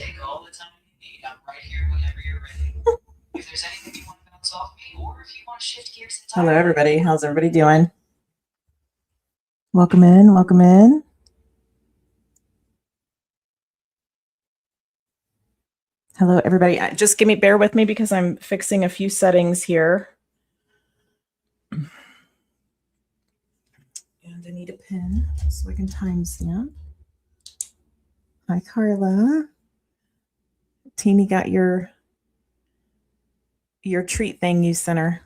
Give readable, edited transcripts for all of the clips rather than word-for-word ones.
Take all the time you need. I'm right here whenever you're ready. If there's anything you want to bounce off me, or if you want to shift gears entirely. Hello, everybody. How's everybody doing? Welcome in. Welcome in. Hello, everybody. Just bear with me because I'm fixing a few settings here. And I need a pen so I can timestamp. Hi, Karla. Teeny got your treat thing you sent her.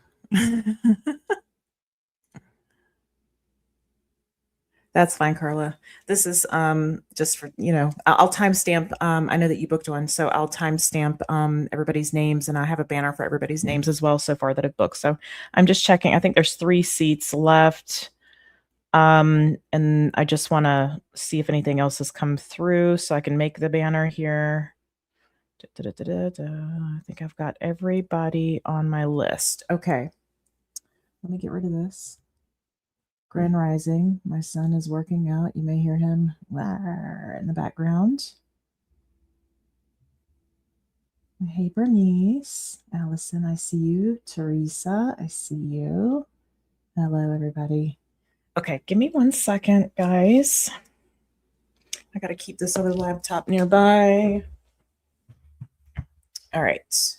That's fine, Karla. This is just for, I'll timestamp. I know that you booked one, so I'll timestamp everybody's names, and I have a banner for everybody's names as well so far that I've booked. So I'm just checking. I think there's 3 seats left. And I just want to see if anything else has come through so I can make the banner here. I think I've got everybody on my list. Okay. Let me get rid of this. Grand Rising. My son is working out. You may hear him in the background. Hey, Bernice. Allison, I see you. Theresa, I see you. Hello, everybody. Okay, give me 1 second, guys. I got to keep this other laptop nearby. All right.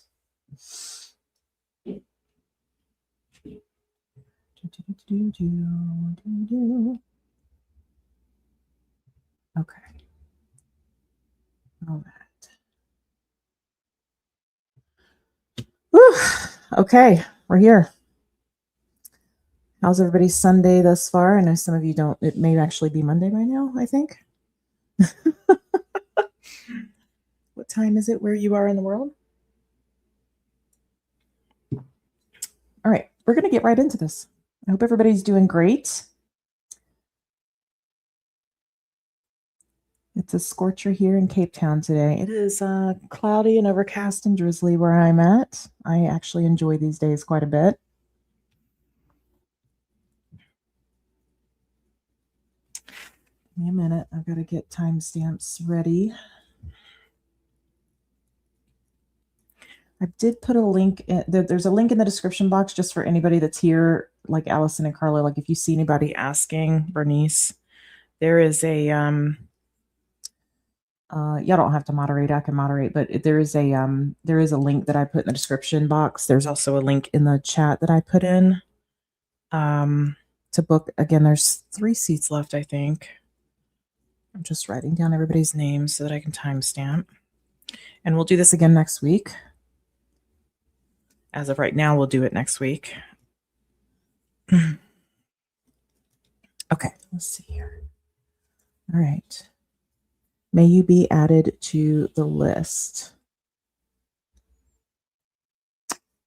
Okay. All right. Whew. Okay, we're here. How's everybody's Sunday thus far? I know some of you don't. It may actually be Monday by now, I think. What time is it where you are in the world? All right, we're going to get right into this. I hope everybody's doing great. It's a scorcher here in Cape Town today. It is cloudy and overcast and drizzly where I'm at. I actually enjoy these days quite a bit. Give me a minute. I've got to get timestamps ready. I did put a link. There's a link in the description box just for anybody that's here, like Allison and Karla. Like if you see anybody asking, Bernice, there is a y'all don't have to moderate. I can moderate, but there is a link that I put in the description box. There's also a link in the chat that I put in to book. Again, there's 3 seats left, I think. I'm just writing down everybody's names so that I can timestamp. And we'll do this again next week. As of right now, we'll do it next week. Okay, let's see here. All right. May you be added to the list.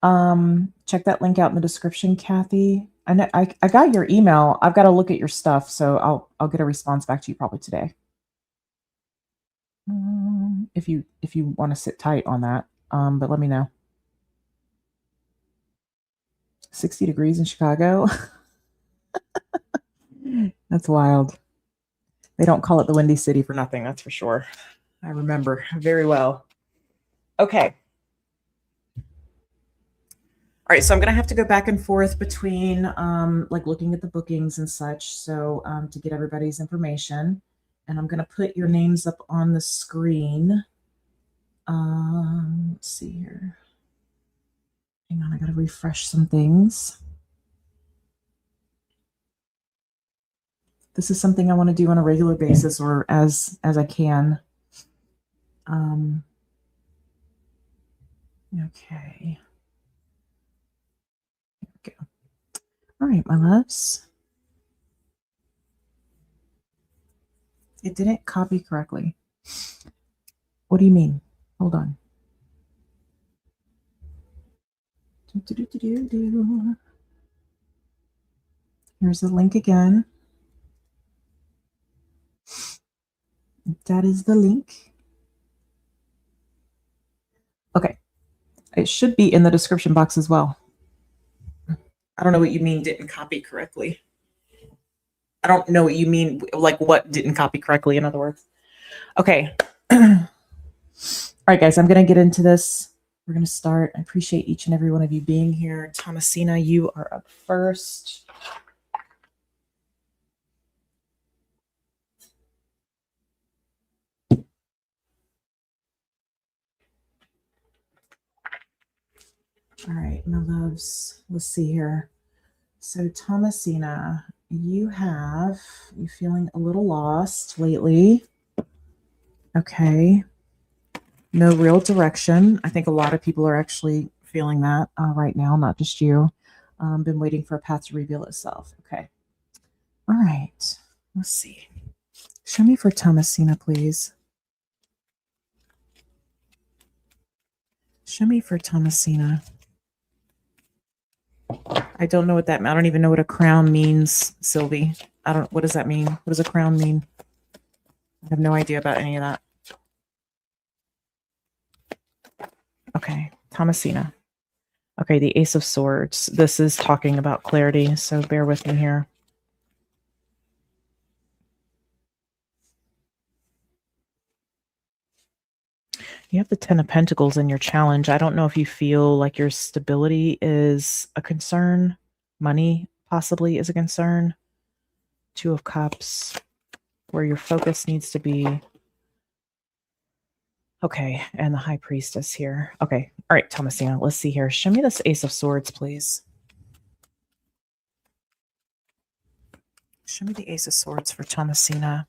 Check that link out in the description, Kathy. I know I got your email. I've got to look at your stuff, so I'll get a response back to you probably today. If you want to sit tight on that, but let me know. 60 degrees in Chicago. That's wild. They don't call it the Windy City for nothing, that's for sure. I remember very well. Okay. All right, so I'm going to have to go back and forth between like looking at the bookings and such, so to get everybody's information. And I'm going to put your names up on the screen. Let's see here. Hang on, I got to refresh some things. This is something I want to do on a regular basis or as I can. Okay. Here we go. All right, my loves. It didn't copy correctly. What do you mean? Hold on. Here's the link again. That is the link. Okay. It should be in the description box as well. I don't know what you mean didn't copy correctly. I don't know what you mean, like what didn't copy correctly, in other words. Okay. right, guys, I'm going to get into this. We're going to start. I appreciate each and every one of you being here. Thomasina, you are up first. All right, my loves, let's see here. So Thomasina, you feeling a little lost lately. Okay. No real direction. I think a lot of people are actually feeling that right now, not just you. Been waiting for a path to reveal itself. Okay. All right. Let's see. Show me for Thomasina, please. Show me for Thomasina. I don't know what that. I don't even know what a crown means, Sylvie. What does that mean? What does a crown mean? I have no idea about any of that. Okay, Thomasina. Okay, the Ace of Swords. This is talking about clarity, so bear with me here. You have the Ten of Pentacles in your challenge. I don't know if you feel like your stability is a concern. Money possibly is a concern. Two of Cups, where your focus needs to be. Okay, and the High Priestess here. Okay, all right, Thomasina, let's see here. Show me this Ace of Swords, please. Show me the Ace of Swords for Thomasina.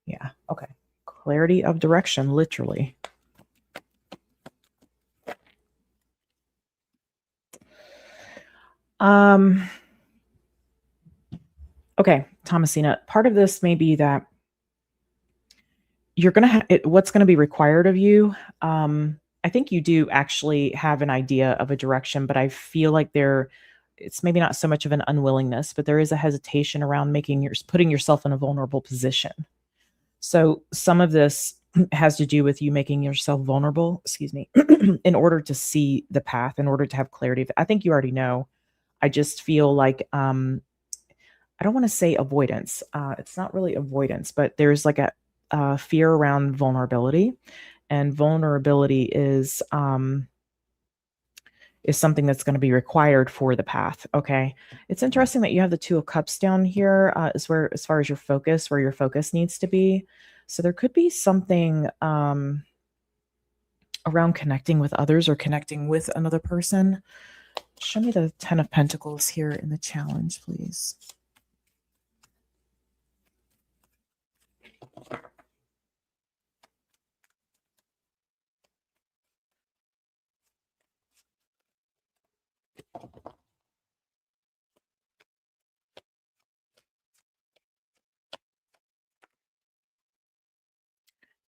Yeah, okay. Clarity of direction, literally. Okay, Thomasina, part of this may be that you're going to what's going to be required of you. I think you do actually have an idea of a direction, but I feel like it's maybe not so much of an unwillingness, but there is a hesitation around putting yourself in a vulnerable position. So some of this has to do with you making yourself vulnerable, excuse me, in order to see the path, in order to have clarity. I think you already know. I just feel like, I don't want to say avoidance. It's not really avoidance, but there's like a fear around vulnerability, and vulnerability is something that's going to be required for the path. Okay. It's interesting that you have the Two of Cups down here, as far as your focus, where your focus needs to be. So there could be something around connecting with others or connecting with another person. Show me the Ten of Pentacles here in the challenge, please.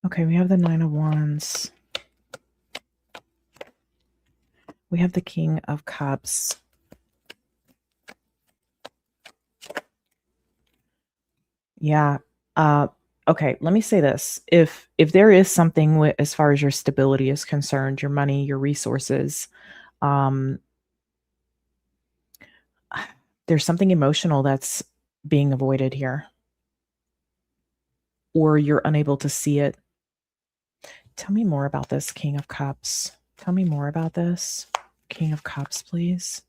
Okay, we have the Nine of Wands. We have the King of Cups. Yeah. Okay, let me say this. If there is something as far as your stability is concerned, your money, your resources, there's something emotional that's being avoided here, or you're unable to see it. Tell me more about this, King of Cups. Tell me more about this. King of Cups, please.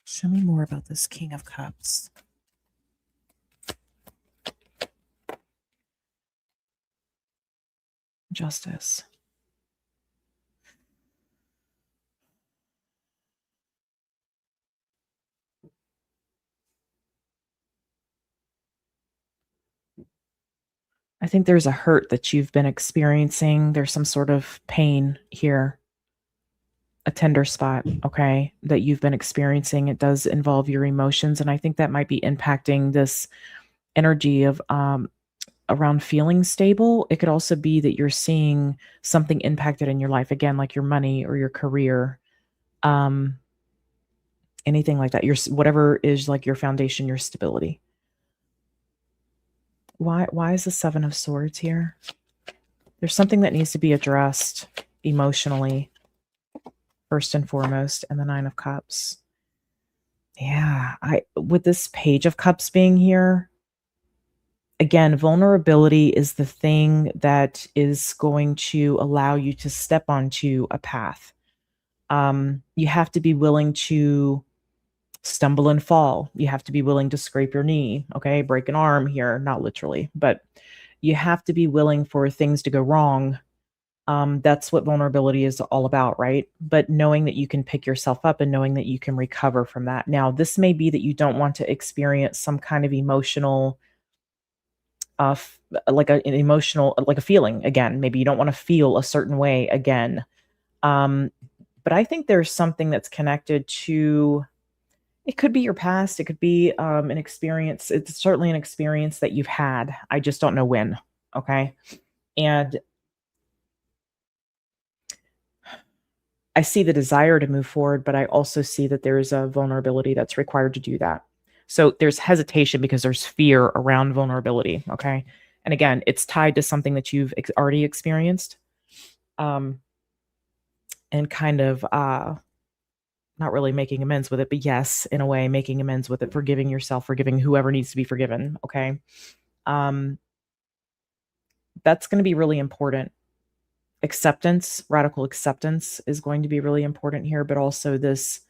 Show me more about this King of Cups. Justice. I think there's a hurt that you've been experiencing. There's some sort of pain here. A tender spot, okay, that you've been experiencing. It does involve your emotions, and I think that might be impacting this energy of around feeling stable. It could also be that you're seeing something impacted in your life, again, like your money or your career, anything like that. Whatever is like your foundation, your stability. Why is the Seven of Swords here? There's something that needs to be addressed emotionally. first and foremost, and the Nine of Cups. Yeah, with this Page of Cups being here, again, vulnerability is the thing that is going to allow you to step onto a path. You have to be willing to stumble and fall. You have to be willing to scrape your knee, okay? Break an arm here, not literally, but you have to be willing for things to go wrong. That's what vulnerability is all about, right? But knowing that you can pick yourself up and knowing that you can recover from that. Now, this may be that you don't want to experience some kind of emotional, an emotional, like a feeling again. Maybe you don't want to feel a certain way again. But I think there's something that's connected to, it could be your past. It could be an experience. It's certainly an experience that you've had. I just don't know when. Okay. And I see the desire to move forward, but I also see that there's a vulnerability that's required to do that. So there's hesitation because there's fear around vulnerability. Okay. And again, it's tied to something that you've already experienced. And kind of not really making amends with it, but yes, in a way, making amends with it, forgiving yourself, forgiving whoever needs to be forgiven. Okay. That's going to be really important. Acceptance, radical acceptance is going to be really important here, but also this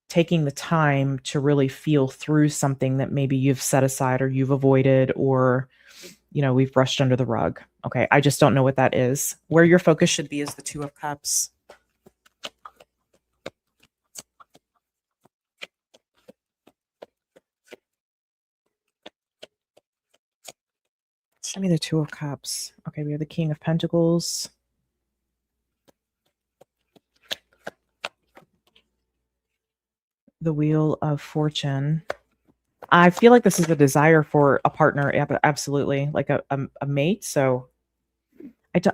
taking the time to really feel through something that maybe you've set aside or you've avoided or we've brushed under the rug. Okay. I just don't know what that is. Where your focus should be is the Two of Cups. Show me the Two of Cups. Okay. We have the King of Pentacles. The Wheel of Fortune. I feel like this is a desire for a partner. Absolutely. Like a mate. So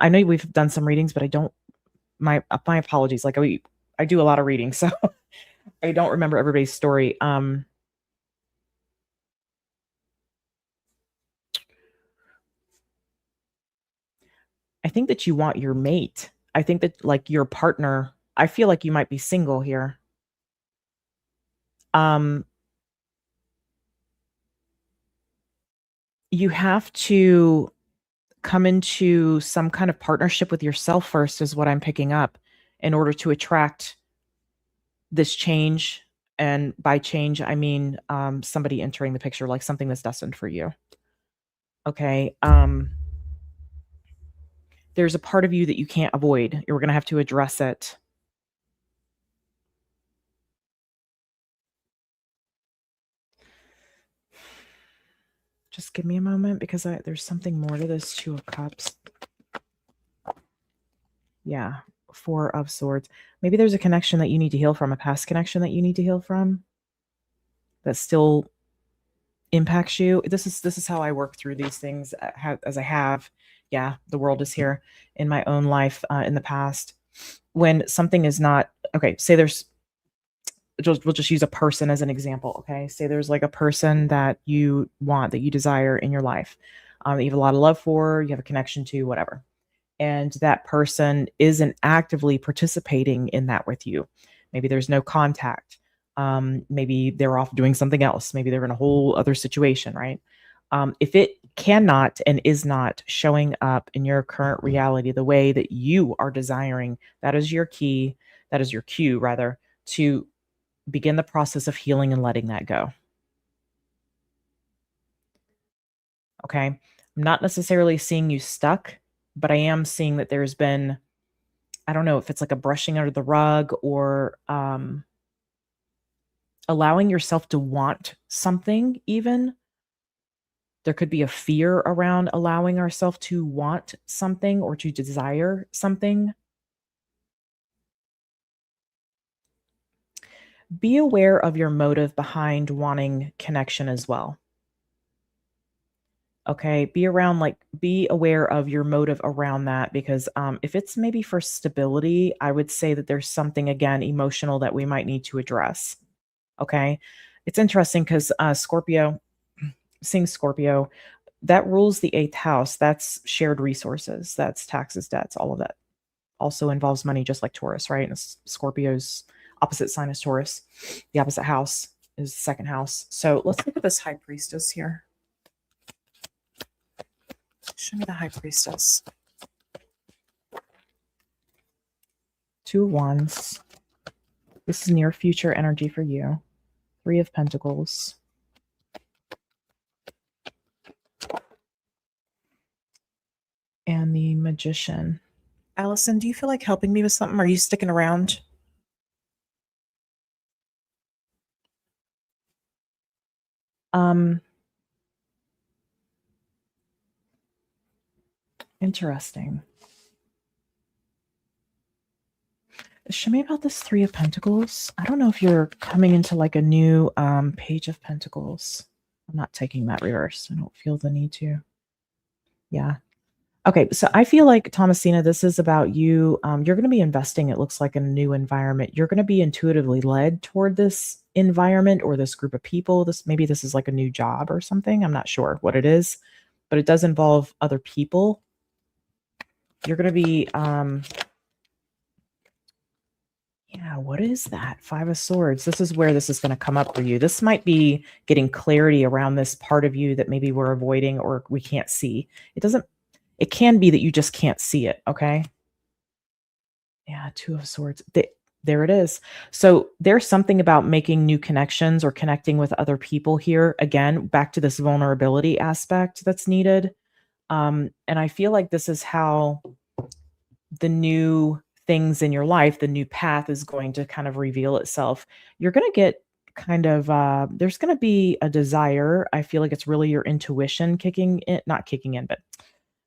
I know we've done some readings, but I don't, my apologies. Like I do a lot of readings, so I don't remember everybody's story. I think that you want your mate. I think that like your partner, I feel like you might be single here. You have to come into some kind of partnership with yourself first is what I'm picking up in order to attract this change. And by change, I mean somebody entering the picture, like something that's destined for you. Okay. There's a part of you that you can't avoid. You're going to have to address it. Just give me a moment because there's something more to this Two of Cups. Yeah. Four of Swords. Maybe there's a connection that you need to heal from, a past connection that you need to heal from that still impacts you. This is how I work through these things as I have. Yeah, the world is here in my own life in the past. When something is not okay, say there's we'll just use a person as an example. Okay, say there's like a person that you want, that you desire in your life, that you have a lot of love for, you have a connection to, whatever, and that person isn't actively participating in that with you. Maybe there's no contact. Maybe they're off doing something else. Maybe they're in a whole other situation, right? If it cannot and is not showing up in your current reality the way that you are desiring, that is your key, that is your cue, rather, to begin the process of healing and letting that go. Okay. I'm not necessarily seeing you stuck, but I am seeing that there's been, I don't know if it's like a brushing under the rug or allowing yourself to want something even. There could be a fear around allowing ourselves to want something or to desire something. Be aware of your motive behind wanting connection as well. Okay, be aware of your motive around that because if it's maybe for stability, I would say that there's something again emotional that we might need to address. Okay, it's interesting because Scorpio, seeing Scorpio, that rules the 8th house. That's shared resources. That's taxes, debts, all of that. Also involves money, just like Taurus, right? And Scorpio's opposite sign is Taurus. The opposite house is the 2nd house. So let's look at this high priestess here. Show me the high priestess. 2 of Wands. This is near future energy for you. 3 of Pentacles. And the Magician. Allison, do you feel like helping me with something? Are you sticking around? Interesting. Show me about this 3 of Pentacles. I don't know if you're coming into like a new Page of Pentacles. I'm not taking that reverse. I don't feel the need to. Yeah. Okay, so I feel like, Thomasina, this is about you. You're going to be investing, it looks like, in a new environment. You're going to be intuitively led toward this environment or this group of people. Maybe this is like a new job or something. I'm not sure what it is, but it does involve other people. You're going to be, yeah, what is that? 5 of Swords. This is where this is going to come up for you. This might be getting clarity around this part of you that maybe we're avoiding or we can't see. It can be that you just can't see it, okay? Yeah, 2 of Swords. There it is. So there's something about making new connections or connecting with other people here. Again, back to this vulnerability aspect that's needed. And I feel like this is how the new things in your life, the new path is going to kind of reveal itself. You're going to get kind of, there's going to be a desire. I feel like it's really your intuition kicking in, not kicking in, but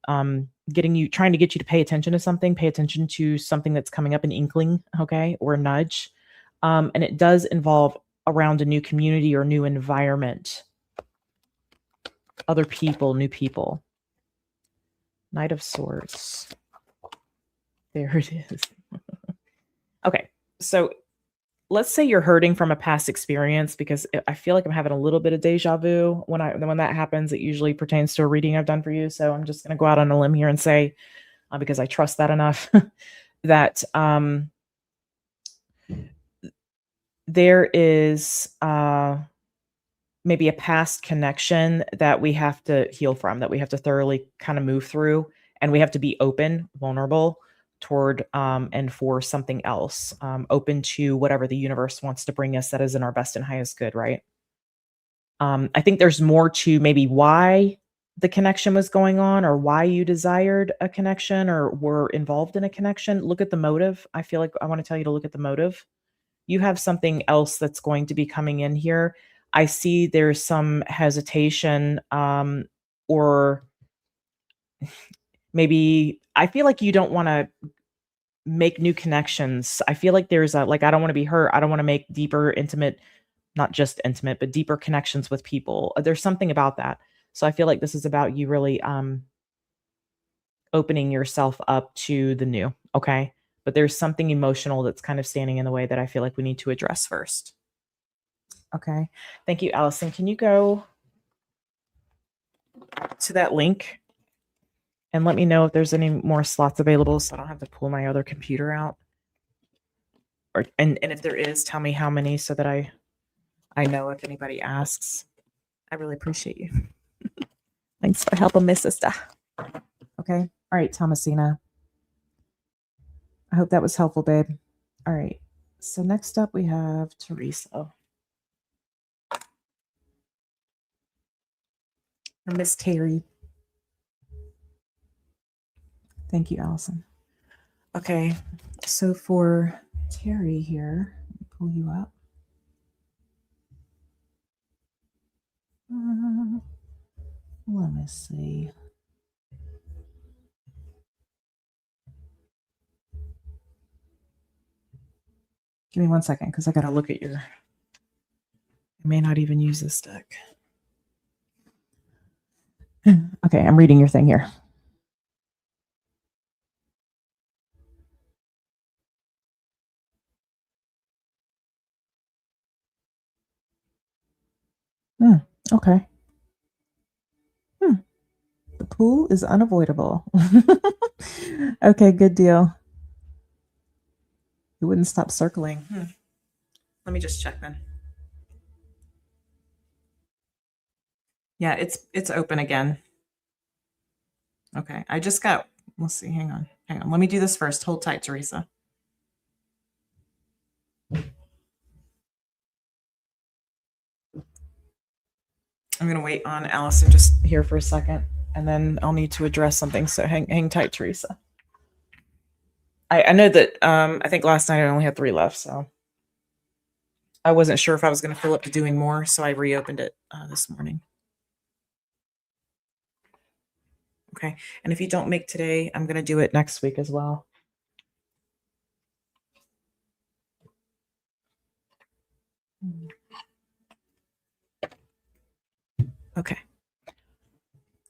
trying to get you to pay attention to something, pay attention to something that's coming up, an inkling, okay, or a nudge. And it does involve around a new community or new environment, other people, new people. Knight of Swords. There it is. Okay, so let's say you're hurting from a past experience, because I feel like I'm having a little bit of deja vu when that happens. It usually pertains to a reading I've done for you. So I'm just going to go out on a limb here and say, because I trust that enough, that there is maybe a past connection that we have to heal from, that we have to thoroughly kind of move through, and we have to be open, vulnerable toward and for something else, open to whatever the universe wants to bring us that is in our best and highest good, right? I think there's more to maybe why the connection was going on, or why you desired a connection or were involved in a connection. Look at the motive. I feel like I want to tell you to look at the motive. You have something else that's going to be coming in here. I see there's some hesitation, or maybe I feel like you don't want to make new connections. I feel like there's I don't want to be hurt. I don't want to make deeper, intimate, not just intimate, but deeper connections with people. There's something about that. So I feel like this is about you really opening yourself up to the new, okay? But there's something emotional that's kind of standing in the way that I feel like we need to address first. Okay. Thank you, Allison. Can you go to that link and let me know if there's any more slots available so I don't have to pull my other computer out? And if there is, tell me how many so that I know if anybody asks. I really appreciate you. Thanks for helping me, sister. Okay. All right, Thomasina. I hope that was helpful, babe. All right. So next up we have Theresa. Or Miss Terry. Thank you, Allison. Okay. So for Terry here, let me pull you up. Let me see. Give me 1 second because I got to look at your. I may not even use this deck. Okay, I'm reading your thing here. Okay. pool is unavoidable. Okay, good deal. You wouldn't stop circling. Let me just check then. Yeah, it's open again. Okay, I just got, let's see, hang on. Let me do this first. Hold tight, Theresa. I'm going to wait on Allison just here for a second, and then I'll need to address something. So hang tight, Theresa. I know that I think last night I only had 3 left, so I wasn't sure if I was going to fill up to doing more, so I reopened it this morning. Okay, and if you don't make today, I'm going to do it next week as well. Okay.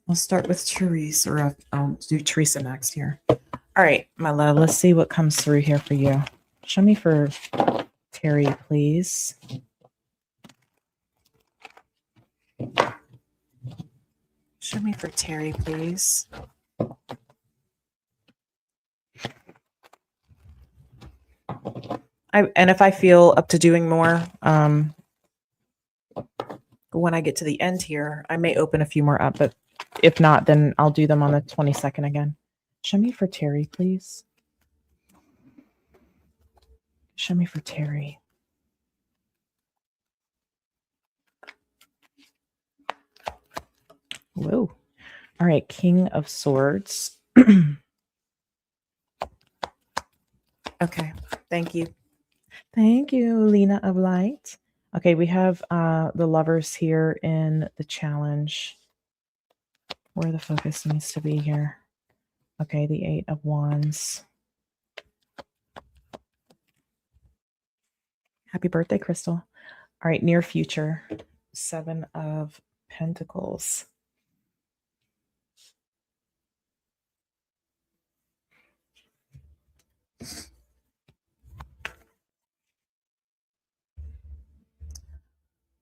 We'll start with Theresa, or I'll do Theresa next here. All right, my love, let's see what comes through here for you. Show me for Terry, please. Show me for Terry, please. And if I feel up to doing more, when I get to the end here, I may open a few more up, but if not, then I'll do them on the 22nd again. Show me for Terry, please. Show me for Terry. Whoa. All right, King of Swords. Okay, thank you. Thank you, Lena of Light. Okay, we have the lovers here in the challenge. Where the focus needs to be here. Okay, the 8 of Wands. Happy birthday, Crystal. All right, near future. 7 of Pentacles.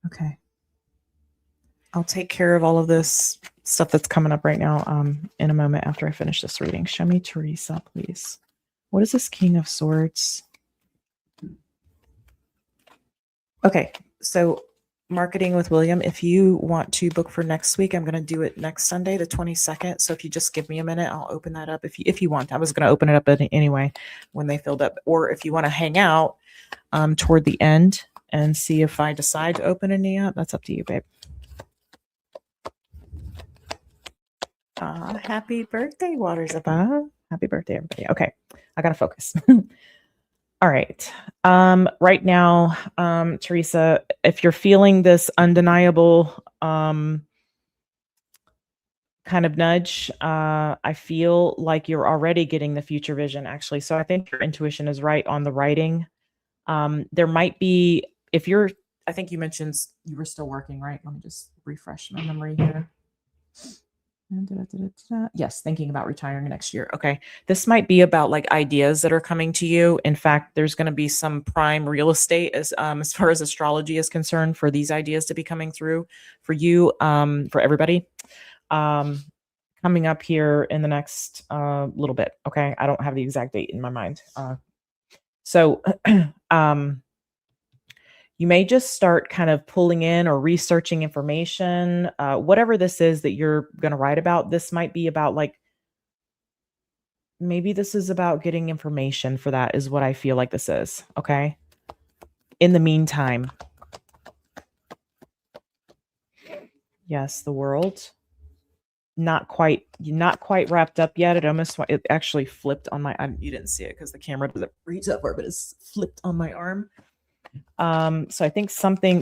Okay. I'll take care of all of this stuff that's coming up right now in a moment after I finish this reading. Show me Theresa, please. What is this King of Swords? Okay, so marketing with William. If you want to book for next week, I'm going to do it next Sunday, the 22nd. So if you just give me a minute, I'll open that up. If you want, I was going to open it up anyway when they filled up. Or if you want to hang out toward the end and see if I decide to open any up, that's up to you, babe. Happy birthday, Waters Above. Happy birthday, everybody. Okay, I got to focus. All right. Right now, Theresa, if you're feeling this undeniable kind of nudge, I feel like you're already getting the future vision, actually. So I think your intuition is right on the writing. There might be, I think you mentioned you were still working, right? Let me just refresh my memory here. Yes, thinking about retiring next year. Okay. This might be about like ideas that are coming to you. In fact, there's going to be some prime real estate as far as astrology is concerned for these ideas to be coming through for you, for everybody. Coming up here in the next little bit. Okay. I don't have the exact date in my mind. So you may just start kind of pulling in or researching information. Whatever this is that you're going to write about, this might be about like, maybe this is about getting information for that is what I feel like this is. Okay. In the meantime. Yes, the World. Not quite wrapped up yet. It actually flipped on you didn't see it because the camera doesn't reach up, but it's flipped on my arm. So I think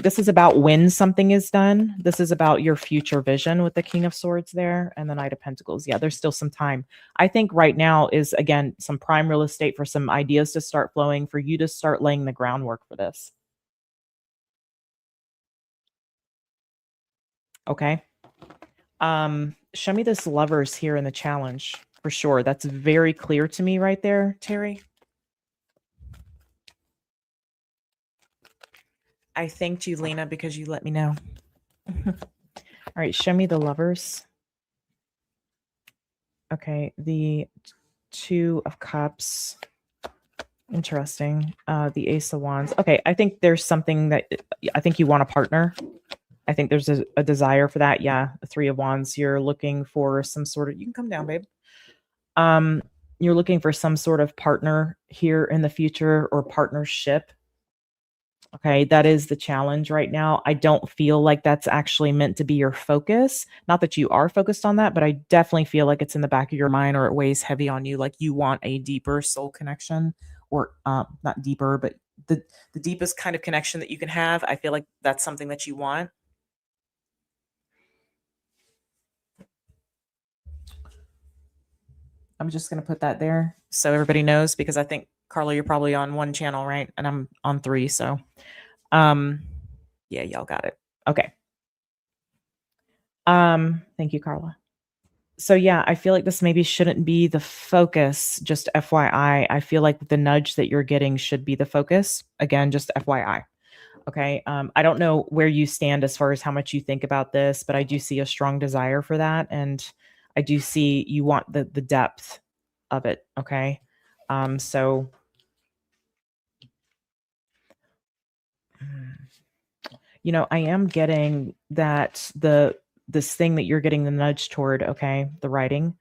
this is about when something is done. This is about your future vision with the King of Swords there and the Knight of Pentacles. Yeah, there's still some time. I think right now is, again, some prime real estate for some ideas to start flowing, for you to start laying the groundwork for this. Okay. Show me this Lovers here in the challenge for sure. That's very clear to me right there, Terry. I thanked you, Lena, because you let me know. All right, show me the Lovers. Okay, the Two of Cups. Interesting. The Ace of Wands. Okay, I think there's something that I think you want a partner. I think there's a desire for that. Yeah, the Three of Wands. You're looking for some sort of. You can come down, babe. You're looking for some sort of partner here in the future or partnership. Okay, that is the challenge right now. I don't feel like that's actually meant to be your focus. Not that you are focused on that, but I definitely feel like it's in the back of your mind or it weighs heavy on you. Like you want a deeper soul connection, or not deeper, but the deepest kind of connection that you can have. I feel like that's something that you want. I'm just going to put that there so everybody knows, because I think, Karla, you're probably on one channel, right? And I'm on three. So, yeah, y'all got it. Okay. Thank you, Karla. So yeah, I feel like this maybe shouldn't be the focus, just FYI. I feel like the nudge that you're getting should be the focus. Again, just FYI. Okay. I don't know where you stand as far as how much you think about this, but I do see a strong desire for that. And I do see you want the depth of it. Okay. So I am getting that this thing that you're getting the nudge toward, okay, the writing,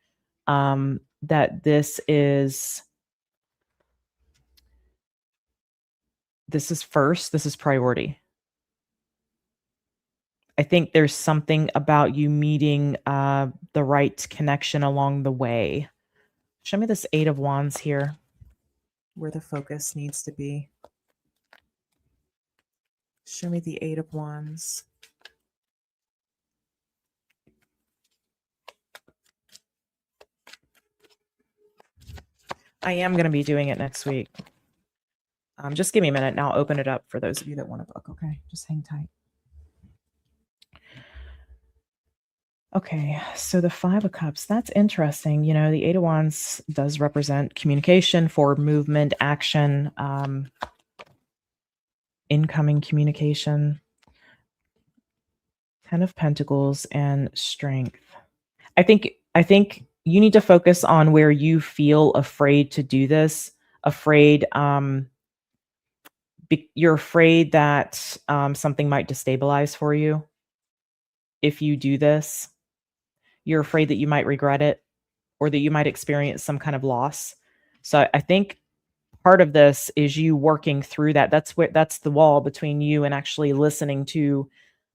that this is first, this is priority. I think there's something about you meeting the right connection along the way. Show me this Eight of Wands here, where the focus needs to be. Show me the Eight of Wands. I am going to be doing it next week. Just give me a minute and I'll open it up for those of you that want to book. Okay, just hang tight. Okay, so the Five of Cups, that's interesting. The Eight of Wands does represent communication, forward movement, action, incoming communication. Ten of Pentacles and strength. I think you need to focus on where you feel afraid to do this. Afraid, you're afraid that something might destabilize for you if you do this. You're afraid that you might regret it or that you might experience some kind of loss. So I think part of this is you working through that. That's the wall between you and actually listening to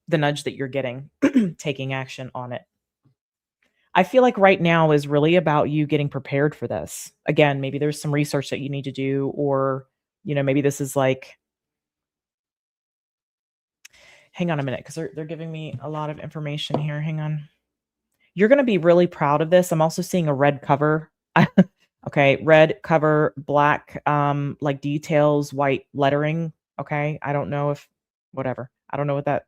the nudge that you're getting, taking action on it. I feel like right now is really about you getting prepared for this. Again, maybe there's some research that you need to do, or, maybe this is like, hang on a minute, because they're giving me a lot of information here. Hang on. You're going to be really proud of this. I'm also seeing a red cover. Okay. Red cover, black, like details, white lettering. Okay. I don't know whatever. I don't know what that,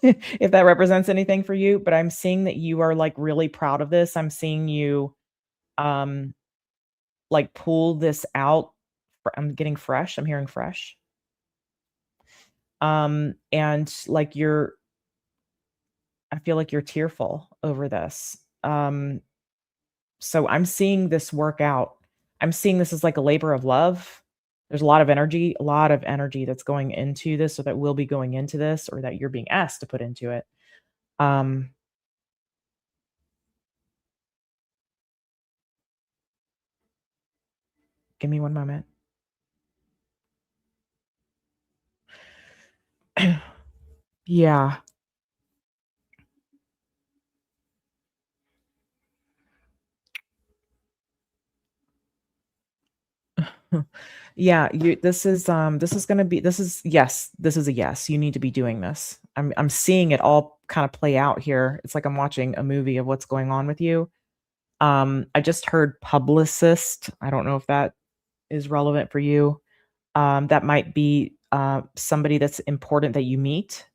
if that represents anything for you, but I'm seeing that you are like really proud of this. I'm seeing you, like pull this out. I'm getting fresh. I'm hearing fresh. And like I feel like you're tearful over this. So I'm seeing this work out. I'm seeing this as like a labor of love. There's a lot of energy that's going into this, or that will be going into this, or that you're being asked to put into it. Give me one moment. Yeah. Yeah, this is going to be, yes, this is a yes. You need to be doing this. I'm seeing it all kind of play out here. It's like I'm watching a movie of what's going on with you. I just heard publicist. I don't know if that is relevant for you. That might be somebody that's important that you meet.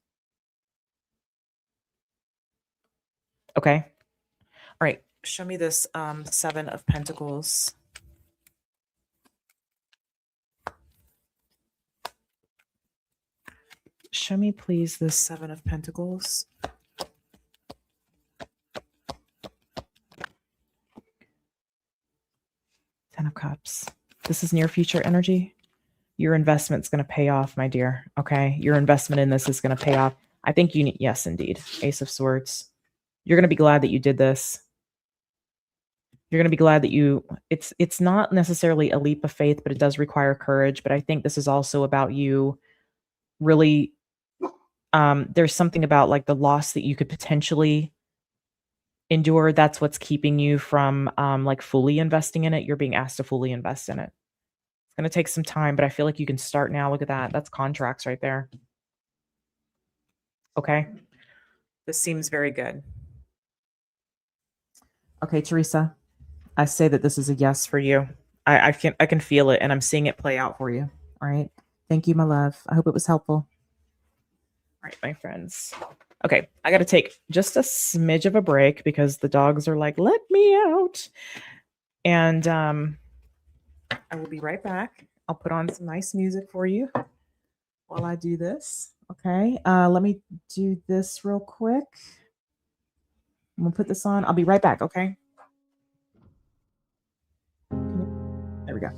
Okay. All right. Show me this Seven of Pentacles. Show me, please, this Seven of Pentacles. Cups. This is near future energy. Your investment's going to pay off, my dear. Okay. Your investment in this is going to pay off. I think you need, yes, indeed. Ace of Swords. You're going to be glad that you did this. You're going to be glad that it's not necessarily a leap of faith, but it does require courage. But I think this is also about you really, there's something about like the loss that you could potentially endure. That's what's keeping you from like fully investing in it. You're being asked to fully invest in it. It's going to take some time, but I feel like you can start now. Look at that. That's contracts right there. Okay. This seems very good. Okay, Theresa, I say that this is a yes for you. I can feel it, and I'm seeing it play out for you. All right. Thank you, my love. I hope it was helpful. All right, my friends. Okay, I got to take just a smidge of a break because the dogs are like, let me out. And I will be right back. I'll put on some nice music for you while I do this. Okay, let me do this real quick. I'm going to put this on. I'll be right back, okay? There we go.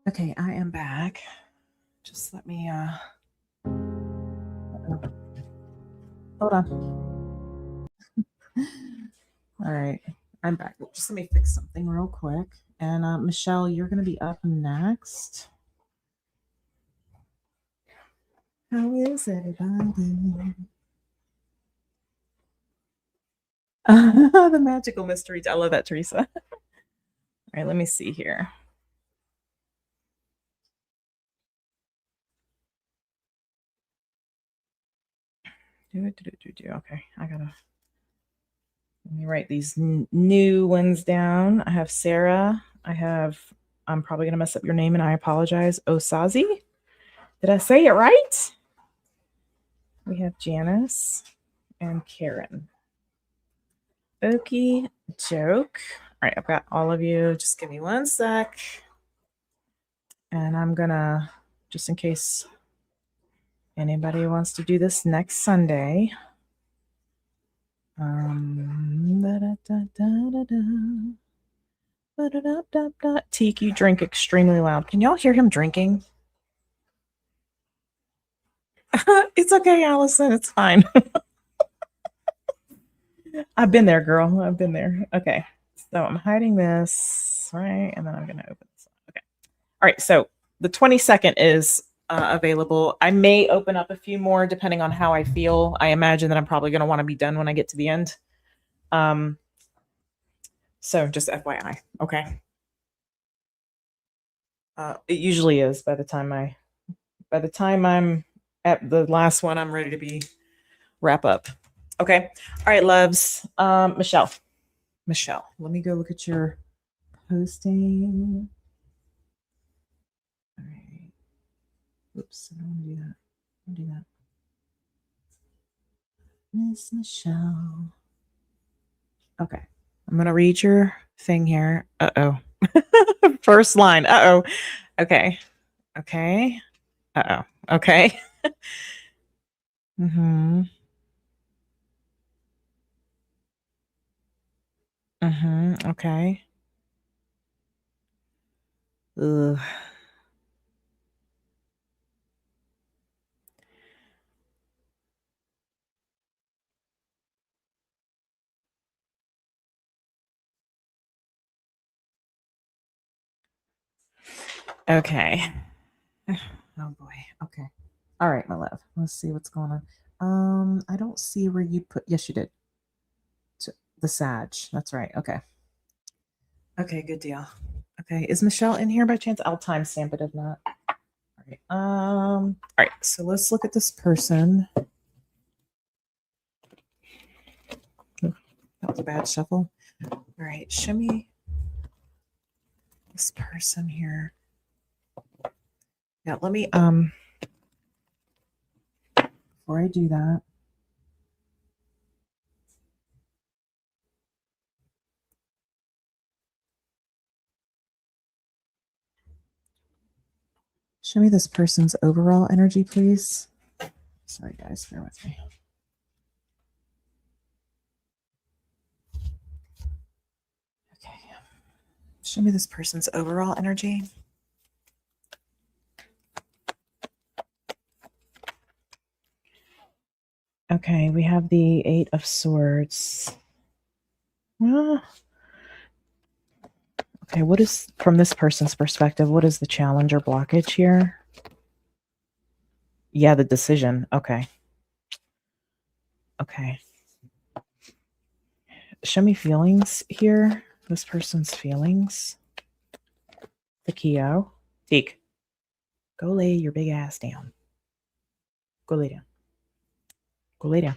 Okay, I am back. Just let me hold on. All right, I'm back. Just let me fix something real quick. And Michelle, you're going to be up next. How is everybody? The magical mystery. I love that, Theresa. All right, let me see here. Okay, I gotta let me write these new ones down. I have Sarah. I'm probably gonna mess up your name and I apologize. Osaze. Did I say it right? We have Janis and Karen. Okie joke. All right, I've got all of you. Just give me one sec. And I'm gonna, just in case anybody wants to do this next Sunday. Teak, you drink extremely loud. Can y'all hear him drinking? It's okay, Allison. It's fine. I've been there, girl. I've been there. Okay. So I'm hiding this, right? And then I'm going to open this. Okay. All right. So the 22nd is available. I may open up a few more depending on how I feel. I imagine that I'm probably going to want to be done when I get to the end. So just FYI. Okay. It usually is by the time I'm at the last one, I'm ready to be wrap up. Okay. All right, loves. Michelle, let me go look at your posting. All right. Oops, I don't want to do that. I'll do that. Miss Michelle. Okay. I'm going to read your thing here. Uh-oh. First line. Uh-oh. Okay. Okay. Uh-oh. Okay. Mm-hmm. Mm-hmm. Okay. Ugh. Okay. Oh boy. Okay. All right, my love. Let's see what's going on. I don't see where you put. Yes, you did. The Sag. That's right. Okay. Okay, good deal. Okay, is Michelle in here by chance? I'll timestamp it if not. All right. All right. So let's look at this person. That was a bad shuffle. All right. Show me this person here. Yeah. Let me before I do that. Show me this person's overall energy, please. Sorry, guys, bear with me. Okay. Show me this person's overall energy. Okay, we have the Eight of Swords. Okay, what is, from this person's perspective, what is the challenge or blockage here? Yeah, the decision. Okay. Okay. Show me feelings here. This person's feelings. The Keo. Teak. Go lay your big ass down. Go lay down. Go lay down.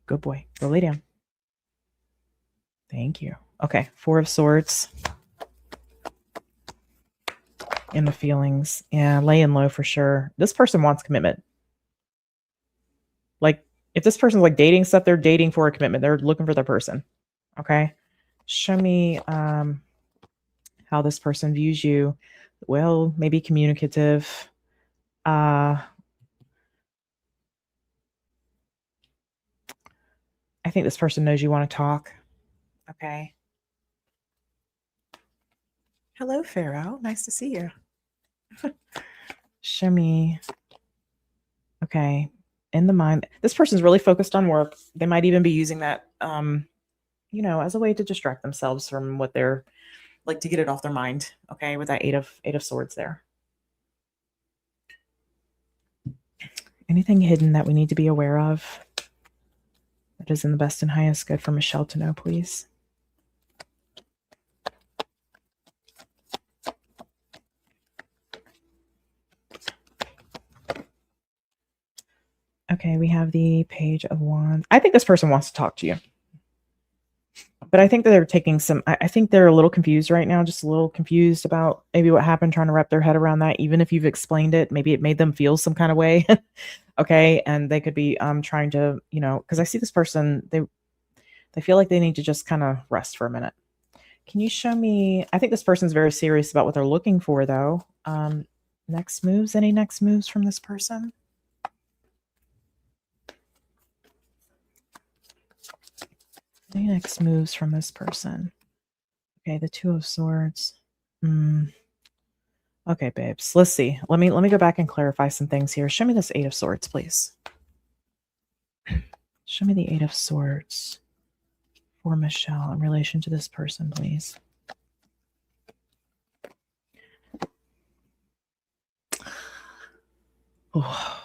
Good boy. Go lay down. Thank you. Okay. Four of Swords. And the feelings. Yeah, laying low for sure. This person wants commitment. Like, if this person's like dating stuff, they're dating for a commitment. They're looking for their person. Okay. Show me how this person views you. Well, maybe communicative. I think this person knows you want to talk. Okay. Hello, Pharaoh. Nice to see you. Show me. Okay. In the mind, this person's really focused on work. They might even be using that, as a way to distract themselves from what they're like, to get it off their mind. Okay. With that eight of Swords there. Anything hidden that we need to be aware of? That is in the best and highest good for Michelle to know, please. Okay, we have the Page of Wands. I think this person wants to talk to you. But I think that they're taking some, I think they're a little confused right now, just a little confused about maybe what happened, trying to wrap their head around that. Even if you've explained it, maybe it made them feel some kind of way. Okay. And they could be trying to, because I see this person, they feel like they need to just kind of rest for a minute. Can you show me, I think this person's very serious about what they're looking for though. Next moves, any next moves from this person? Any next moves from this person? Okay, the Two of Swords. Okay, babes. Let's see. Let me go back and clarify some things here. Show me this Eight of Swords, please. Show me the Eight of Swords for Michelle in relation to this person, please. Oh,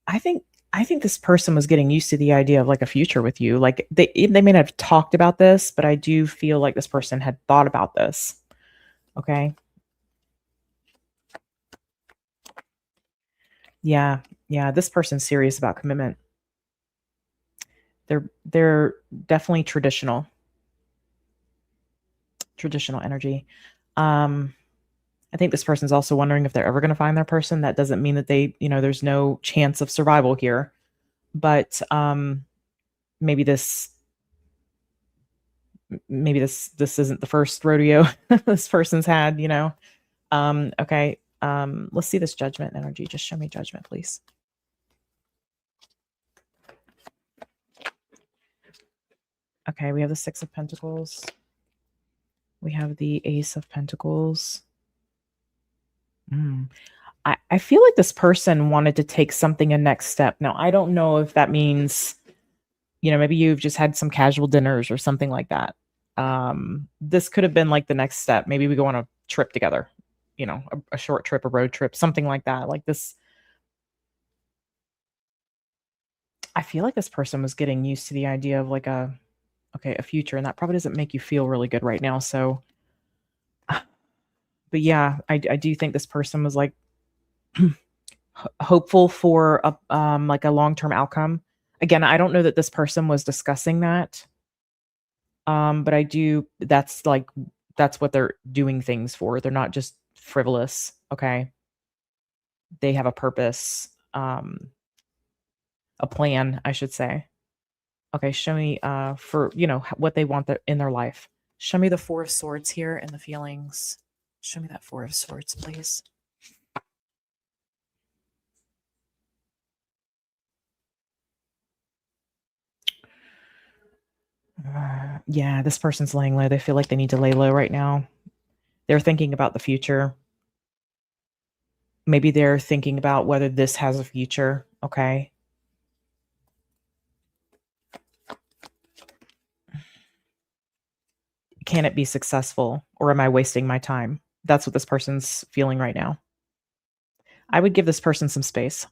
I think this person was getting used to the idea of like a future with you. Like they may not have talked about this, but I do feel like this person had thought about this. Okay. Yeah. This person's serious about commitment. They're definitely traditional energy. I think this person's also wondering if they're ever going to find their person. That doesn't mean that they, there's no chance of survival here, but maybe this isn't the first rodeo this person's had, okay. Let's see this Judgment energy. Just show me Judgment, please. Okay, we have the Six of Pentacles. We have the Ace of Pentacles. I feel like this person wanted to take something a next step. Now, I don't know if that means, maybe you've just had some casual dinners or something like that. This could have been like the next step. Maybe we go on a trip together, a short trip, a road trip, something like that. Like this. I feel like this person was getting used to the idea of like a future, and that probably doesn't make you feel really good right now. So, but yeah, I do think this person was like hopeful for a like a long-term outcome. Again, I don't know that this person was discussing that. But I do, that's what they're doing things for. They're not just frivolous. Okay. They have a purpose, a plan, I should say. Okay. Show me, for, what they want in their life. Show me the Four of Swords here and the feelings. Show me that Four of Swords, please. Yeah, this person's laying low. They feel like they need to lay low right now. They're thinking about the future. Maybe they're thinking about whether this has a future. Okay. Can it be successful, or am I wasting my time? That's what this person's feeling right now. I would give this person some space.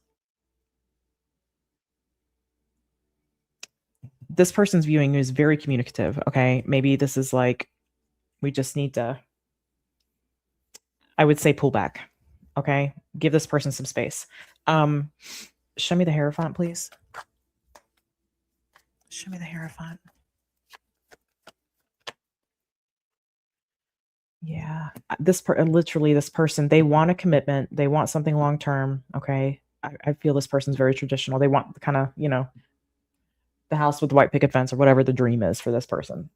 This person's viewing you is very communicative. Okay. Maybe this is like, we just need to, I would say pull back. Okay. Give this person some space. Show me the Hierophant, please. Show me the Hierophant. Yeah. Literally this person, they want a commitment. They want something long-term. Okay. I feel this person's very traditional. They want kind of, the house with the white picket fence or whatever the dream is for this person.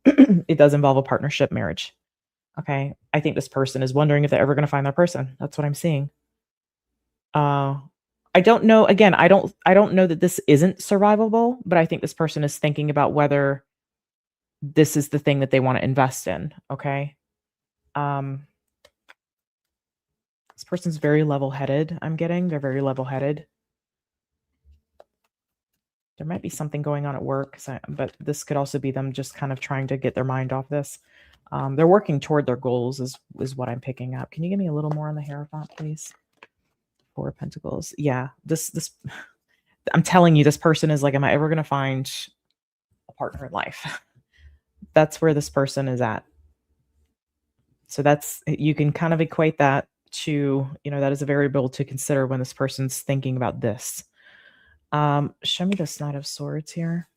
It does involve a partnership marriage. Okay. I think this person is wondering if they're ever going to find their person. That's what I'm seeing. I don't know. Again, I don't know that this isn't survivable, but I think this person is thinking about whether this is the thing that they want to invest in. Okay. This person's very level-headed. I'm getting, they're very level-headed. There might be something going on at work, but this could also be them just kind of trying to get their mind off this. They're working toward their goals is what I'm picking up. Can you give me a little more on the Hierophant, please? Four of Pentacles. Yeah, this I'm telling you, this person is like, am I ever going to find partner in life. That's where this person is at. So that's, you can kind of equate that to, that is a variable to consider when this person's thinking about this. Show me this Knight of Swords here.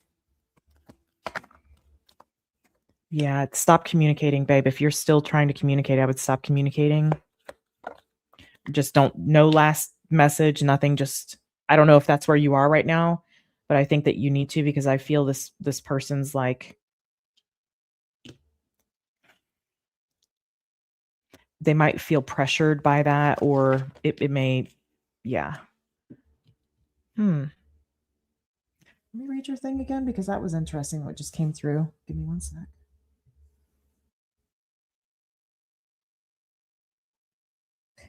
Yeah, stop communicating, babe. If you're still trying to communicate, I would stop communicating. Just no last message, nothing. Just, I don't know if that's where you are right now, but I think that you need to, because I feel this person's like, they might feel pressured by that, or it may, yeah. Let me read your thing again, because that was interesting what just came through. Give me one sec.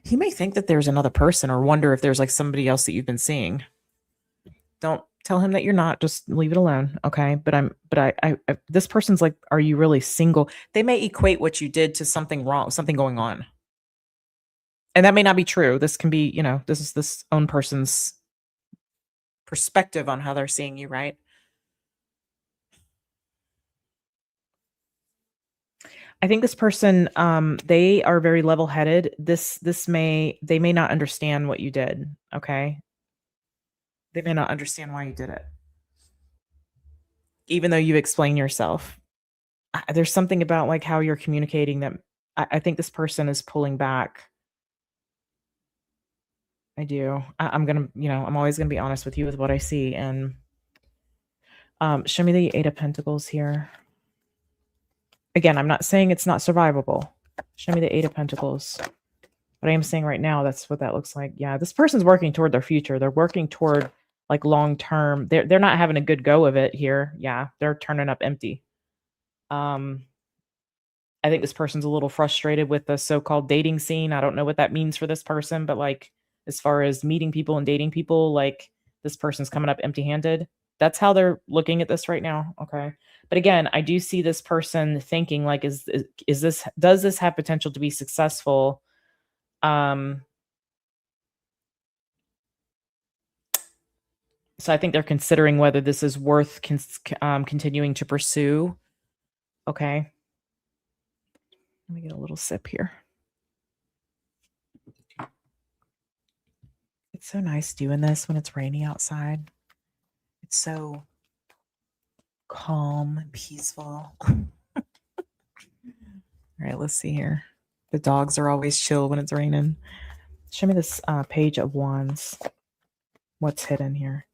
He may think that there's another person, or wonder if there's like somebody else that you've been seeing. Don't tell him that you're not. Just leave it alone, okay? But I this person's like, are you really single? They may equate what you did to something wrong, something going on, and that may not be true. This can be, this is this own person's perspective on how they're seeing you, right? I think this person, they are very level-headed. They may not understand what you did, okay? They may not understand why you did it. Even though you explain yourself. There's something about like how you're communicating that I think this person is pulling back. I do. I'm gonna, I'm always gonna be honest with you with what I see. And show me the Eight of Pentacles here. Again, I'm not saying it's not survivable. Show me the Eight of Pentacles. But I am saying right now, that's what that looks like. Yeah, this person's working toward their future. They're working toward like long term. They're not having a good go of it here. Yeah, they're turning up empty. I think this person's a little frustrated with the so-called dating scene. I don't know what that means for this person, but like as far as meeting people and dating people, like this person's coming up empty-handed. That's how they're looking at this right now. Okay. But again, I do see this person thinking like, does this have potential to be successful? So I think they're considering whether this is worth continuing to pursue. Okay. Let me get a little sip here. It's so nice doing this when it's rainy outside. It's so calm and peaceful. All right, let's see here. The dogs are always chill when it's raining. Show me this Page of Wands. What's hidden here?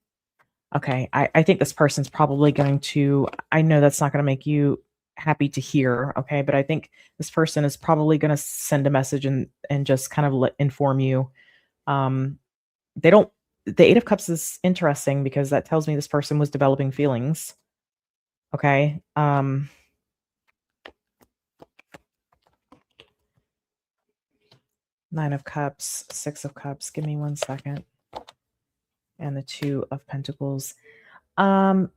Okay, I think this person's probably going to, I know that's not going to make you happy to hear, okay, but I think this person is probably going to send a message and just kind of inform you. The Eight of Cups is interesting because that tells me this person was developing feelings. Okay. Nine of Cups, Six of Cups. Give me 1 second. And the Two of Pentacles. I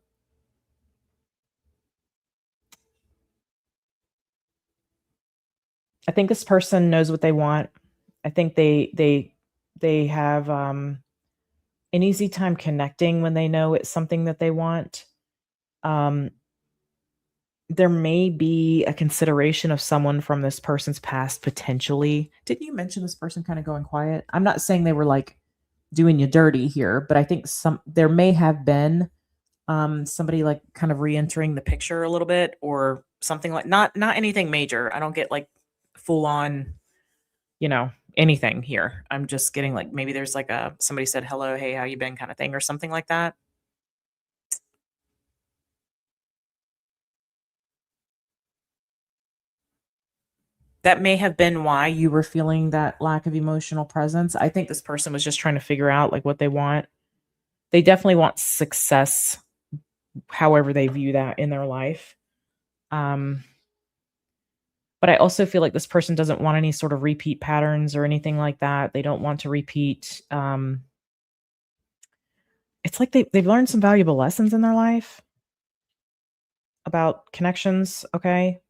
think this person knows what they want. I think they have an easy time connecting when they know it's something that they want. There may be a consideration of someone from this person's past potentially. Didn't you mention this person kind of going quiet? I'm not saying they were like doing you dirty here, but I think there may have been somebody like kind of re-entering the picture a little bit, or something like not anything major. I don't get like full on, anything here. I'm just getting like maybe there's like somebody said hello, hey, how you been, kind of thing, or something like that. That may have been why you were feeling that lack of emotional presence. I think this person was just trying to figure out like what they want. They definitely want success, however they view that in their life. But I also feel like this person doesn't want any sort of repeat patterns or anything like that. They don't want to repeat. It's like they've learned some valuable lessons in their life about connections. Okay.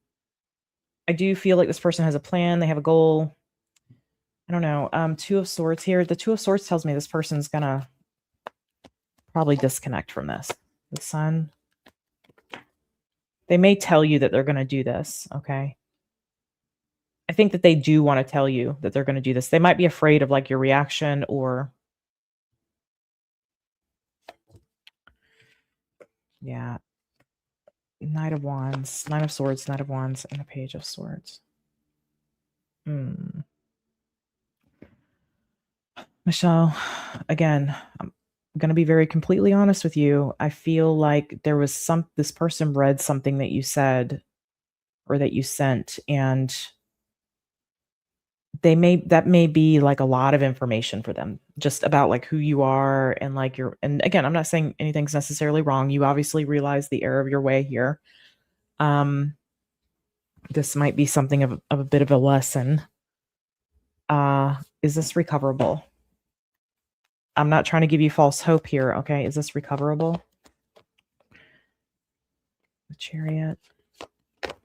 I do feel like this person has a plan. They have a goal. I don't know. Two of Swords here. The Two of Swords tells me this person's going to probably disconnect from this. The Sun. They may tell you that they're going to do this. Okay. I think that they do want to tell you that they're going to do this. They might be afraid of like your reaction or yeah. Knight of Wands, Nine of Swords, Knight of Wands, and a Page of Swords. Michelle, again, I'm going to be very completely honest with you. I feel like there was this person read something that you said or that you sent, and that may be like a lot of information for them just about like who you are and like and again, I'm not saying anything's necessarily wrong. You obviously realize the error of your way here. This might be something of a bit of a lesson. Is this recoverable? I'm not trying to give you false hope here. Okay. Is this recoverable? The Chariot. The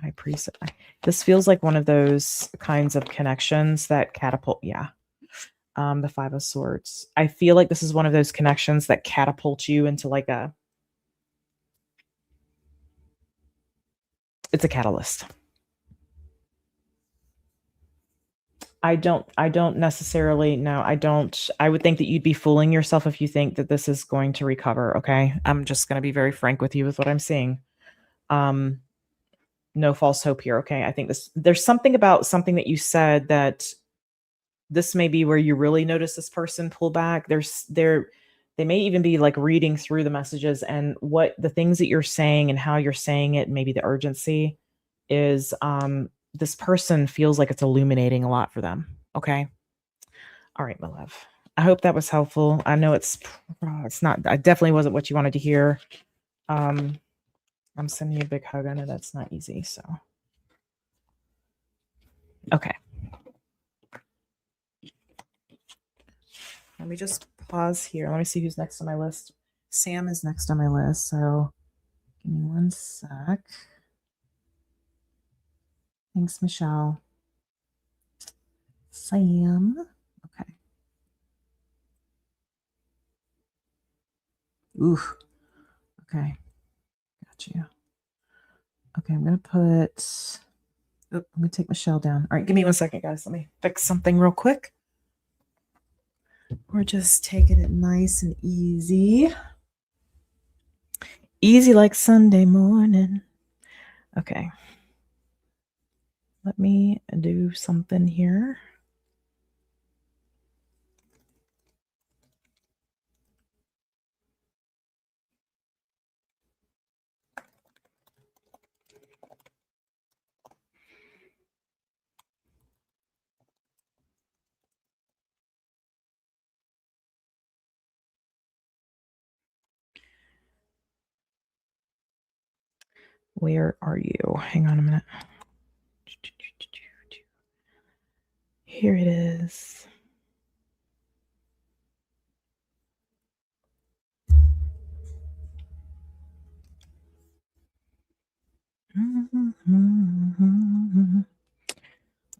High Priest. This feels like one of those kinds of connections that catapult. Yeah. The Five of Swords. I feel like this is one of those connections that catapult you into like it's a catalyst. I don't necessarily know. I would think that you'd be fooling yourself if you think that this is going to recover. Okay. I'm just going to be very frank with you with what I'm seeing. No false hope here. Okay. I think there's something about something that you said that this may be where you really notice this person pull back. They may even be like reading through the messages and what the things that you're saying and how you're saying it, maybe the urgency is, this person feels like it's illuminating a lot for them. Okay. All right, my love. I hope that was helpful. I know it's not, I definitely wasn't what you wanted to hear. I'm sending you a big hug. I know that's not easy. So, okay. Let me just pause here. Let me see who's next on my list. Sam is next on my list. So give me one sec. Thanks, Michelle. Sam. Okay. Ooh. Okay. Got you. Okay, I'm going to put... let me take Michelle down. All right, give me 1 second, guys. Let me fix something real quick. We're just taking it nice and easy. Easy like Sunday morning. Okay. Let me do something here. Where are you? Hang on a minute. Here it is.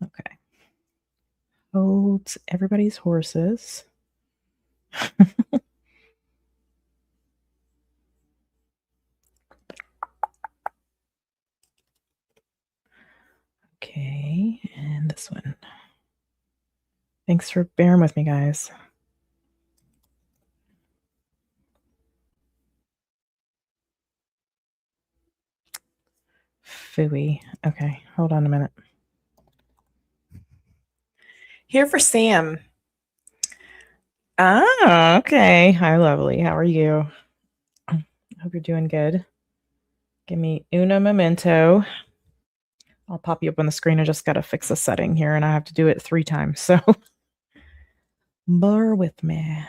Okay. Hold everybody's horses. Okay, and this one. Thanks for bearing with me, guys. Phooey. Okay, hold on a minute. Here for Sam. Ah, okay. Hi, lovely. How are you? I hope you're doing good. Give me uno momento. I'll pop you up on the screen. I just got to fix a setting here, and I have to do it 3 times. So bear with me.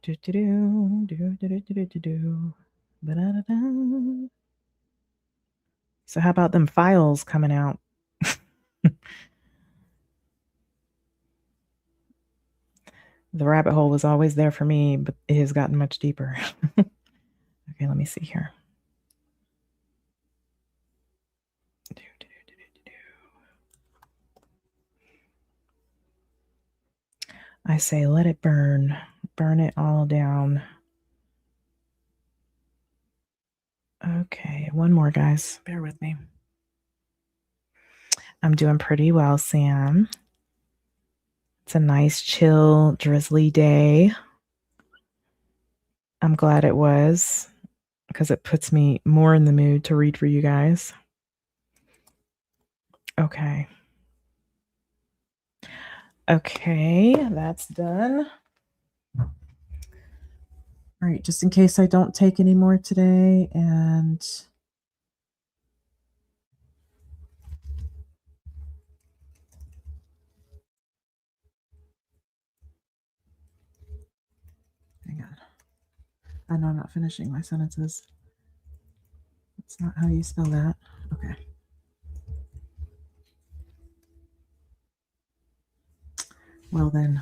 Do do do do do do do do. Ba-da-da-da. So how about them files coming out? The rabbit hole was always there for me, but it has gotten much deeper. Okay, let me see here. I say let it burn. Burn it all down. Okay, one more, guys. Bear with me. I'm doing pretty well, Sam. It's a nice, chill, drizzly day. I'm glad it was because it puts me more in the mood to read for you guys. Okay. Okay, that's done. All right, just in case I don't take any more today, and hang on. I know I'm not finishing my sentences. That's not how you spell that. Okay. Well then.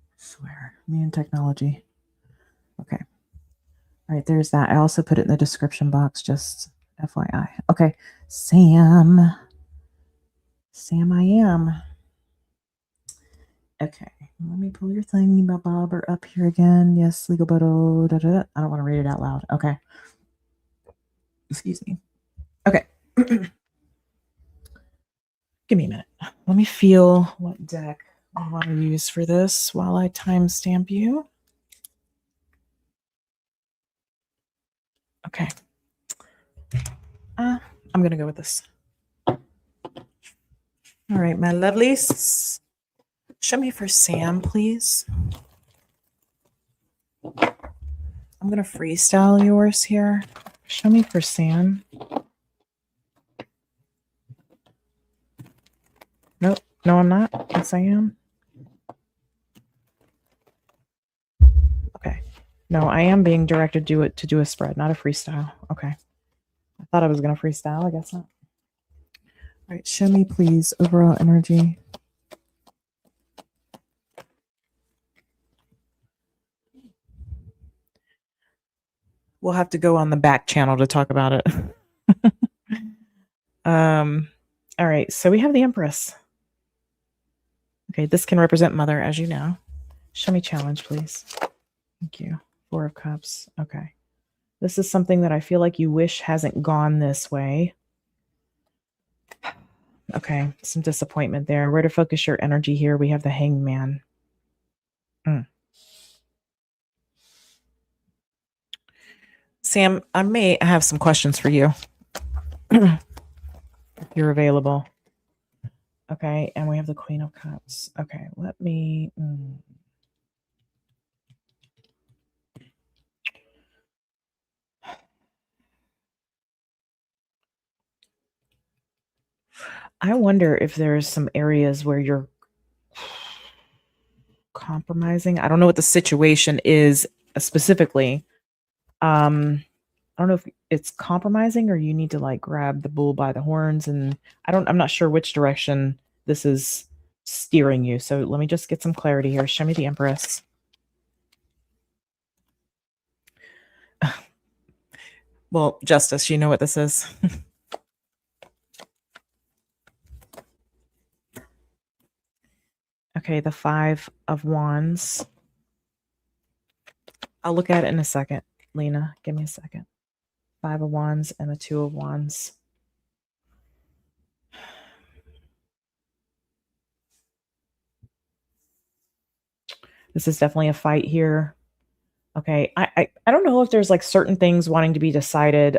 I swear. Me and technology. Okay. All right, there's that. I also put it in the description box, just FYI. Okay. Sam. Sam I am. Okay. Let me pull your thing, bobber up here again. Yes, legal bottle. Da, da, da. I don't want to read it out loud. Okay. Excuse me. Okay. Give me a minute. Let me feel what deck I want to use for this while I timestamp you. Okay. I'm going to go with this. All right, my lovelies. Show me for Sam, please. I'm going to freestyle yours here. Show me for Sam. Nope. No, I'm not. Yes, I am. Okay. No, I am being directed to do a spread, not a freestyle. Okay. I thought I was going to freestyle. I guess not. All right. Show me, please, overall energy. We'll have to go on the back channel to talk about it. All right. So we have the Empress. Okay. This can represent Mother, as you know. Show me challenge, please. Thank you. 4 of Cups. Okay. This is something that I feel like you wish hasn't gone this way. Okay. Some disappointment there. Where to focus your energy here? We have the Hangman. Sam, I may have some questions for you. If you're available. Okay. And we have the Queen of Cups. Okay. Let me... I wonder if there's some areas where you're compromising. I don't know what the situation is specifically. I don't know if it's compromising or you need to like grab the bull by the horns, and I'm not sure which direction this is steering you. So let me just get some clarity here. Show me the Empress. Well, Justice, you know what this is. Okay, the 5 of Wands. I'll look at it in a second. Lena, give me a second. 5 of Wands and the 2 of Wands. This is definitely a fight here. Okay, I don't know if there's like certain things wanting to be decided.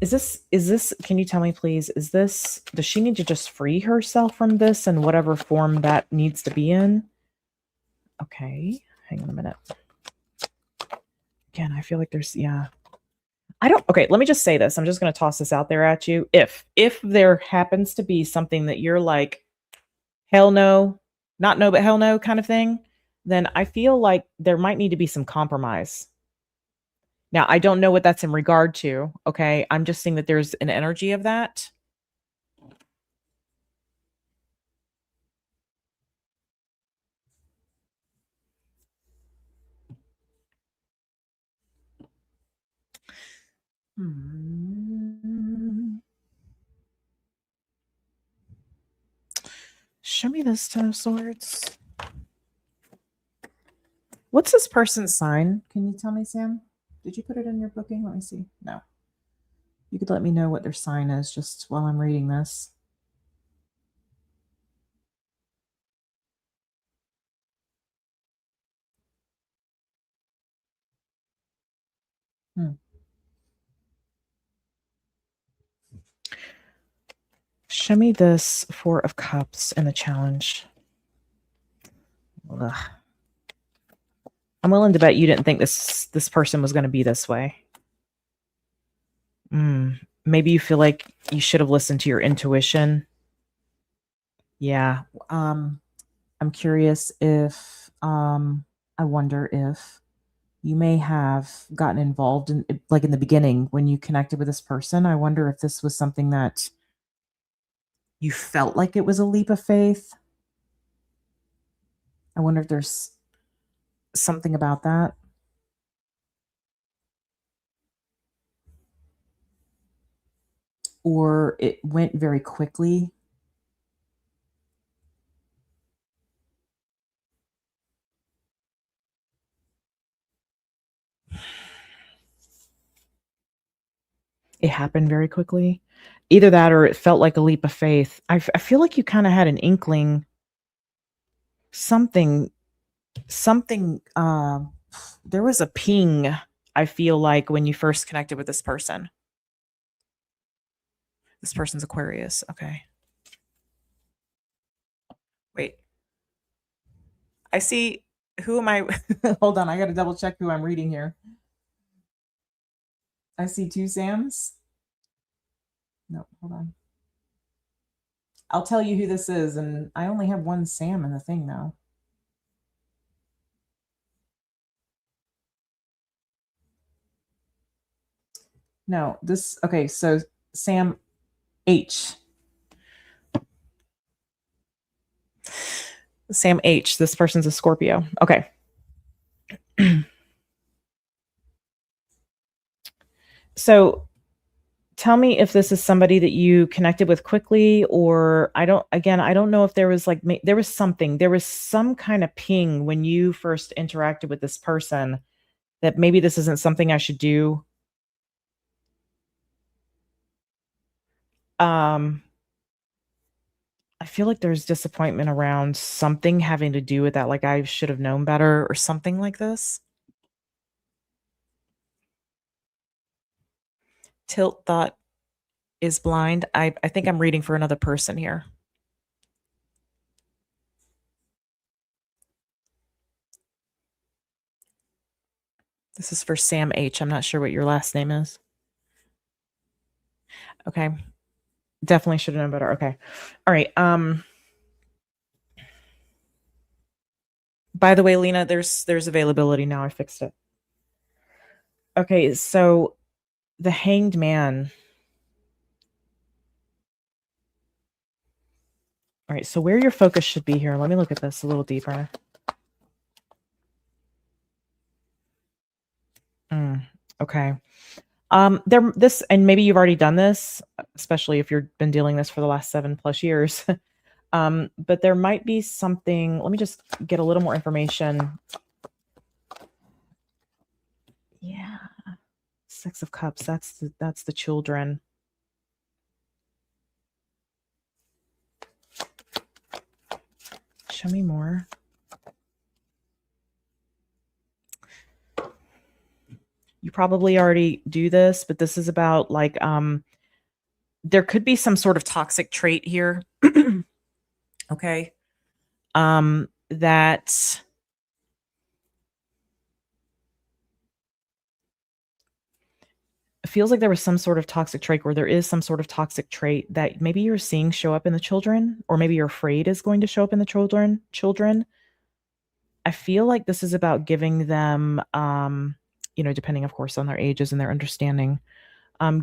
Is this, can you tell me please, does she need to just free herself from this in whatever form that needs to be in? Okay, hang on a minute. Again, I feel like there's, okay, let me just say this. I'm just going to toss this out there at you. If there happens to be something that you're like, hell no, not no, but hell no kind of thing, then I feel like there might need to be some compromise. Now, I don't know what that's in regard to. Okay. I'm just seeing that there's an energy of that. Show me this Ten of Swords. What's this person's sign? Can you tell me, Sam? Did you put it in your booking? Let me see. No. You could let me know what their sign is just while I'm reading this. Show me this Four of Cups in the challenge. Ugh. I'm willing to bet you didn't think this person was going to be this way. Maybe you feel like you should have listened to your intuition. Yeah. I'm curious if I wonder if you may have gotten involved in, like, in the beginning when you connected with this person. I wonder if this was something that you felt like it was a leap of faith. I wonder if there's something about that. Or it went very quickly. It happened very quickly. Either that or it felt like a leap of faith. I feel like you kind of had an inkling. Something, there was a ping, I feel like, when you first connected with this person. This person's Aquarius. Okay. Wait. I see. Who am I? Hold on. I got to double check who I'm reading here. I see two Sams. No, hold on. I'll tell you who this is. And I only have one Sam in the thing now. No, this, okay. So Sam H. Sam H. This person's a Scorpio. Okay. So tell me if this is somebody that you connected with quickly, or I don't know if there was there was some kind of ping when you first interacted with this person that maybe this isn't something I should do. I feel like there's disappointment around something having to do with that. Like I should have known better or something like this. Tilt thought is blind. I think I'm reading for another person here. This is for Sam H. I'm not sure what your last name is. Okay. Definitely should have known better. Okay. All right. By the way, Lena, there's availability now. I fixed it. Okay, so the Hanged Man. All right, so where your focus should be here. Let me look at this a little deeper. Okay. This, and maybe you've already done this, especially if you've been dealing this for the last 7+ years. But there might be something. Let me just get a little more information. Yeah. Six of Cups. That's the children. Show me more. You probably already do this, but this is about like there could be some sort of toxic trait here. Okay. That feels like there was some sort of toxic trait, or there is some sort of toxic trait that maybe you're seeing show up in the children, or maybe you're afraid is going to show up in the children. I feel like this is about giving them, depending, of course, on their ages and their understanding,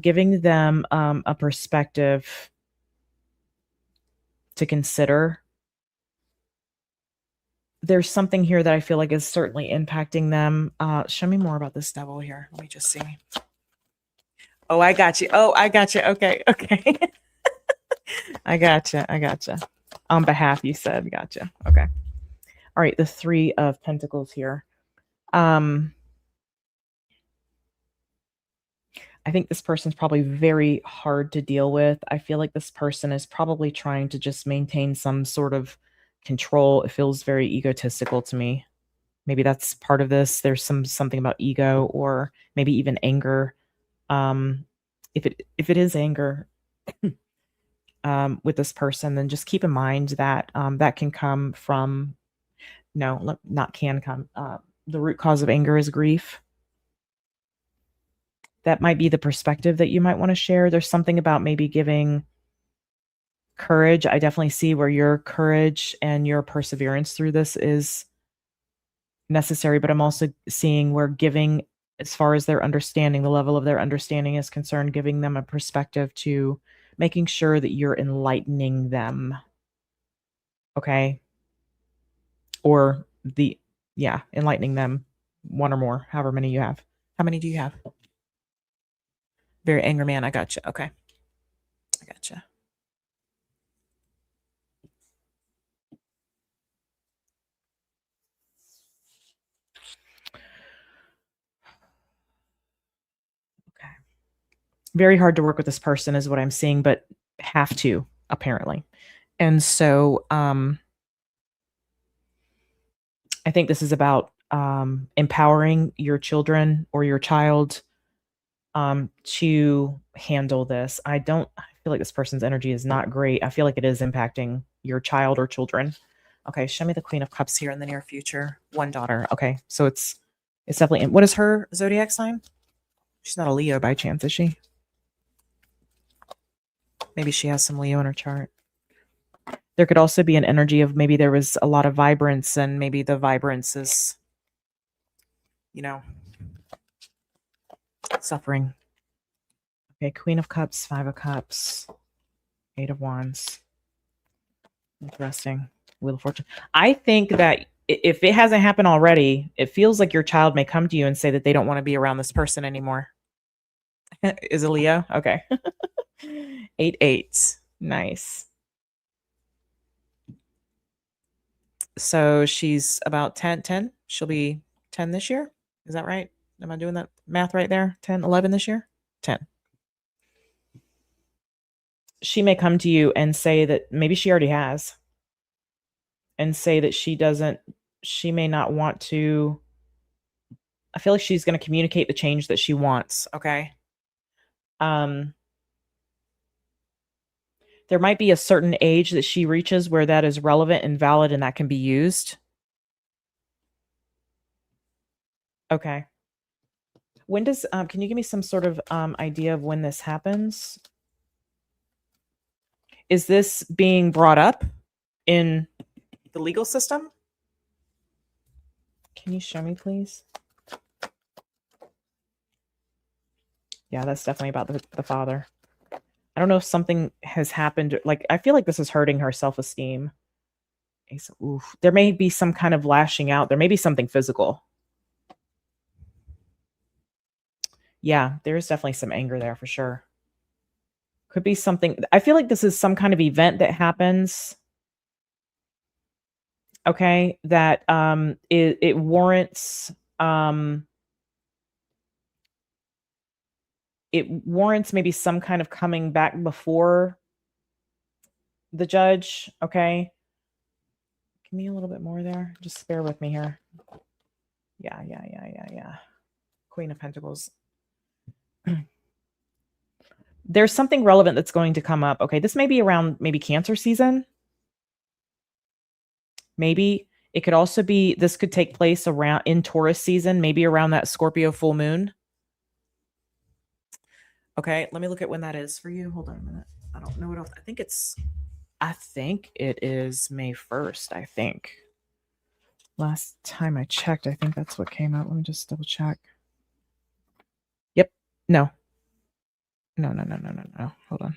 giving them a perspective to consider. There's something here that I feel like is certainly impacting them. Show me more about this devil here. Let me just see. Oh, I got you. Oh, I got you. Okay. Okay. I gotcha. I gotcha. On behalf, you said, gotcha. Okay. All right. The Three of Pentacles here. I think this person's probably very hard to deal with. I feel like this person is probably trying to just maintain some sort of control. It feels very egotistical to me. Maybe that's part of this. There's something about ego or maybe even anger. If it is anger with this person, then just keep in mind that that can come from no, not can come. The root cause of anger is grief. That might be the perspective that you might want to share. There's something about maybe giving courage. I definitely see where your courage and your perseverance through this is necessary, but I'm also seeing where giving, as far as their understanding, the level of their understanding is concerned, giving them a perspective to making sure that you're enlightening them. Okay. Or enlightening them, one or more, however many you have. How many do you have? Very angry man. I gotcha. Okay. I gotcha. Okay. Very hard to work with this person is what I'm seeing, but have to, apparently. And so I think this is about empowering your children or your child to handle this. I feel like this person's energy is not great. I feel like it is impacting your child or children. Okay, show me the Queen of Cups here in the near future. One daughter. Okay, so it's definitely. What is her zodiac sign? She's not a Leo by chance, is she? Maybe she has some Leo in her chart. There could also be an energy of maybe there was a lot of vibrance, and maybe the vibrance is, suffering. Okay, Queen of Cups, Five of Cups, Eight of Wands. Interesting. Wheel of Fortune. I think that if it hasn't happened already, it feels like your child may come to you and say that they don't want to be around this person anymore. Is it Leo? Okay. 8 8. Nice. So she's about 10. She'll be 10 this year. Is that right? Am I doing that math right there? 10, 11 this year? 10. She may come to you and say that maybe she already has, and say that she may not want to. I feel like she's going to communicate the change that she wants. Okay. There might be a certain age that she reaches where that is relevant and valid and that can be used. Okay. When does, can you give me some sort of idea of when this happens? Is this being brought up in the legal system? Can you show me, please? Yeah, that's definitely about the father. I don't know if something has happened. Like, I feel like this is hurting her self-esteem. There may be some kind of lashing out. There may be something physical. Yeah, there's definitely some anger there for sure. Could be something. I feel like this is some kind of event that happens. Okay, that it warrants maybe some kind of coming back before the judge. Okay, give me a little bit more there. Just bear with me here. Yeah. Queen of Pentacles. There's something relevant that's going to come up. Okay, this may be around maybe Cancer season. Maybe it could also be, this could take place around in Taurus season, maybe around that Scorpio full moon. Okay, let me look at when that is for you. Hold on a minute. I don't know what else. I think it is May 1st, I think. Last time I checked, I think that's what came out. Let me just double check. Yep. No. Hold on.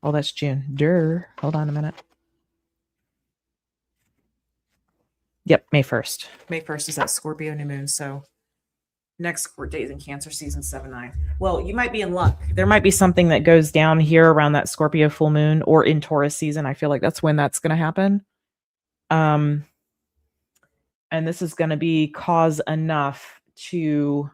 Oh, that's June. Hold on a minute. Yep, May 1st. May 1st is that Scorpio new moon. So Next court date in Cancer season 7-9. Well, you might be in luck. There might be something that goes down here around that Scorpio full moon or in Taurus season. I feel like that's when that's going to happen. And this is going to be cause enough to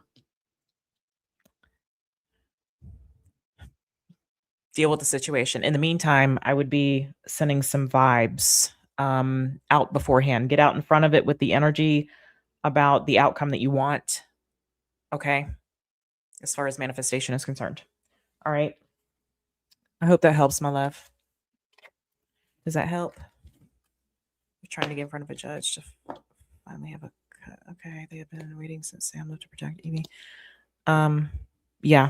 deal with the situation. In the meantime, I would be sending some vibes out beforehand. Get out in front of it with the energy about the outcome that you want. Okay. As far as manifestation is concerned. All right. I hope that helps, my love. Does that help? You're trying to get in front of a judge to finally have a cut. Okay. They have been waiting since Sam left to protect Evie. Yeah.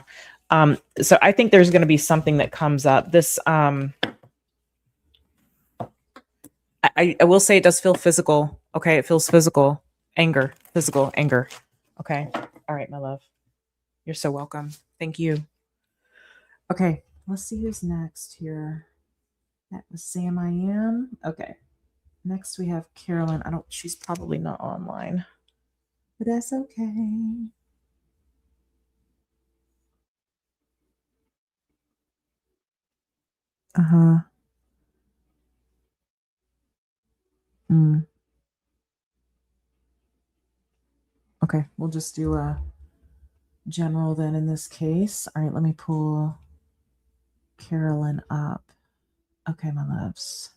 So I think there's going to be something that comes up. This, I will say it does feel physical. Okay. It feels physical. Physical anger. Okay. All right, my love. You're so welcome. Thank you. Okay. Let's see who's next here. That was Sam I am. Okay. Next we have Carolin. She's probably not online, but that's okay. Uh-huh. Okay, we'll just do a general then in this case. All right, let me pull Carolin up. Okay, my loves.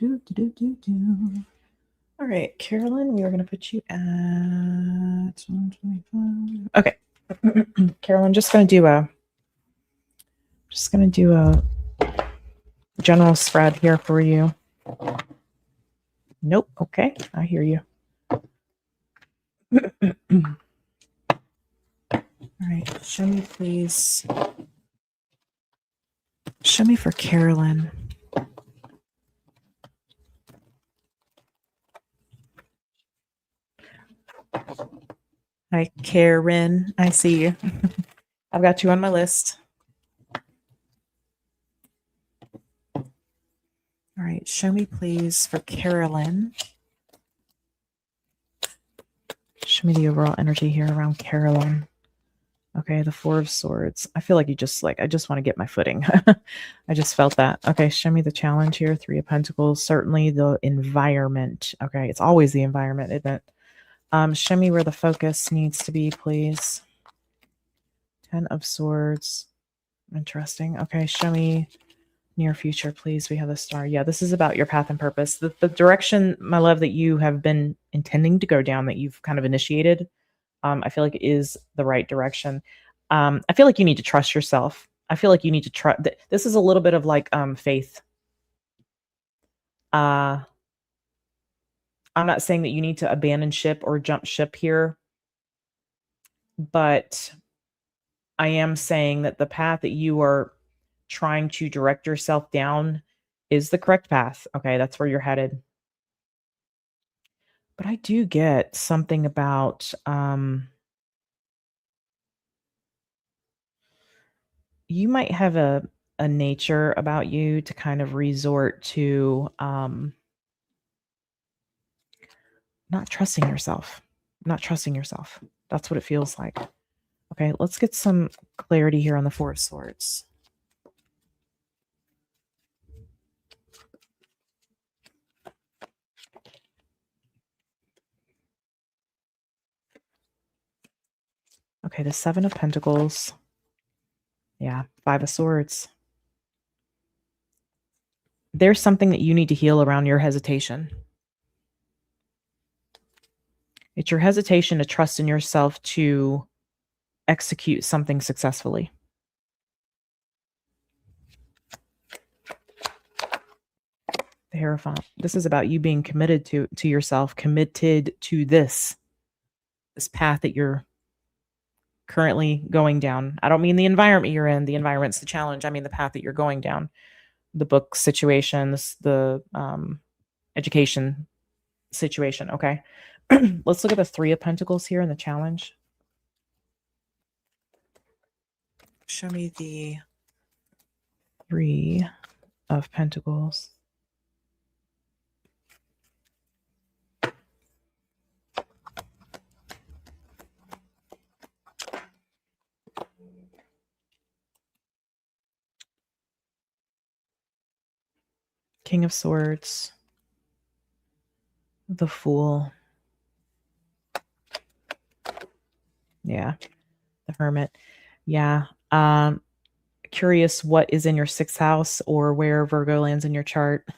All right, Carolin, we are going to put you at 125. Okay. Carolin, just going to do a general spread here for you. Nope. Okay, I hear you. All right, show me, please. Show me for Carolin. Hi, Karen. I see you. I've got you on my list. All right, show me, please, for Carolin. Show me the overall energy here around Carolin. Okay, the Four of Swords. I feel like I just want to get my footing. I just felt that. Okay, show me the challenge here. Three of Pentacles. Certainly the environment. Okay, it's always the environment, isn't it? Show me where the focus needs to be, please. Ten of Swords. Interesting. Okay, show me near future, please. We have the Star. Yeah, this is about your path and purpose. The direction, my love, that you have been intending to go down, that you've kind of initiated, I feel like it is the right direction. I feel like you need to trust yourself. I feel like you need to trust. This is a little bit of like faith. I'm not saying that you need to abandon ship or jump ship here, but I am saying that the path that you are trying to direct yourself down is the correct path. Okay, that's where you're headed. But I do get something about you might have a nature about you to kind of resort to not trusting yourself. Not trusting yourself. That's what it feels like. Okay, let's get some clarity here on the Four of Swords. Okay, the Seven of Pentacles. Yeah, Five of Swords. There's something that you need to heal around your hesitation. It's your hesitation to trust in yourself to execute something successfully. The Hierophant. This is about you being committed to yourself, committed to this path that you're currently going down. I don't mean the environment you're in. The environment's the challenge. I mean the path that you're going down. The book situations, the education situation. Okay. Let's look at the Three of Pentacles here in the challenge. Show me the Three of Pentacles. King of Swords. The Fool. Yeah. The Hermit. Yeah. Curious what is in your 6th house or where Virgo lands in your chart.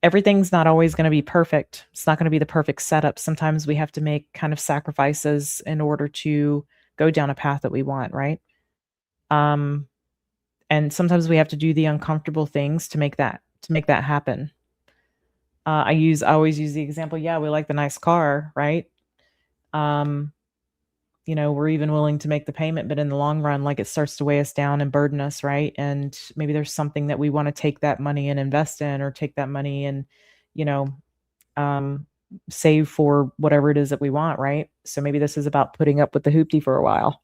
Everything's not always going to be perfect. It's not going to be the perfect setup. Sometimes we have to make kind of sacrifices in order to go down a path that we want, right? And sometimes we have to do the uncomfortable things to make that happen. I always use the example, yeah, we like the nice car, right? We're even willing to make the payment, but in the long run, like, it starts to weigh us down and burden us, right? And maybe there's something that we want to take that money and invest in, or take that money and, save for whatever it is that we want, right? So maybe this is about putting up with the hoopty for a while.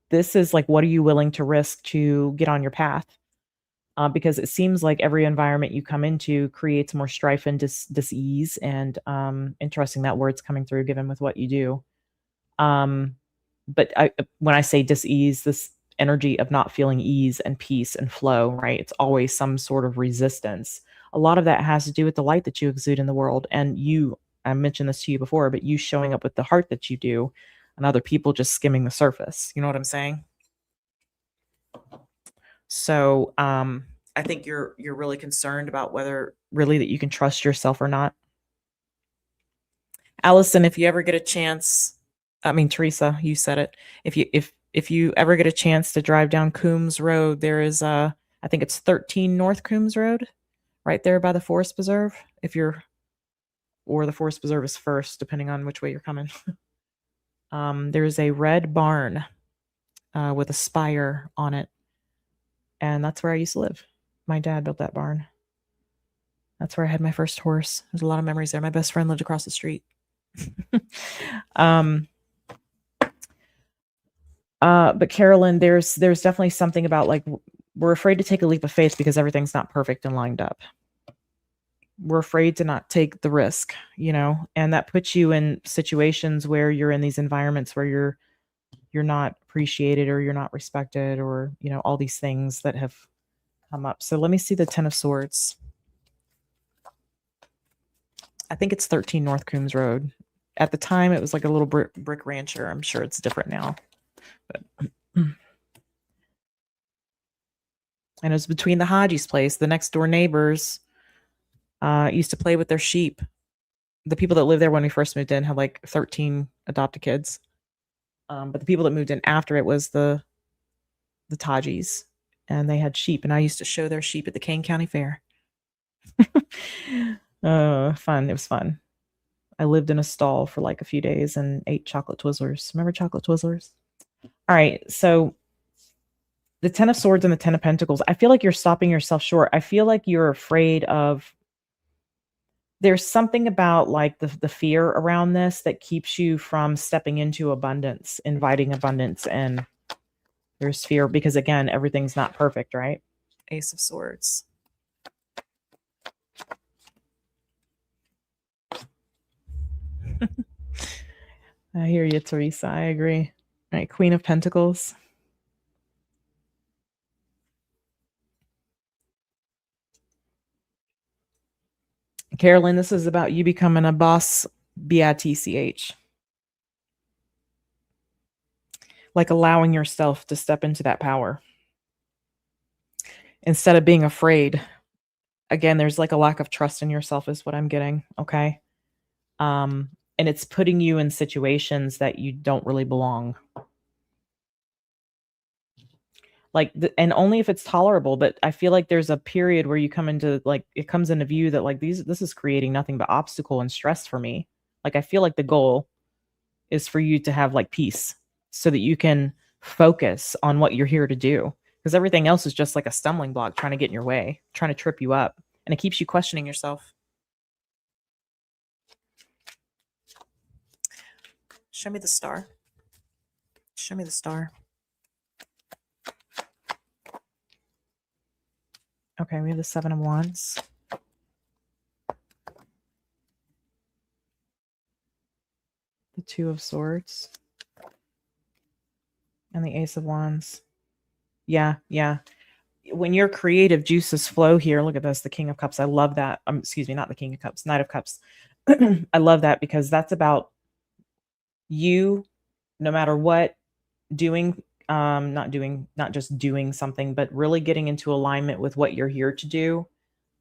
This is like, what are you willing to risk to get on your path? Because it seems like every environment you come into creates more strife and dis-ease. And interesting that word's coming through, given with what you do. But when I say dis-ease, this energy of not feeling ease and peace and flow, right? It's always some sort of resistance. A lot of that has to do with the light that you exude in the world. And I mentioned this to you before, but you showing up with the heart that you do, and other people just skimming the surface. You know what I'm saying? So I think you're really concerned about whether really that you can trust yourself or not. Allison, if you ever get a chance, Theresa, you said it. If you ever get a chance to drive down Coombs Road, there is I think it's 13 North Coombs Road, right there by the Forest Preserve. Or the Forest Preserve is first, depending on which way you're coming. There's a red barn with a spire on it. And that's where I used to live. My dad built that barn. That's where I had my first horse. There's a lot of memories there. My best friend lived across the street. But Carolin, there's definitely something about, like, we're afraid to take a leap of faith because everything's not perfect and lined up. We're afraid to not take the risk, and that puts you in situations where you're in these environments where you're not appreciated, or you're not respected, or, all these things that have come up. So let me see the 10 of Swords. I think it's 13 North Coombs Road. At the time, it was like a little brick rancher. I'm sure it's different now. But and it was between the Haji's place. The next door neighbors used to play with their sheep. The people that lived there when we first moved in had like 13 adopted kids. But the people that moved in after it was the Tajis, and they had sheep. And I used to show their sheep at the Kane County Fair. Fun. It was fun. I lived in a stall for like a few days and ate chocolate Twizzlers. Remember chocolate Twizzlers? All right. So the 10 of Swords and the 10 of Pentacles, I feel like you're stopping yourself short. I feel like you're afraid of, there's something about like the fear around this that keeps you from stepping into abundance, inviting abundance. And there's fear because, again, everything's not perfect, right? Ace of Swords. I hear you, Theresa. I agree. All right, Queen of Pentacles. Carolyn, this is about you becoming a boss, B-I-T-C-H. Like allowing yourself to step into that power. Instead of being afraid. Again, there's like a lack of trust in yourself is what I'm getting, okay? And it's putting you in situations that you don't really belong. Like, and only if it's tolerable, but I feel like there's a period where you come into, like, it comes into view that like this is creating nothing but obstacle and stress for me. Like, I feel like the goal is for you to have like peace so that you can focus on what you're here to do, because everything else is just like a stumbling block trying to get in your way, trying to trip you up, and it keeps you questioning yourself. Show me the star. Show me the star. Okay, we have the 7 of Wands. The 2 of Swords. And the Ace of Wands. Yeah. Yeah. When your creative juices flow here, look at this, the King of Cups. I love that. Excuse me, not the King of Cups, Knight of Cups. I love that because that's about you, no matter what, doing, not just doing something, but really getting into alignment with what you're here to do,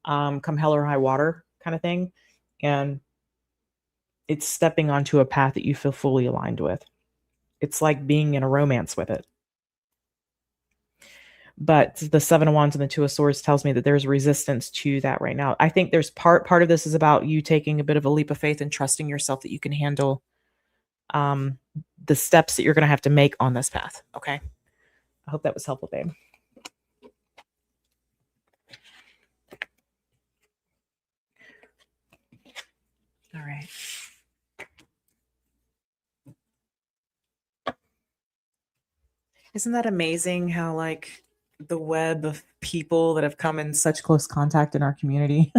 come hell or high water kind of thing. And it's stepping onto a path that you feel fully aligned with. It's like being in a romance with it. But the Seven of Wands and the Two of Swords tells me that there's resistance to that right now. I think there's part of this is about you taking a bit of a leap of faith and trusting yourself that you can handle the steps that you're going to have to make on this path. Okay. I hope that was helpful, babe. All right. Isn't that amazing how like the web of people that have come in such close contact in our community?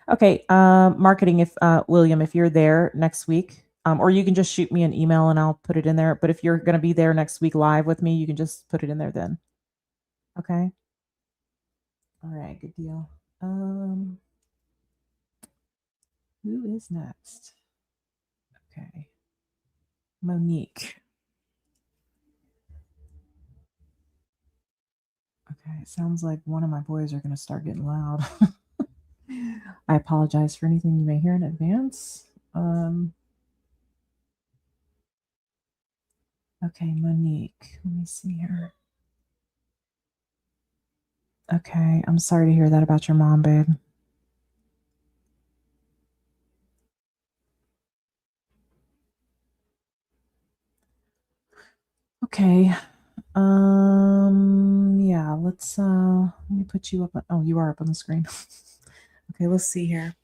Okay, marketing. If William, if you're there next week, or you can just shoot me an email and I'll put it in there. But if you're going to be there next week live with me, you can just put it in there then. Okay. All right. Good deal. Who is next? Okay. Monique. Okay. It sounds like one of my boys are going to start getting loud. I apologize for anything you may hear in advance. Okay, Monique. Let me see here. Okay, I'm sorry to hear that about your mom, babe. Okay. Yeah, let me put you up. Oh, you are up on the screen. Okay, let's see here.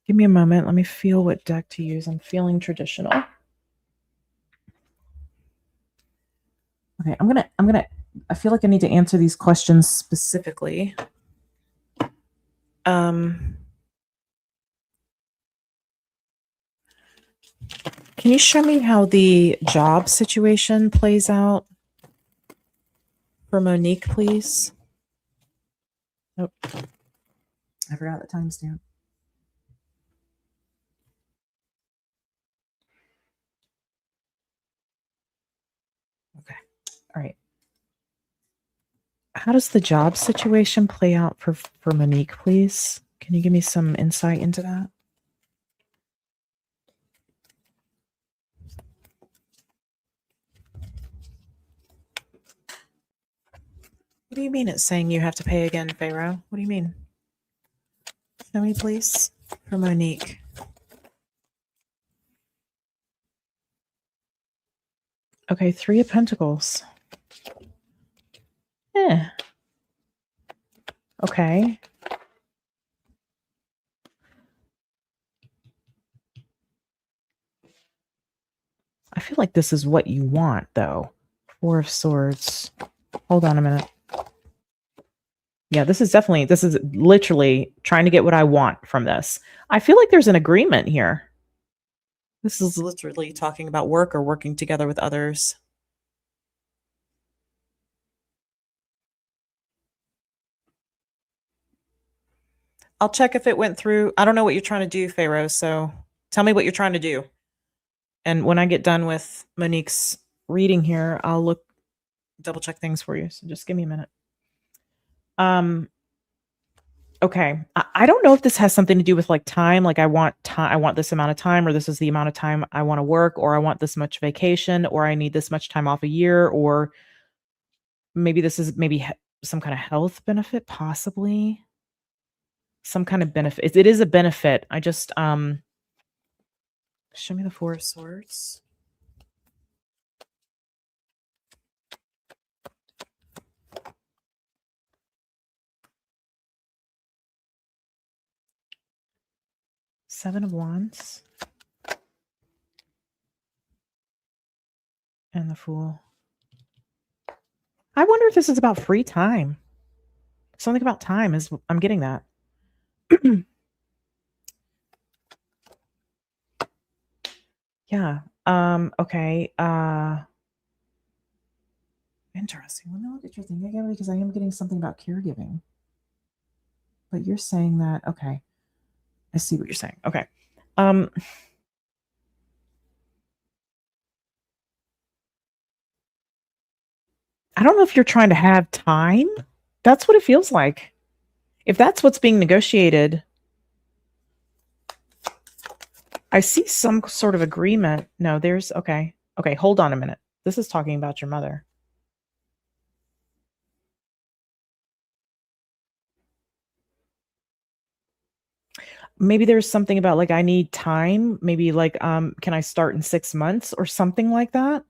Give me a moment. Let me feel what deck to use. I'm feeling traditional. Okay, I feel like I need to answer these questions specifically. Can you show me how the job situation plays out for Monique, please? Nope. I forgot the timestamp. Okay. All right. How does the job situation play out for Monique, please? Can you give me some insight into that? What do you mean it's saying you have to pay again, Pharaoh? What do you mean? Show me, please, for Monique. Okay, Three of Pentacles. Yeah. Okay. I feel like this is what you want, though. Four of Swords. Hold on a minute. Yeah, this is literally trying to get what I want from this. I feel like there's an agreement here. This is literally talking about work or working together with others. I'll check if it went through. I don't know what you're trying to do, Pharaoh, so tell me what you're trying to do. And when I get done with Monique's reading here, I'll double check things for you. So just give me a minute. Okay. I don't know if this has something to do with like time. Like I want this amount of time, or this is the amount of time I want to work, or I want this much vacation, or I need this much time off a year, or maybe this is some kind of health benefit, possibly some kind of benefit. It is a benefit. I just, show me the Four of Swords. Seven of Wands. And the Fool. I wonder if this is about free time. Something about time I'm getting that. Yeah. Okay. Interesting. Let me look at your thing again because I am getting something about caregiving. But you're saying that, okay. I see what you're saying. Okay. Um, I don't know if you're trying to have time. That's what it feels like. If that's what's being negotiated, I see some sort of agreement. No, there's okay. Okay, hold on a minute. This is talking about your mother. Maybe there's something about like I need time. Maybe like can I start in 6 months or something like that?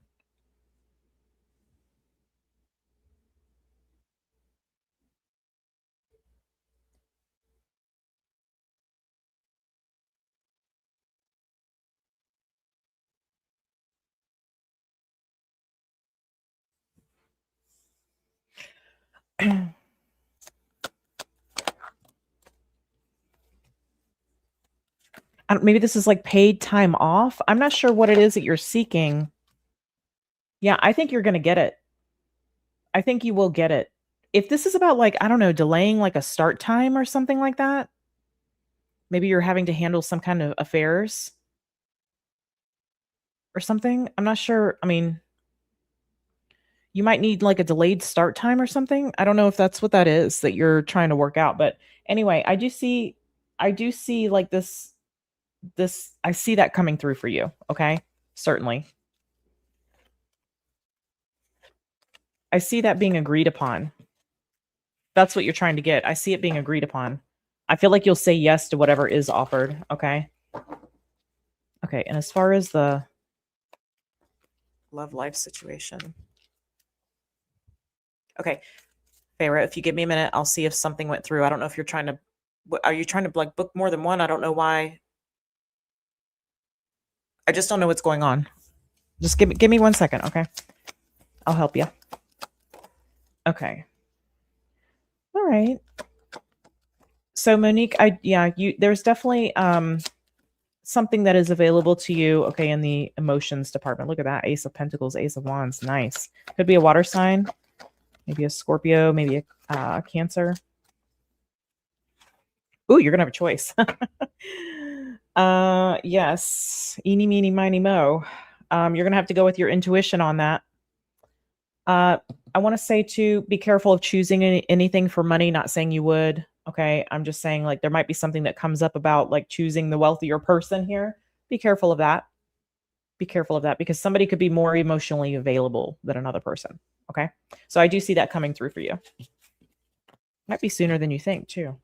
Maybe this is like paid time off. I'm not sure what it is that you're seeking. Yeah, I think you're going to get it. I think you will get it. If this is about like, I don't know, delaying like a start time or something like that, maybe you're having to handle some kind of affairs or something. I'm not sure. I mean, you might need like a delayed start time or something. I don't know if that's what that is that you're trying to work out, but anyway, I do see like this I see that coming through for you, okay? Certainly. I see that being agreed upon. That's what you're trying to get. I see it being agreed upon. I feel like you'll say yes to whatever is offered, okay? Okay, and as far as the love life situation. Okay, Farah, if you give me a minute, I'll see if something went through. I don't know if you're trying to are you trying to like book more than one? I don't know why. I just don't know what's going on. Just give me 1 second, okay? I'll help you. Okay. All right. So Monique, there's definitely something that is available to you, okay, in the emotions department. Look at that. Ace of Pentacles, Ace of Wands. Nice. Could be a water sign, maybe a Scorpio, maybe a Cancer. Ooh, you're gonna have a choice. Yes. Eeny, meeny, miny, mo. You're gonna have to go with your intuition on that. I want to say to be careful of choosing anything for money, not saying you would. Okay. I'm just saying like there might be something that comes up about like choosing the wealthier person here. Be careful of that. Be careful of that because somebody could be more emotionally available than another person. Okay. So I do see that coming through for you. Might be sooner than you think, too.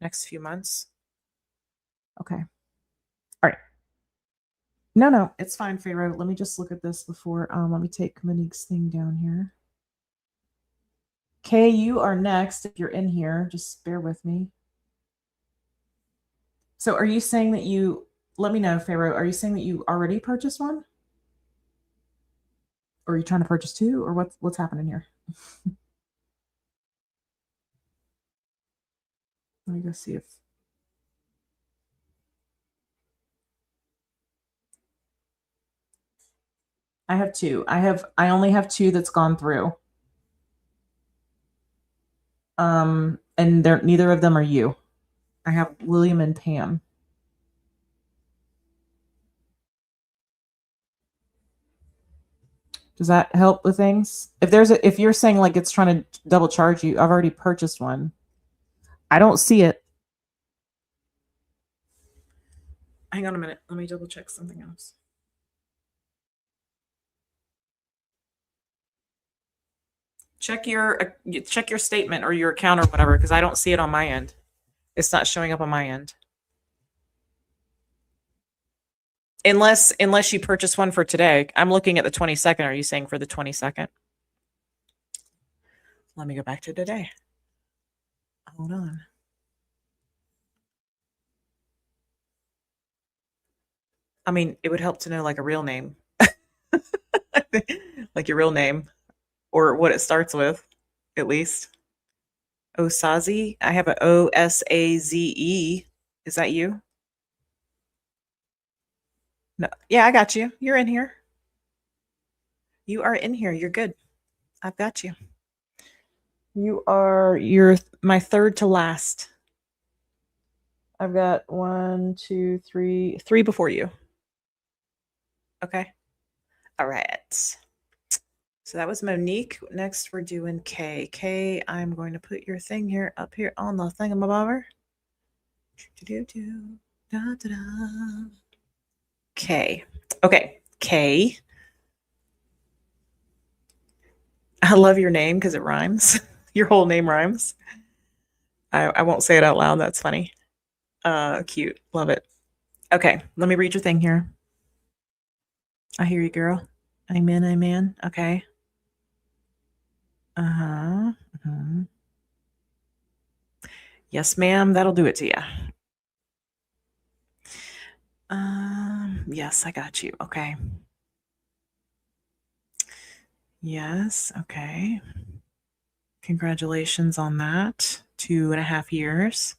Next few months. Okay. All right. No, it's fine, Pharaoh. Let me just look at this before. Let me take Monique's thing down here. Kay, you are next. If you're in here, just bear with me. So, are you saying that you? Let me know, Pharaoh. Are you saying that you already purchased one, or are you trying to purchase two, or what's happening here? Let me go see if I have two. I only have two that's gone through. And they're neither of them are you. I have William and Pam. Does that help with things? If you're saying like it's trying to double charge you, I've already purchased one. I don't see it. Hang on a minute. Let me double check something else. Check your statement or your account or whatever because I don't see it on my end. It's not showing up on my end. Unless you purchased one for today. I'm looking at the 22nd. Are you saying for the 22nd? Let me go back to today. Hold on. I mean, it would help to know like a real name. Like your real name or what it starts with, at least. Osaze. I have a Osaze. Is that you? No, yeah, I got you. You're in here. You are in here. You're good. I've got you. You're my third to last. I've got one, two, three before you. Okay. All right. So that was Monique. Next, we're doing Kay. Kay, I'm going to put your thing here up here on the thingamabobber. Kay. Okay. Kay. I love your name because it rhymes. Your whole name rhymes. I won't say it out loud. That's funny. Cute. Love it. Okay. Let me read your thing here. I hear you, girl. Amen. Amen. Okay. Uh-huh. Yes, ma'am. That'll do it to you. Yes, I got you. Okay. Yes. Okay. Congratulations on that. 2.5 years.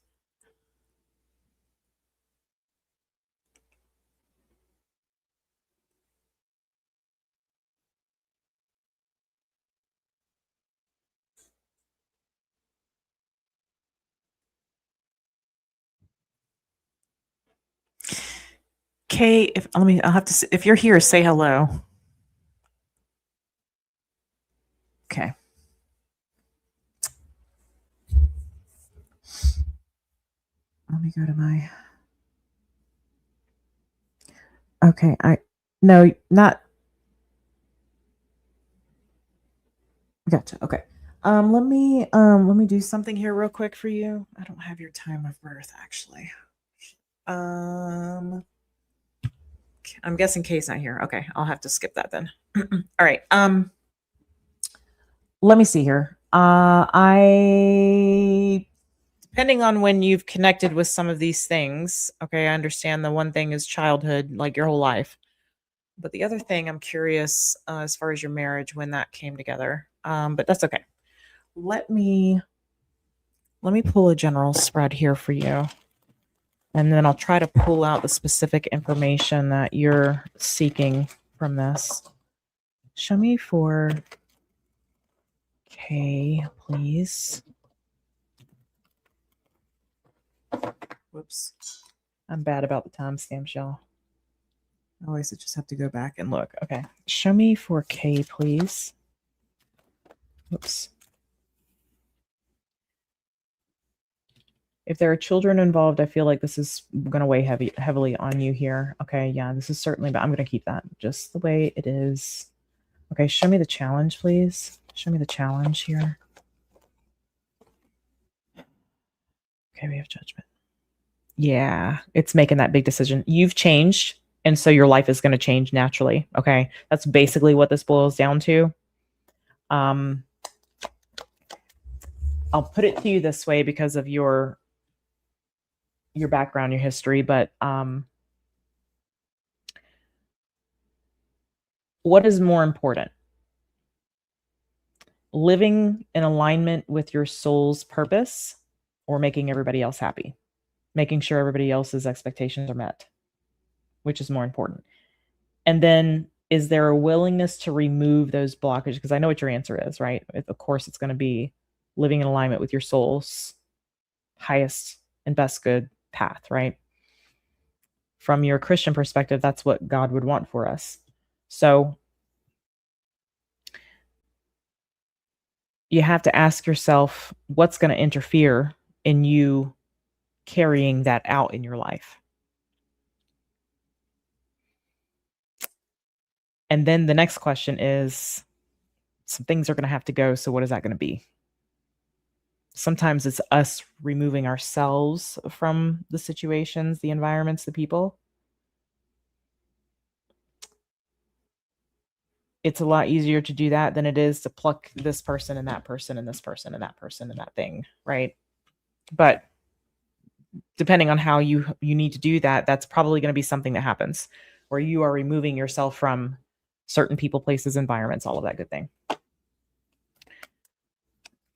Kay, I'll have to, if you're here, say hello. Okay. Let me go to my, okay. No, not, gotcha. Okay. Let me do something here real quick for you. I don't have your time of birth actually. I'm guessing Kay's not here. Okay. I'll have to skip that then. All right. Let me see here. I depending on when you've connected with some of these things, okay, I understand the one thing is childhood, like your whole life. But the other thing I'm curious as far as your marriage, when that came together. But that's okay. Let me pull a general spread here for you. And then I'll try to pull out the specific information that you're seeking from this. Show me for K, please. Whoops. I'm bad about the timestamps, y'all. I always just have to go back and look. Okay. Show me for K, please. Whoops. If there are children involved, I feel like this is going to weigh heavily on you here. Okay. Yeah, this is certainly, but I'm going to keep that just the way it is. Okay. Show me the challenge, please. Show me the challenge here. Okay. We have judgment. Yeah. It's making that big decision. You've changed. And so your life is going to change naturally. Okay. That's basically what this boils down to. I'll put it to you this way because of your background, your history, but what is more important? Living in alignment with your soul's purpose or making everybody else happy? Making sure everybody else's expectations are met. Which is more important? And then is there a willingness to remove those blockages? Because I know what your answer is, right? Of course, it's going to be living in alignment with your soul's highest and best good path, right? From your Christian perspective, that's what God would want for us. So you have to ask yourself, what's going to interfere in you carrying that out in your life? And then the next question is, some things are going to have to go. So what is that going to be? Sometimes it's us removing ourselves from the situations, the environments, the people. It's a lot easier to do that than it is to pluck this person and that person and this person and that person and that thing, right? But depending on how you need to do that, that's probably going to be something that happens where you are removing yourself from certain people, places, environments, all of that good thing.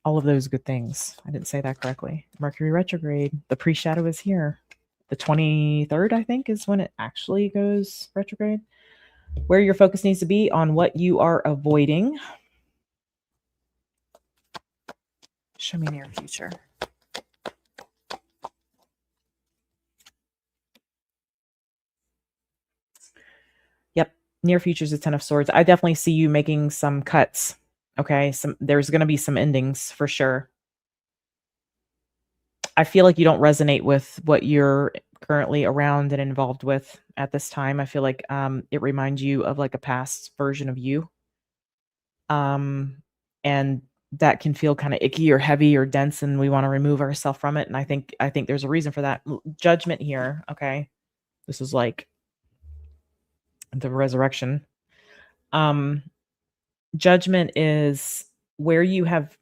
All of those good things. I didn't say that correctly. Mercury retrograde. The pre-shadow is here. the 23rd, I think, is when it actually goes retrograde. Where your focus needs to be on what you are avoiding. Show me near future. Yep. Near future is a 10 of swords. I definitely see you making some cuts. Okay. There's going to be some endings for sure. I feel like you don't resonate with what you're currently around and involved with at this time. I feel like it reminds you of like a past version of you. And that can feel kind of icky or heavy or dense, and we want to remove ourselves from it. And I think there's a reason for that. Judgment here. Okay. This is like the resurrection. Judgment is where you have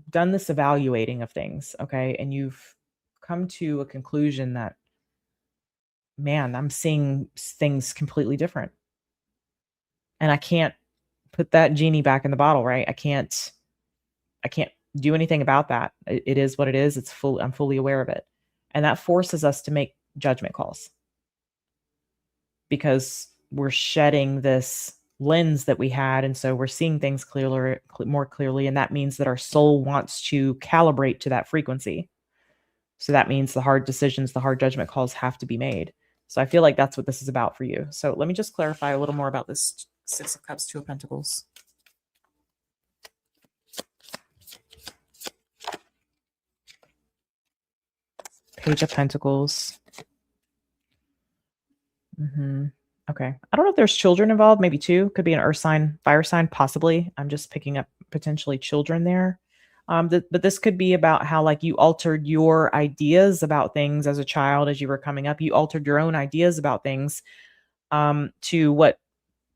done this evaluating of things, okay, and you've come to a conclusion that, man, I'm seeing things completely different, and I can't put that genie back in the bottle, right? I can't do anything about that. It is what it is. I'm fully aware of it, and that forces us to make judgment calls because we're shedding this lens that we had, and so we're seeing things more clearly, and that means that our soul wants to calibrate to that frequency. So that means the hard decisions, the hard judgment calls have to be made. So I feel like that's what this is about for you. So let me just clarify a little more about this Six of Cups, Two of Pentacles. Page of Pentacles. Okay. I don't know if there's children involved, maybe two. Could be an earth sign, fire sign, possibly. I'm just picking up potentially children there. But this could be about how like you altered your ideas about things as a child as you were coming up. You altered your own ideas about things to what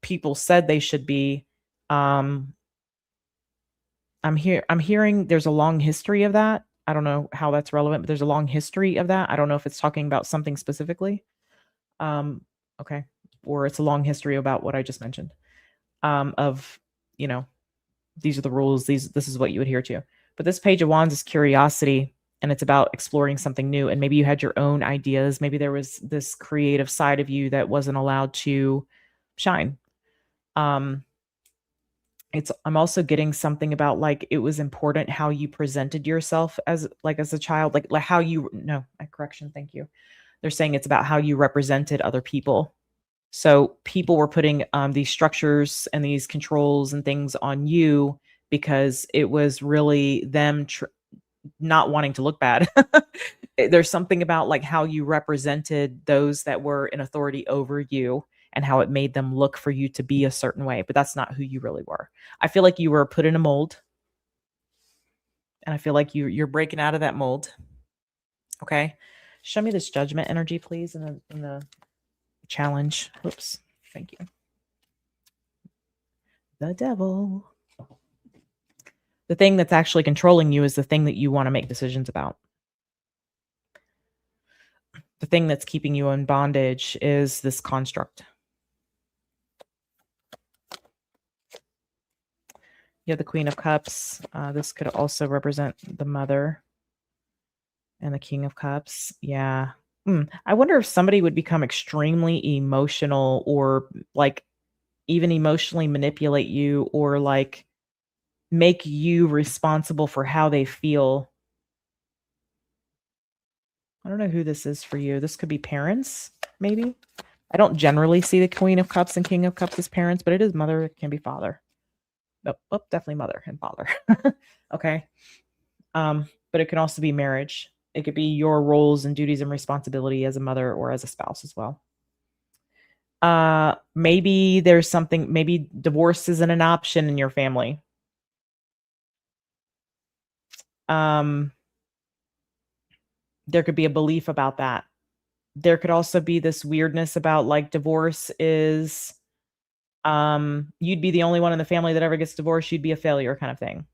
people said they should be. I'm hearing there's a long history of that. I don't know how that's relevant, but there's a long history of that. I don't know if it's talking about something specifically. Okay. Or it's a long history about what I just mentioned. Of, these are the rules, this is what you adhere to. But this Page of Wands is curiosity, and it's about exploring something new. And maybe you had your own ideas. Maybe there was this creative side of you that wasn't allowed to shine. I'm also getting something about like it was important how you presented yourself as a child, like how you correction, thank you. They're saying it's about how you represented other people. So people were putting these structures and these controls and things on you because it was really them not wanting to look bad. There's something about like how you represented those that were in authority over you and how it made them look for you to be a certain way, but that's not who you really were. I feel like you were put in a mold, and I feel like you're breaking out of that mold. Okay. Show me this judgment energy, please, in the challenge. Oops. Thank you. The devil. The thing that's actually controlling you is the thing that you want to make decisions about. The thing that's keeping you in bondage is this construct. You have the Queen of Cups. This could also represent the mother. And the King of Cups. Yeah. I wonder if somebody would become extremely emotional or like even emotionally manipulate you or like make you responsible for how they feel. I don't know who this is for you. This could be parents, maybe. I don't generally see the Queen of Cups and King of Cups as parents, but it is mother. It can be father. Oh, definitely mother and father. Okay. But it can also be marriage. It could be your roles and duties and responsibility as a mother or as a spouse as well. Maybe there's something, maybe divorce isn't an option in your family. There could be a belief about that. There could also be this weirdness about like divorce is, you'd be the only one in the family that ever gets divorced. You'd be a failure kind of thing.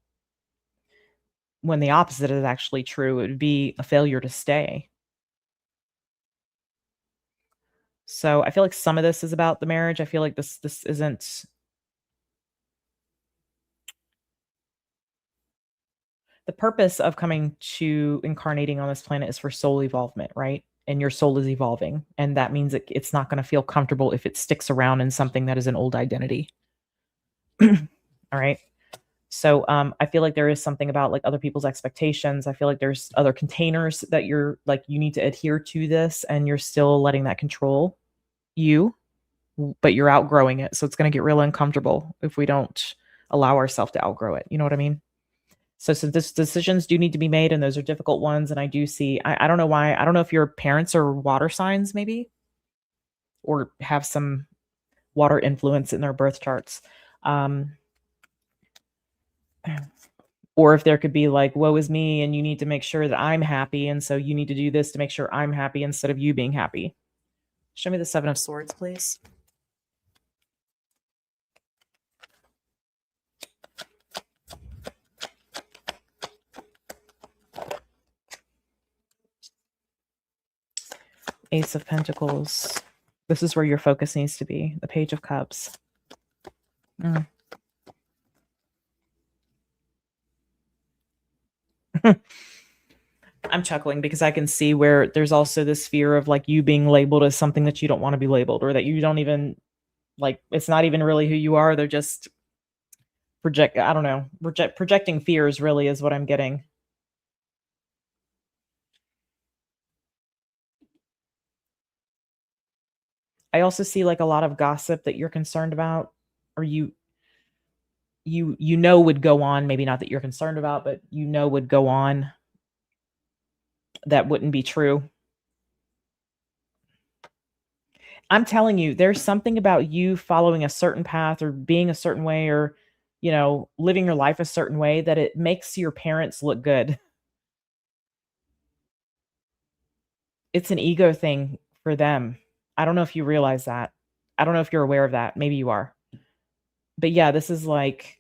When the opposite is actually true, it would be a failure to stay. So I feel like some of this is about the marriage. I feel like this isn't. The purpose of coming to incarnating on this planet is for soul evolvement, right? and your soul is evolving. And that means it's not going to feel comfortable if it sticks around in something that is an old identity. All right. So I feel like there is something about like other people's expectations. I feel like there's other containers that you're like, you need to adhere to this, and you're still letting that control you, but you're outgrowing it. So it's going to get real uncomfortable if we don't allow ourselves to outgrow it. You know what I mean? So decisions do need to be made, and those are difficult ones. And I do see, I don't know why. I don't know if your parents are water signs maybe, or have some water influence in their birth charts. Or if there could be like, woe is me, and you need to make sure that I'm happy. And so you need to do this to make sure I'm happy instead of you being happy. Show me the 7 of Swords, please. Ace of Pentacles. This is where your focus needs to be. The Page of Cups. I'm chuckling because I can see where there's also this fear of like you being labeled as something that you don't want to be labeled, or that you don't even like, it's not even really who you are. They're just projecting fears really is what I'm getting. I also see like a lot of gossip that you're concerned about, or you know would go on, maybe not that you're concerned about, but you know would go on that wouldn't be true. I'm telling you, there's something about you following a certain path or being a certain way, or, you know, living your life a certain way that it makes your parents look good. It's an ego thing for them. I don't know if you realize that. I don't know if you're aware of that. Maybe you are. But yeah, this is like,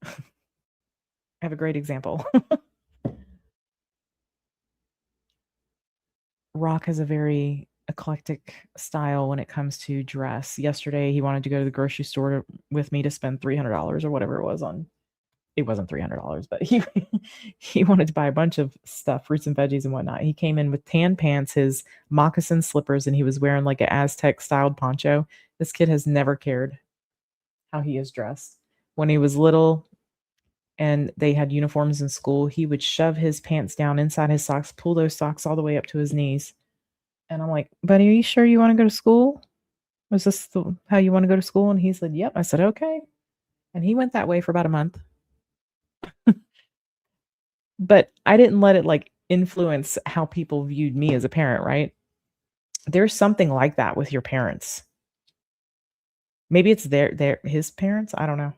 I have a great example. Rock has a very eclectic style when it comes to dress. Yesterday, he wanted to go to the grocery store with me to spend $300 or whatever it was on. It wasn't $300, but he wanted to buy a bunch of stuff, fruits and veggies and whatnot. He came in with tan pants, his moccasin slippers, and he was wearing like an Aztec styled poncho. This kid has never cared how he is dressed. When he was little and they had uniforms in school, he would shove his pants down inside his socks, pull those socks all the way up to his knees. And I'm like, buddy, are you sure you want to go to school? Was this how you want to go to school? And he said, yep. I said, okay. And he went that way for about a month. But I didn't let it like influence how people viewed me as a parent, right? There's something like that with your parents. Maybe it's his parents. I don't know.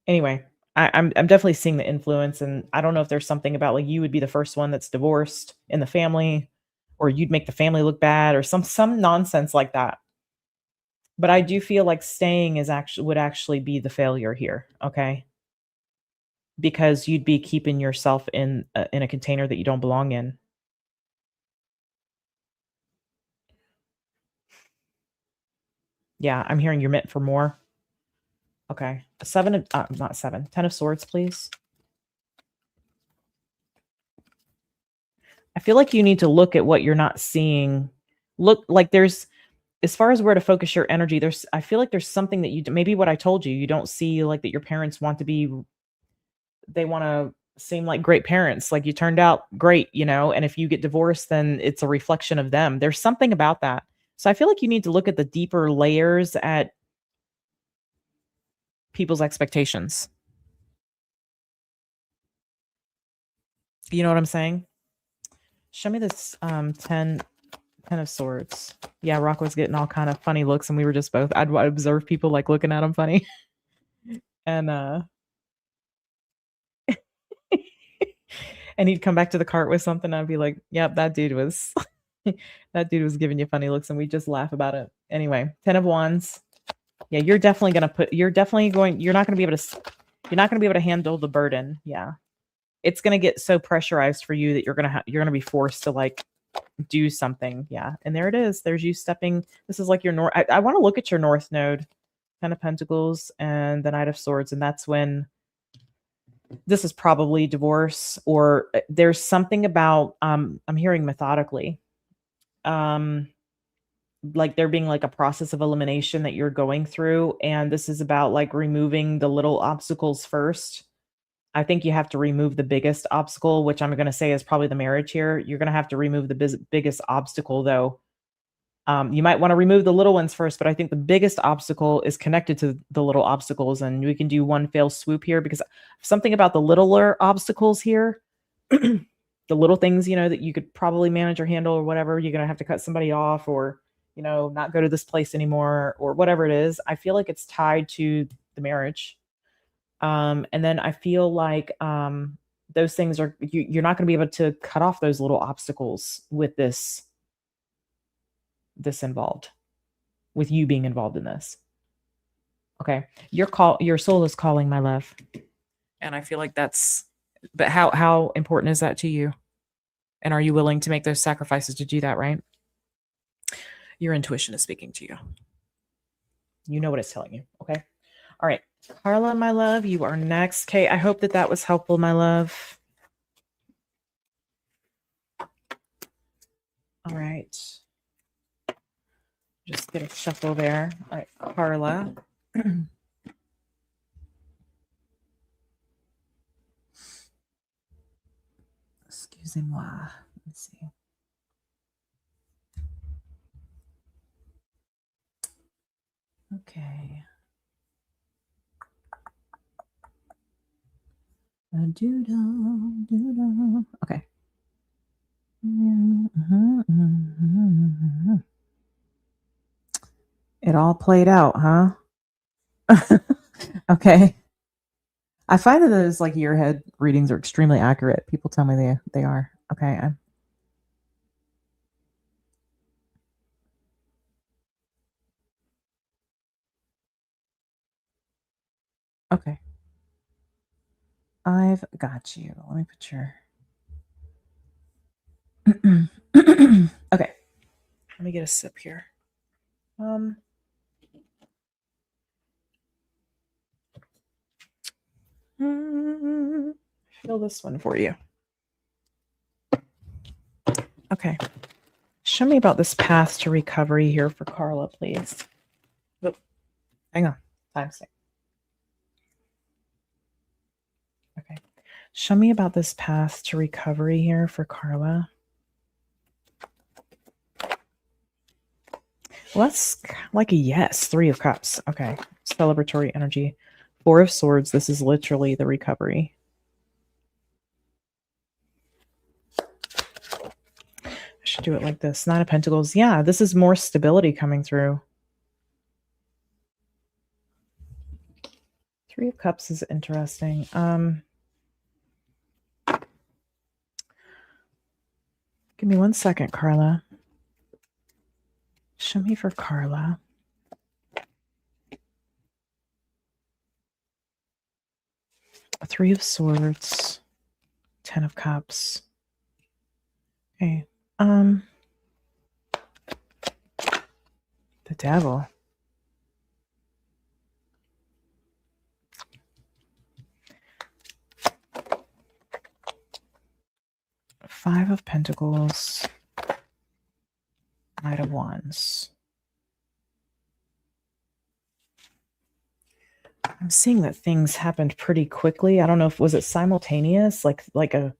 Anyway, I'm definitely seeing the influence, and I don't know if there's something about like you would be the first one that's divorced in the family, or you'd make the family look bad, or some nonsense like that. But I do feel like staying would actually be the failure here, okay? Because you'd be keeping yourself in a container that you don't belong in. Yeah, I'm hearing you're meant for more. Okay. 10 of Swords, please. I feel like you need to look at what you're not seeing. Look like there's, as far as where to focus your energy, I feel like there's something that maybe what I told you don't see, like that your parents want to be, they want to seem like great parents. Like you turned out great, you know, and if you get divorced, then it's a reflection of them. There's something about that. So I feel like you need to look at the deeper layers at people's expectations. You know what I'm saying? Show me this 10 of Swords. Yeah, Rock was getting all kind of funny looks, and we were just both, I'd observe people like looking at him funny. And and he'd come back to the cart with something, and I'd be like, yep, that dude was that dude was giving you funny looks, and we just laugh about it. Anyway, 10 of Wands. Yeah, you're not going to be able to handle the burden. Yeah. It's going to get so pressurized for you that you're going to be forced to like do something. Yeah. And there it is. There's you stepping. This is like your north. I want to look at your North node, 10 of Pentacles and the Knight of Swords. And that's when this is probably divorce, or there's something about, I'm hearing methodically, like there being like a process of elimination that you're going through. And this is about like removing the little obstacles first. I think you have to remove the biggest obstacle, which I'm going to say is probably the marriage here. You're going to have to remove the biggest obstacle, though. You might want to remove the little ones first, but I think the biggest obstacle is connected to the little obstacles. And we can do one fell swoop here, because something about the littler obstacles here, the little things, that you could probably manage or handle or whatever, you're going to have to cut somebody off, or, not go to this place anymore, or whatever it is. I feel like it's tied to the marriage. And then I feel like those things are, you're not going to be able to cut off those little obstacles with this involved, with you being involved in this. Okay. Your soul is calling, my love. And I feel like but how important is that to you? And are you willing to make those sacrifices to do that, right? Your intuition is speaking to you. You know what it's telling you. Okay. All right. Karla, my love, you are next. Okay. I hope that was helpful, my love. All right. Just get a shuffle there. All right, Karla. Excusez-moi. Let's see. Okay. Okay. It all played out, huh? Okay. I find that those like year ahead readings are extremely accurate. People tell me they are. Okay. Okay. I've got you. Let me put your okay. Let me get a sip here. Feel this one for you. Okay. Show me about this path to recovery here for Karla, please. Oh, hang on. Timestamp. Okay. Show me about this path to recovery here for Karla. Well, that's like a yes. 3 of Cups. Okay. Celebratory energy. 4 of Swords. This is literally the recovery. I should do it like this. 9 of Pentacles. Yeah, this is more stability coming through. 3 of Cups is interesting. Give me 1 second, Karla. Show me for Karla. A 3 of Swords. 10 of Cups. Okay. The Devil. Five of Pentacles. Knight of Wands. I'm seeing that things happened pretty quickly. I don't know if was it simultaneous, like it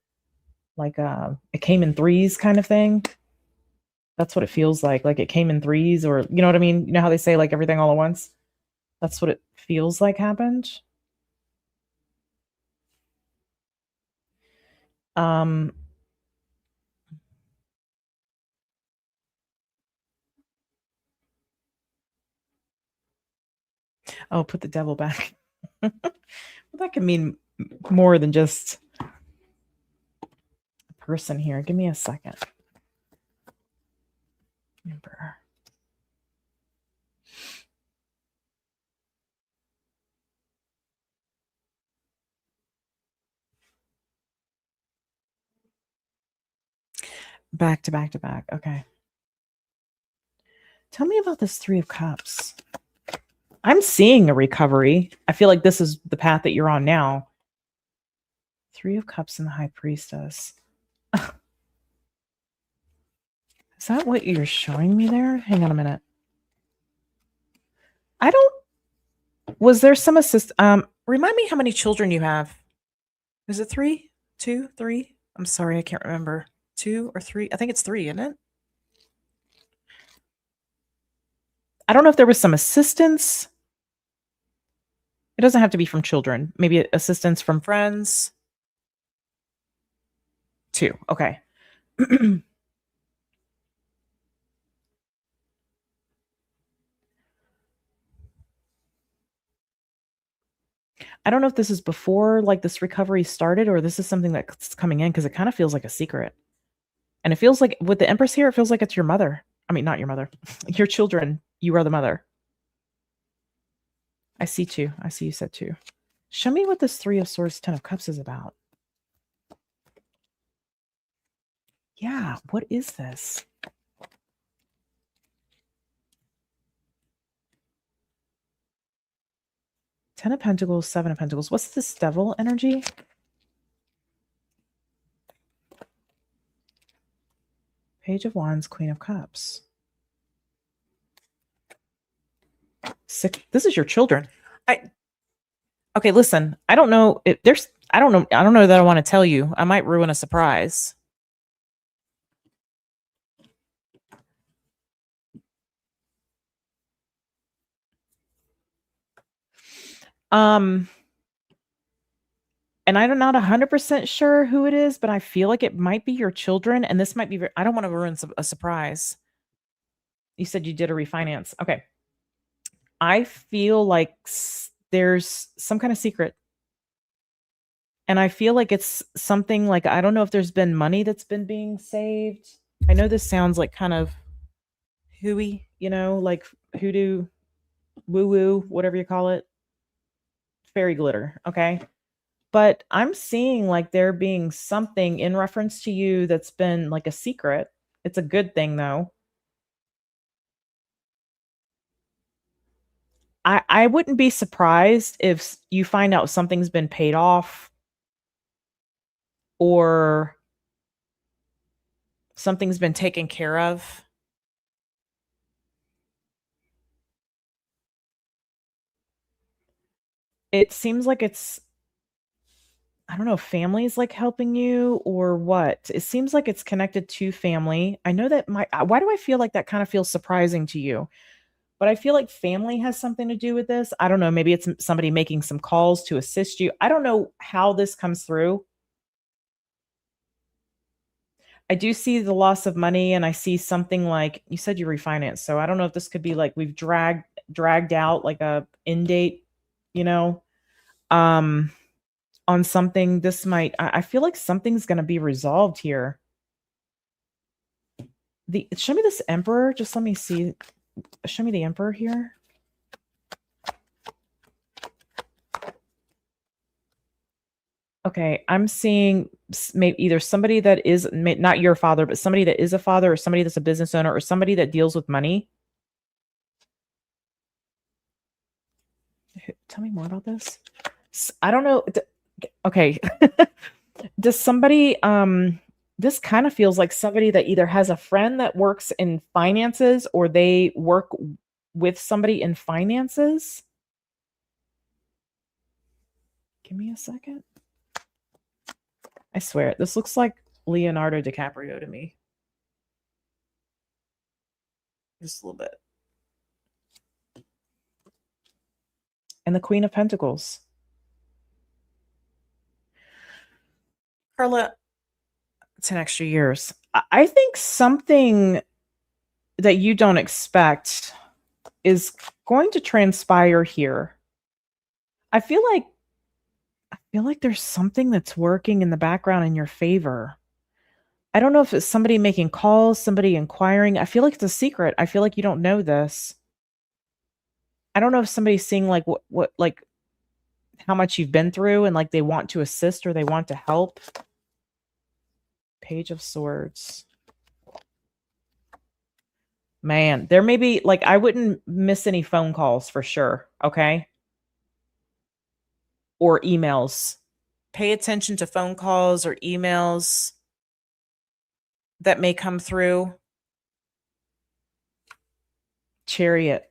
came in threes kind of thing. That's what it feels like it came in threes, or you know what I mean? You know how they say like everything all at once? That's what it feels like happened. Oh, put the devil back. Well, that can mean more than just a person here. Give me a second. Emperor. Back to back to back. Okay. Tell me about this 3 of Cups. I'm seeing a recovery. I feel like this is the path that you're on now. Three of Cups and the High Priestess. Is that what you're showing me there? Hang on a minute. Was there some assist? Remind me how many children you have. Is it 3? 2? 3? I'm sorry, I can't remember. 2 or 3? I think it's 3, isn't it? I don't know if there was some assistance. It doesn't have to be from children. Maybe assistance from friends. 2. Okay. I don't know if this is before like this recovery started or this is something that's coming in because it kind of feels like a secret. And it feels like with the Empress here, it feels like it's your mother. I mean, not your mother, your children. You are the mother. I see 2. I see you said 2. Show me what this 3 of Swords, 10 of Cups is about. Yeah, what is this? Ten of Pentacles, 7 of Pentacles. What's this devil energy? Page of Wands, Queen of Cups. 6. This is your children. Okay, listen. I don't know if there's. I don't know that I want to tell you. I might ruin a surprise. And I'm not 100% sure who it is, but I feel like it might be your children, and this might be. I don't want to ruin a surprise. You said you did a refinance. Okay. I feel like there's some kind of secret. And I feel like it's something like, I don't know if there's been money that's been being saved. I know this sounds like kind of hooey, like hoodoo, woo-woo, whatever you call it. Fairy glitter, okay? But I'm seeing like there being something in reference to you that's been like a secret. It's a good thing though. I wouldn't be surprised if you find out something's been paid off or something's been taken care of. It seems like it's, I don't know, family's like helping you or what. It seems like it's connected to family. I know that why do I feel like that kind of feels surprising to you? But I feel like family has something to do with this. I don't know. Maybe it's somebody making some calls to assist you. I don't know how this comes through. I do see the loss of money and I see something like you said you refinanced. So I don't know if this could be like we've dragged out like a end date, on something. This might, I feel like something's going to be resolved here. Show me this Emperor. Just let me see. Show me the Emperor here. Okay, I'm seeing maybe either somebody that is not your father, but somebody that is a father or somebody that's a business owner or somebody that deals with money. Tell me more about this. I don't know. Okay. Does somebody, this kind of feels like somebody that either has a friend that works in finances or they work with somebody in finances. Give me a second. I swear, this looks like Leonardo DiCaprio to me. Just a little bit. And the Queen of Pentacles. Karla, 10 extra years. I think something that you don't expect is going to transpire here. I feel like there's something that's working in the background in your favor. I don't know if it's somebody making calls, somebody inquiring. I feel like it's a secret. I feel like you don't know this. I don't know if somebody's seeing like what like how much you've been through and like they want to assist or they want to help. Page of Swords. Man, there may be like I wouldn't miss any phone calls for sure, okay? Or emails. pay attention to phone calls or emails that may come through. Chariot.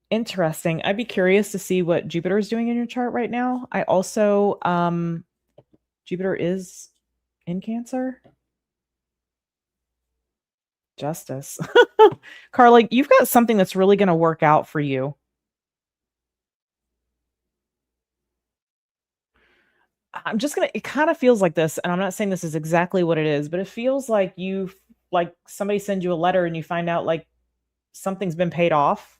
Interesting. I'd be curious to see what Jupiter is doing in your chart right now. I also, Jupiter is in Cancer. Justice. Karla, you've got something that's really going to work out for you. I'm just going to, it kind of feels like this, and I'm not saying this is exactly what it is, but it feels like like somebody sends you a letter and you find out like something's been paid off.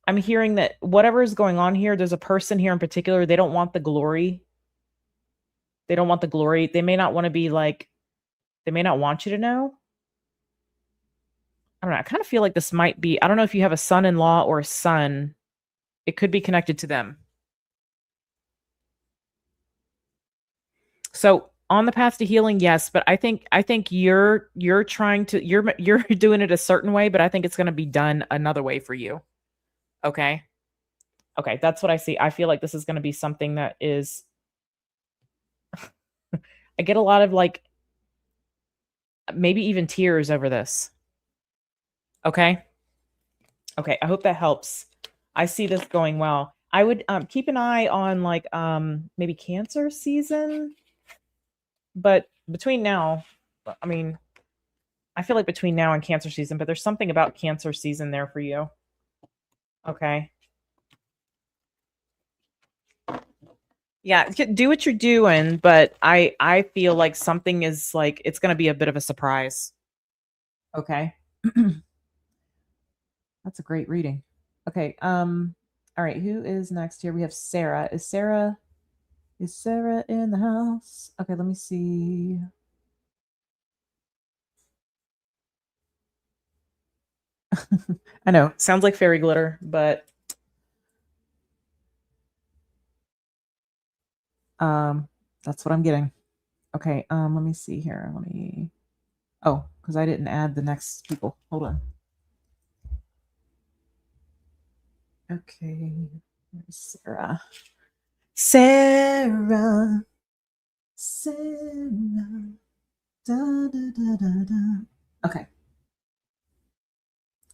I'm hearing that whatever is going on here, there's a person here in particular, they don't want the glory. They don't want the glory. They may not want to be like, they may not want you to know. I don't know. I kind of feel like this might be, I don't know if you have a son-in-law or a son. It could be connected to them. So on the path to healing, yes, but I think you're trying to, you're doing it a certain way, but I think it's going to be done another way for you. Okay. Okay. That's what I see. I feel like this is going to be something that is, I get a lot of like, maybe even tears over this. Okay. Okay. I hope that helps. I see this going well. I would keep an eye on like maybe Cancer season, but between now, I mean, I feel like between now and Cancer season, but there's something about Cancer season there for you. Okay. Yeah, do what you're doing, but I feel like something is like it's going to be a bit of a surprise. Okay. That's a great reading. Okay. All right, who is next here? We have Sarah. Is Sarah in the house? Okay, let me see. I know, sounds like fairy glitter, but that's what I'm getting. Okay, let me see here. Oh, because I didn't add the next people. Hold on. Okay, where's Sarah? Sarah. Da, da, da, da, da. Okay.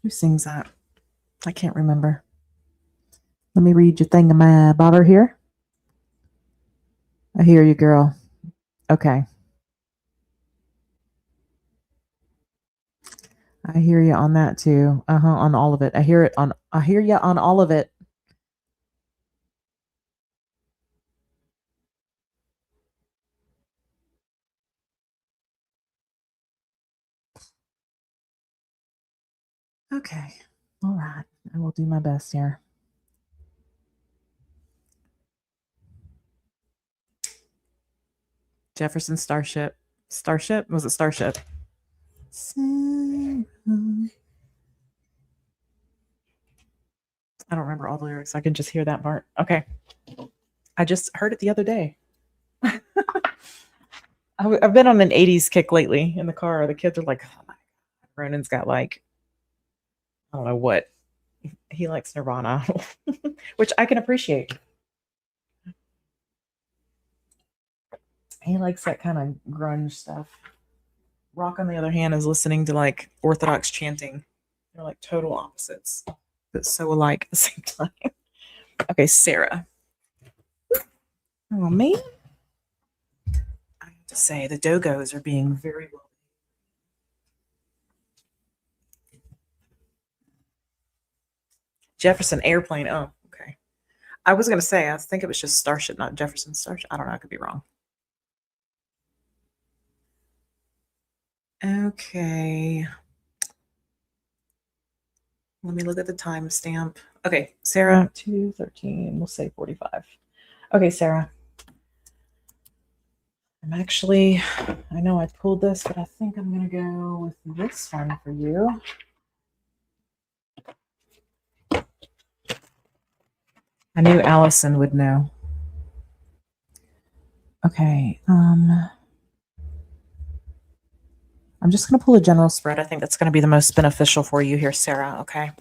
Who sings that? I can't remember. Let me read your thingamabobber here. I hear you, girl. Okay. I hear you on that too. On all of it. I hear you on all of it. Okay. All right. I will do my best here. Jefferson Starship. Starship? Was it Starship? Sarah. I don't remember all the lyrics. I can just hear that part. Okay. I just heard it the other day. I've been on an 80s kick lately in the car. The kids are like, oh my God. Ronan's got like, I don't know what. He likes Nirvana, which I can appreciate. He likes that kind of grunge stuff. Rock, on the other hand, is listening to like Orthodox chanting. They're like total opposites, but so alike at the same time. Okay, Sarah. Oh, man. I have to say, the dogos are being very well. Jefferson Airplane. Oh, okay. I was going to say, I think it was just Starship, not Jefferson Starship. I don't know. I could be wrong. Okay. Let me look at the timestamp. Okay, Sarah, 2:13. We'll say 45. Okay, Sarah. I'm actually, I know I pulled this, but I think I'm going to go with this one for you. I knew Allison would know. Okay. I'm just going to pull a general spread. I think that's going to be the most beneficial for you here, Sarah. Okay.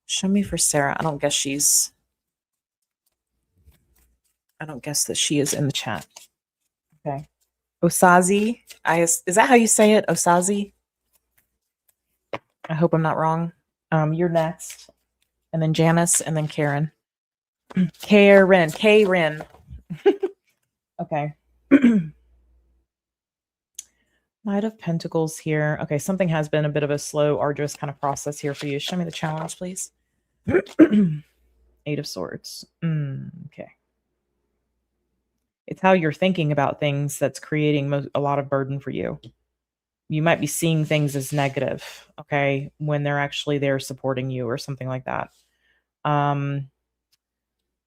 Show me for Sarah. I don't guess that she is in the chat. Okay. Osaze. Is that how you say it? Osaze? I hope I'm not wrong. You're next. And then Janis and then Karen. Karen. Okay. Knight of Pentacles here. Okay, something has been a bit of a slow, arduous kind of process here for you. Show me the challenge, please. Eight of Swords. Okay. It's how you're thinking about things that's creating a lot of burden for you. You might be seeing things as negative, okay, when they're actually there supporting you or something like that.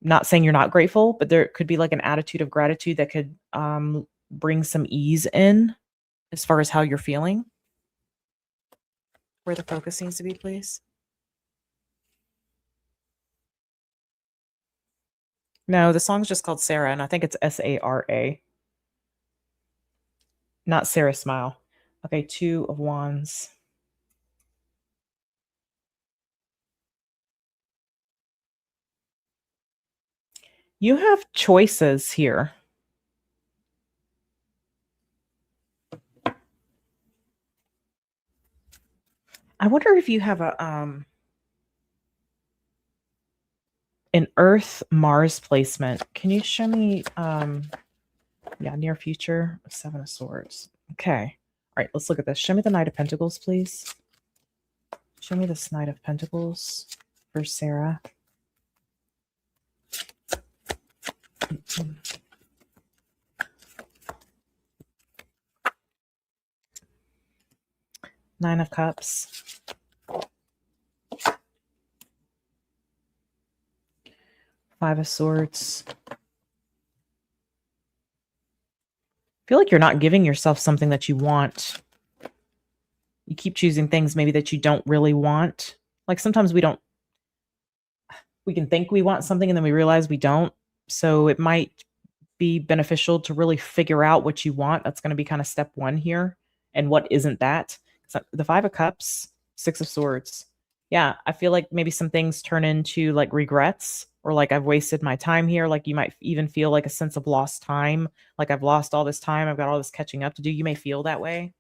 Not saying you're not grateful, but there could be like an attitude of gratitude that could bring some ease in as far as how you're feeling. Where the focus needs to be, please. No, the song's just called Sarah, and I think it's Sara. Not Sarah Smile. Okay, Two of Wands. You have choices here. I wonder if you have a an Earth Mars placement. Can you show me near future? Seven of Swords. Okay. All right, let's look at this. Show me the Knight of Pentacles, please. Show me this Knight of Pentacles for Sarah. Nine of Cups. Five of Swords. I feel like you're not giving yourself something that you want. You keep choosing things maybe that you don't really want. Like sometimes we can think we want something and then we realize we don't. So it might be beneficial to really figure out what you want. That's going to be kind of step one here. And what isn't that? So the Five of Cups, Six of Swords. Yeah, I feel like maybe some things turn into like regrets or like I've wasted my time here. Like you might even feel like a sense of lost time. Like I've lost all this time. I've got all this catching up to do. You may feel that way.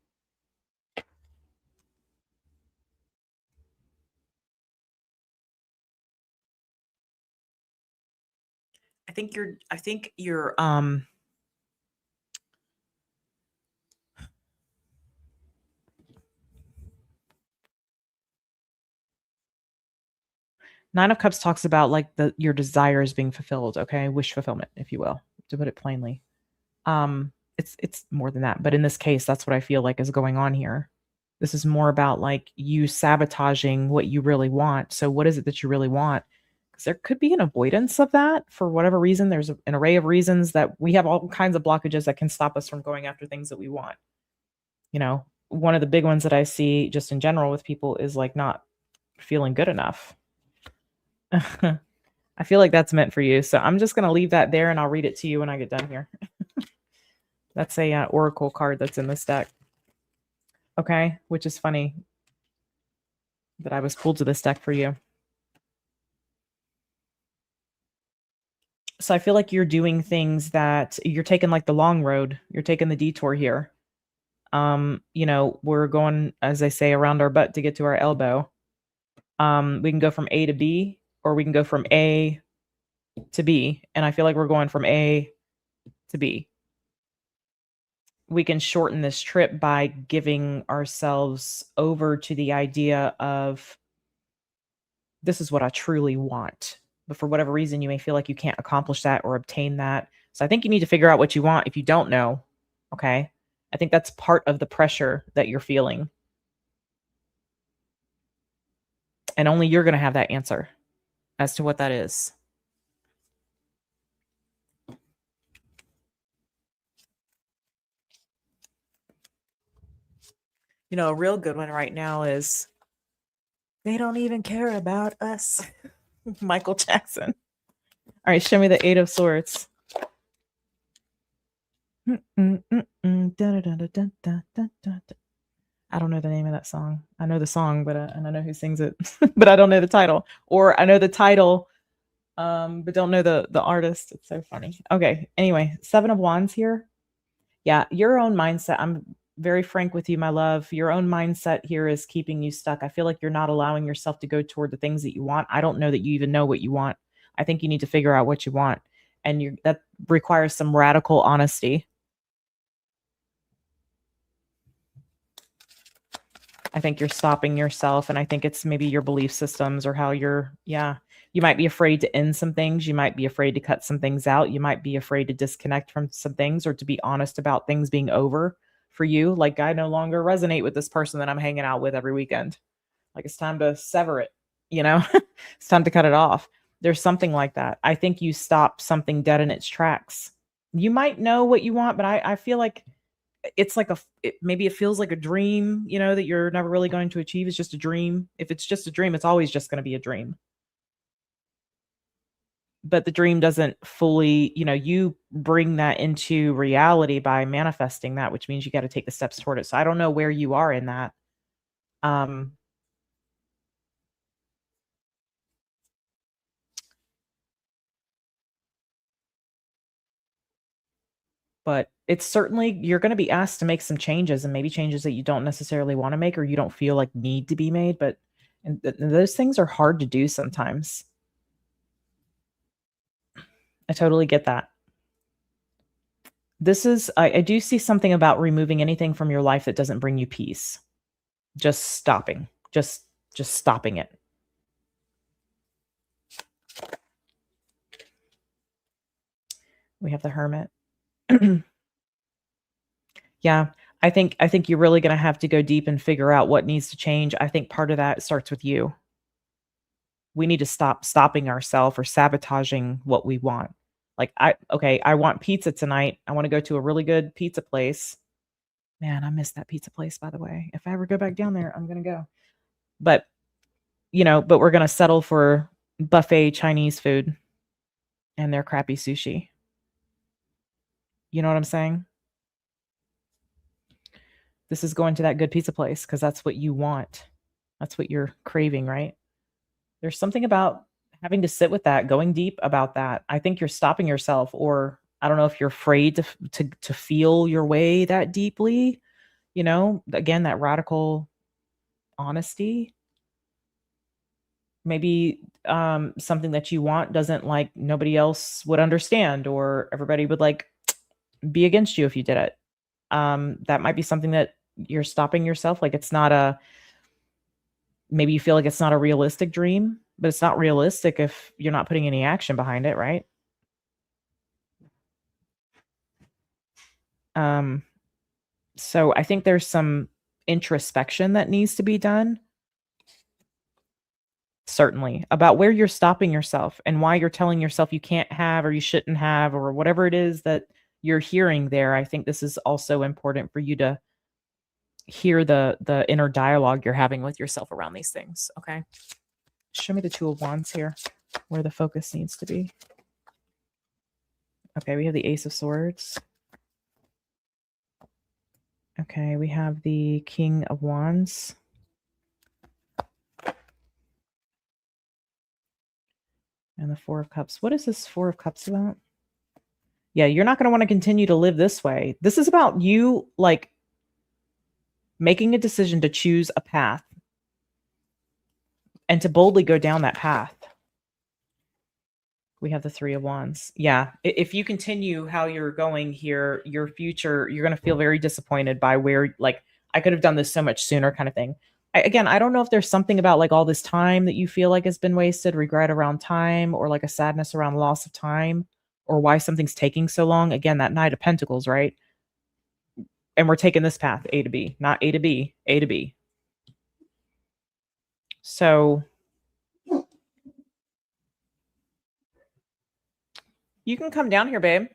I think you're Nine of Cups talks about like your desires being fulfilled, okay? Wish fulfillment, if you will, to put it plainly. It's more than that, but in this case, that's what I feel like is going on here. This is more about like you sabotaging what you really want. So what is it that you really want? Because there could be an avoidance of that for whatever reason. There's an array of reasons that we have all kinds of blockages that can stop us from going after things that we want. You know, one of the big ones that I see just in general with people is like not feeling good enough. I feel like that's meant for you. So I'm just going to leave that there and I'll read it to you when I get done here. That's a oracle card that's in this deck. Okay, which is funny that I was pulled to this deck for you. So I feel like you're doing things that you're taking like the long road. You're taking the detour here. You know, we're going, as I say, around our butt to get to our elbow. We can go from A to B, or we can go from A to B. And I feel like we're going from A to B. We can shorten this trip by giving ourselves over to the idea of this is what I truly want. But for whatever reason, you may feel like you can't accomplish that or obtain that. So I think you need to figure out what you want if you don't know. Okay. I think that's part of the pressure that you're feeling. And only you're going to have that answer as to what that is. You know, a real good one right now is they don't even care about us. Michael Jackson. All right, show me the Eight of Swords. I don't know the name of that song. I know the song, but and I know who sings it, but I don't know the title. Or I know the title, but don't know the artist. It's so funny. Okay. Anyway, 7 of Wands here. Yeah, your own mindset. I'm very frank with you, my love. Your own mindset here is keeping you stuck. I feel like you're not allowing yourself to go toward the things that you want. I don't know that you even know what you want. I think you need to figure out what you want, and that requires some radical honesty. I think you're stopping yourself, and I think it's maybe your belief systems or how you might be afraid to end some things. You might be afraid to cut some things out. You might be afraid to disconnect from some things or to be honest about things being over for you. Like, I no longer resonate with this person that I'm hanging out with every weekend. Like, it's time to sever it, you know? It's time to cut it off. There's something like that. I think you stop something dead in its tracks. You might know what you want, but I feel like it's like maybe it feels like a dream, that you're never really going to achieve. It's just a dream. If it's just a dream, it's always just going to be a dream. But the dream doesn't fully, you bring that into reality by manifesting that, which means you got to take the steps toward it. So I don't know where you are in that. But it's certainly, you're going to be asked to make some changes, and maybe changes that you don't necessarily want to make or you don't feel like need to be made. But those things are hard to do sometimes. I totally get that. This is, I do see something about removing anything from your life that doesn't bring you peace. Just stopping, just stopping it. We have the Hermit. Yeah, I think you're really going to have to go deep and figure out what needs to change. I think part of that starts with you. We need to stop stopping ourselves or sabotaging what we want. Like, I want pizza tonight. I want to go to a really good pizza place. Man, I miss that pizza place, by the way. If I ever go back down there, I'm going to go. But, but we're going to settle for buffet Chinese food and their crappy sushi. You know what I'm saying? This is going to that good pizza place because that's what you want. That's what you're craving, right? There's something about having to sit with that, going deep about that. I think you're stopping yourself, or I don't know if you're afraid to feel your way that deeply. Again, that radical honesty. Maybe something that you want doesn't, like, nobody else would understand, or everybody would be against you if you did it. That might be something that you're stopping yourself. Like, it's not maybe you feel like it's not a realistic dream, but it's not realistic if you're not putting any action behind it, right? So I think there's some introspection that needs to be done. Certainly, about where you're stopping yourself and why you're telling yourself you can't have or you shouldn't have or whatever it is that you're hearing there. I think this is also important for you to hear the inner dialogue you're having with yourself around these things. Okay. Show me the Two of Wands here, where the focus needs to be. Okay, we have the Ace of Swords. Okay, we have the King of Wands. And the Four of Cups. What is this Four of Cups about? Yeah, you're not going to want to continue to live this way. This is about you, like, making a decision to choose a path and to boldly go down that path. We have the Three of Wands. Yeah, if you continue how you're going here, your future, you're going to feel very disappointed by where, like, I could have done this so much sooner kind of thing. Again, I don't know if there's something about, like, all this time that you feel like has been wasted, regret around time, or like a sadness around loss of time, or why something's taking so long. Again, that Knight of Pentacles, right? And we're taking this path, A to B, not A to B, A to B. So you can come down here, babe.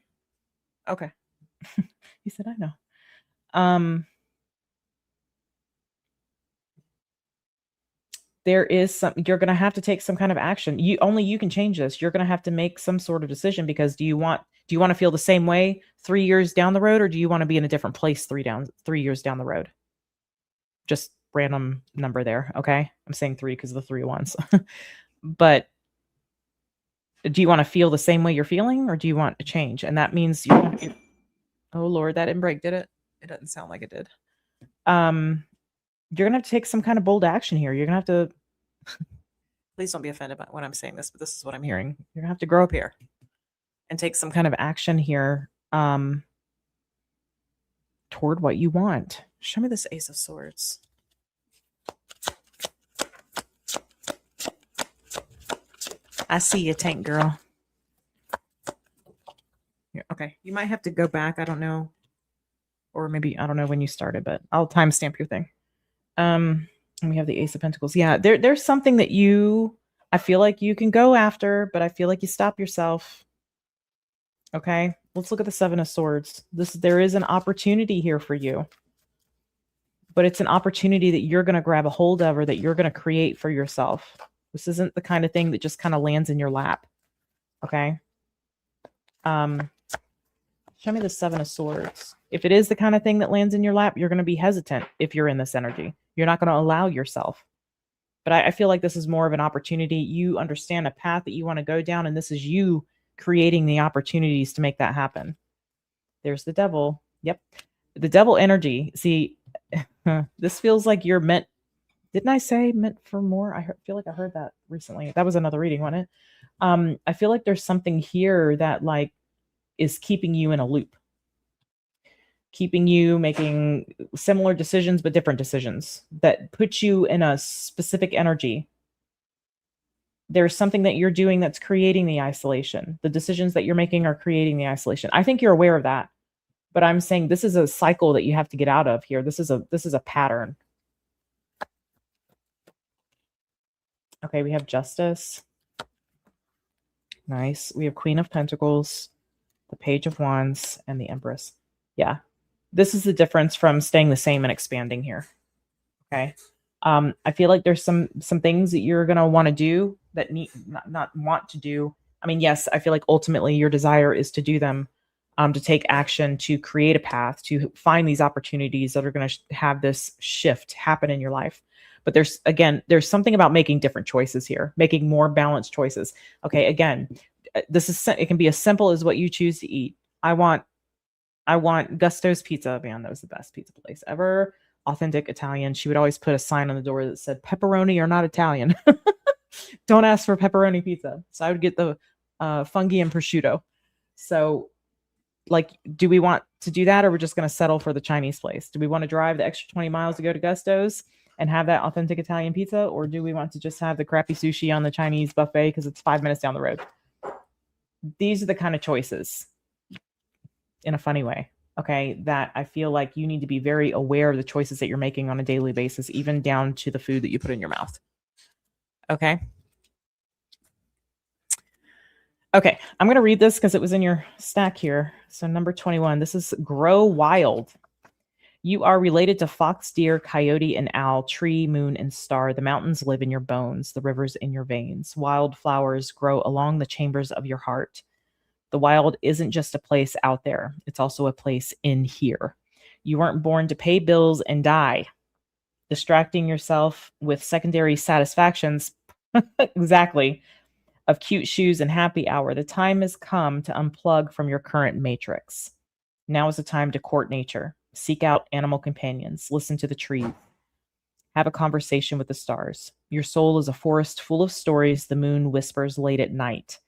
Okay. You said, I know. There is you're going to have to take some kind of action. Only you can change this. You're going to have to make some sort of decision, because do you want to feel the same way 3 years down the road, or do you want to be in a different place 3 years down the road? Just random number there. Okay. I'm saying 3 because of the 3 ones. But do you want to feel the same way you're feeling, or do you want a change? And that means you're going to, oh Lord, that didn't break, did it? It doesn't sound like it did. You're going to have to take some kind of bold action here. You're going to have to, please don't be offended by when I'm saying this, but this is what I'm hearing. You're going to have to grow up here and take some kind of action here toward what you want. Show me this Ace of Swords. I see you, tank girl. Okay, you might have to go back. I don't know. Or maybe, I don't know when you started, but I'll timestamp your thing. And we have the Ace of Pentacles. Yeah, there's something that I feel like you can go after, but I feel like you stop yourself. Okay, let's look at the Seven of Swords. There is an opportunity here for you, but it's an opportunity that you're going to grab a hold of, or that you're going to create for yourself. This isn't the kind of thing that just kind of lands in your lap. Okay. Show me the Seven of Swords. If it is the kind of thing that lands in your lap, you're going to be hesitant if you're in this energy. You're not going to allow yourself. But I feel like this is more of an opportunity. You understand a path that you want to go down, and this is you creating the opportunities to make that happen. There's the Devil. Yep. The Devil energy. See, this feels like you're meant. Didn't I say meant for more? I feel like I heard that recently. That was another reading, wasn't it? I feel like there's something here that like is keeping you in a loop, keeping you making similar decisions, but different decisions that put you in a specific energy. There's something that you're doing that's creating the isolation. The decisions that you're making are creating the isolation. I think you're aware of that, but I'm saying this is a cycle that you have to get out of here. This is a pattern. Okay, we have Justice. Nice. We have Queen of Pentacles, the Page of Wands, and the Empress. Yeah. This is the difference from staying the same and expanding here. Okay. I feel like there's some things that you're going to want to do that not want to do. I mean, yes, I feel like ultimately your desire is to do them, to take action, to create a path, to find these opportunities that are going to have this shift happen in your life. But there's something about making different choices here, making more balanced choices. Okay, again, it can be as simple as what you choose to eat. I want Gusto's Pizza. Man, that was the best pizza place ever. Authentic Italian. She would always put a sign on the door that said pepperoni or not Italian. Don't ask for pepperoni pizza. So I would get the fungi and prosciutto. So like, do we want to do that, or we're just going to settle for the Chinese place? Do we want to drive the extra 20 miles to go to Gusto's and have that authentic Italian pizza? Or do we want to just have the crappy sushi on the Chinese buffet because it's 5 minutes down the road? These are the kind of choices, in a funny way, okay, that I feel like you need to be very aware of the choices that you're making on a daily basis, even down to the food that you put in your mouth. Okay. Okay, I'm going to read this because it was in your stack here. So number 21, this is Grow Wild. You are related to fox, deer, coyote, and owl, tree, moon, and star. The mountains live in your bones, the rivers in your veins. Wildflowers grow along the chambers of your heart. The wild isn't just a place out there. It's also a place in here. You weren't born to pay bills and die. Distracting yourself with secondary satisfactions, exactly, of cute shoes and happy hour. The time has come to unplug from your current matrix. Now is the time to court nature. Seek out animal companions. Listen to the trees. Have a conversation with the stars. Your soul is a forest full of stories the moon whispers late at night.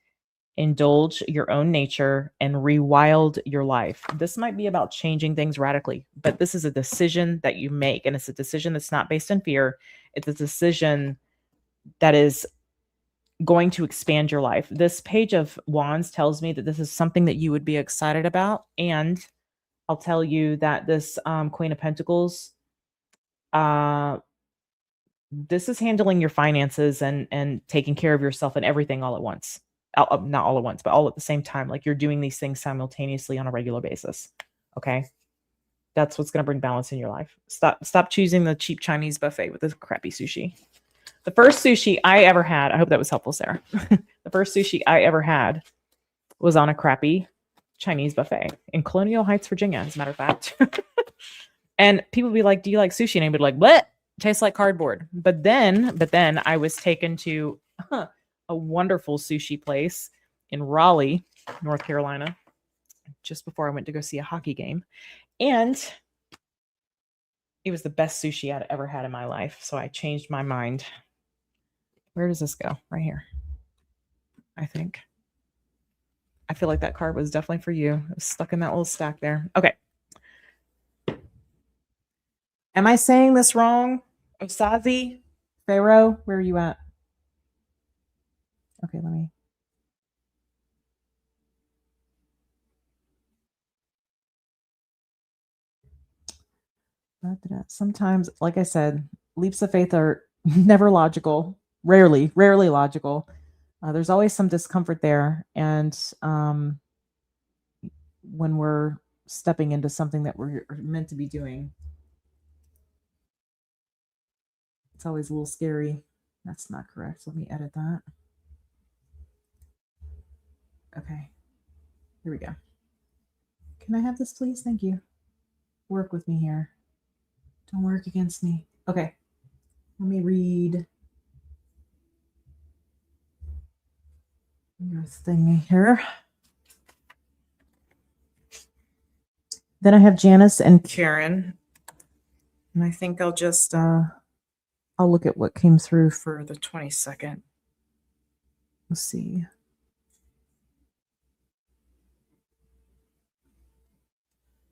Indulge your own nature and rewild your life. This might be about changing things radically, but this is a decision that you make, and it's a decision that's not based on fear. It's a decision that is going to expand your life. This Page of Wands tells me that this is something that you would be excited about, and I'll tell you that this Queen of Pentacles, this is handling your finances and taking care of yourself and everything all at once. Not all at once, but all at the same time. Like you're doing these things simultaneously on a regular basis. Okay. That's what's going to bring balance in your life. Stop choosing the cheap Chinese buffet with the crappy sushi. The first sushi I ever had, I hope that was helpful, Sarah. The first sushi I ever had was on a crappy Chinese buffet in Colonial Heights, Virginia, as a matter of fact. And people be like, do you like sushi? And I'd be like, what? Tastes like cardboard. But then I was taken to a wonderful sushi place in Raleigh, North Carolina, just before I went to go see a hockey game. And it was the best sushi I'd ever had in my life. So I changed my mind. Where does this go? Right here. I think. I feel like that card was definitely for you. It was stuck in that little stack there. Okay. Am I saying this wrong? Osaze? Pharaoh? Where are you at? Okay, let me. Sometimes, like I said, leaps of faith are never logical, rarely logical. There's always some discomfort there. And when we're stepping into something that we're meant to be doing, it's always a little scary. That's not correct. Let me edit that. Okay. Here we go. Can I have this, please? Thank you. Work with me here. Don't work against me. Okay. Let me read your thing here. Then I have Janis and Karen. And I think I'll just I'll look at what came through for the 22nd. Let's see.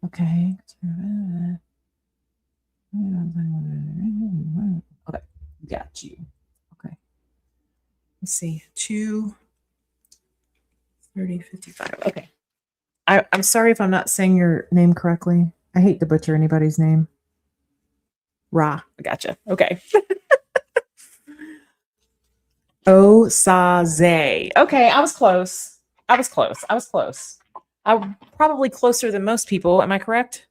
Okay. Okay. Got you. Okay. Let's see. 2 30 55. Okay. I'm sorry if I'm not saying your name correctly. I hate to butcher anybody's name. Ra. Gotcha. Okay. Osaze. Okay, I was close. I'm probably closer than most people. Am I correct?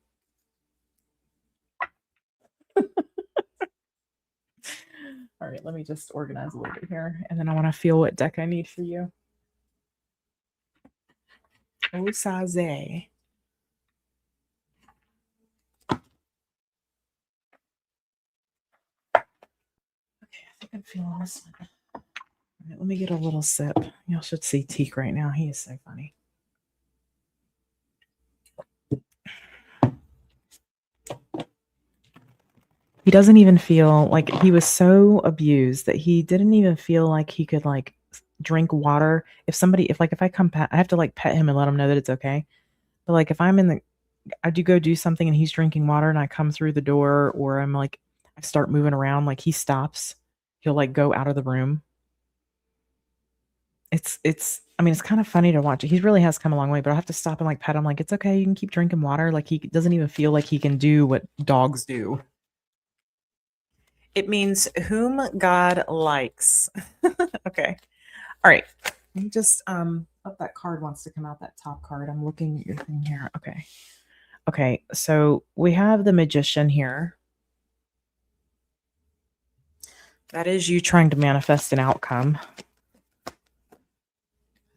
All right, let me just organize a little bit here. And then I want to feel what deck I need for you. Osaze. Okay, I think I'm feeling this one. All right, let me get a little sip. Y'all should see Teak right now. He is so funny. He doesn't even feel like he was so abused that he didn't even feel like he could like drink water. If I come pet, I have to like pet him and let him know that it's okay. But like if I do go do something and he's drinking water and I come through the door or I'm like, I start moving around, like he stops. He'll like go out of the room. I mean, it's kind of funny to watch. He really has come a long way, but I'll have to stop and like pet him like, it's okay. You can keep drinking water. Like he doesn't even feel like he can do what dogs do. It means whom God likes. Okay. All right. Let me just that card wants to come out, that top card. I'm looking at your thing here. Okay. Okay, so we have the Magician here. That is you trying to manifest an outcome.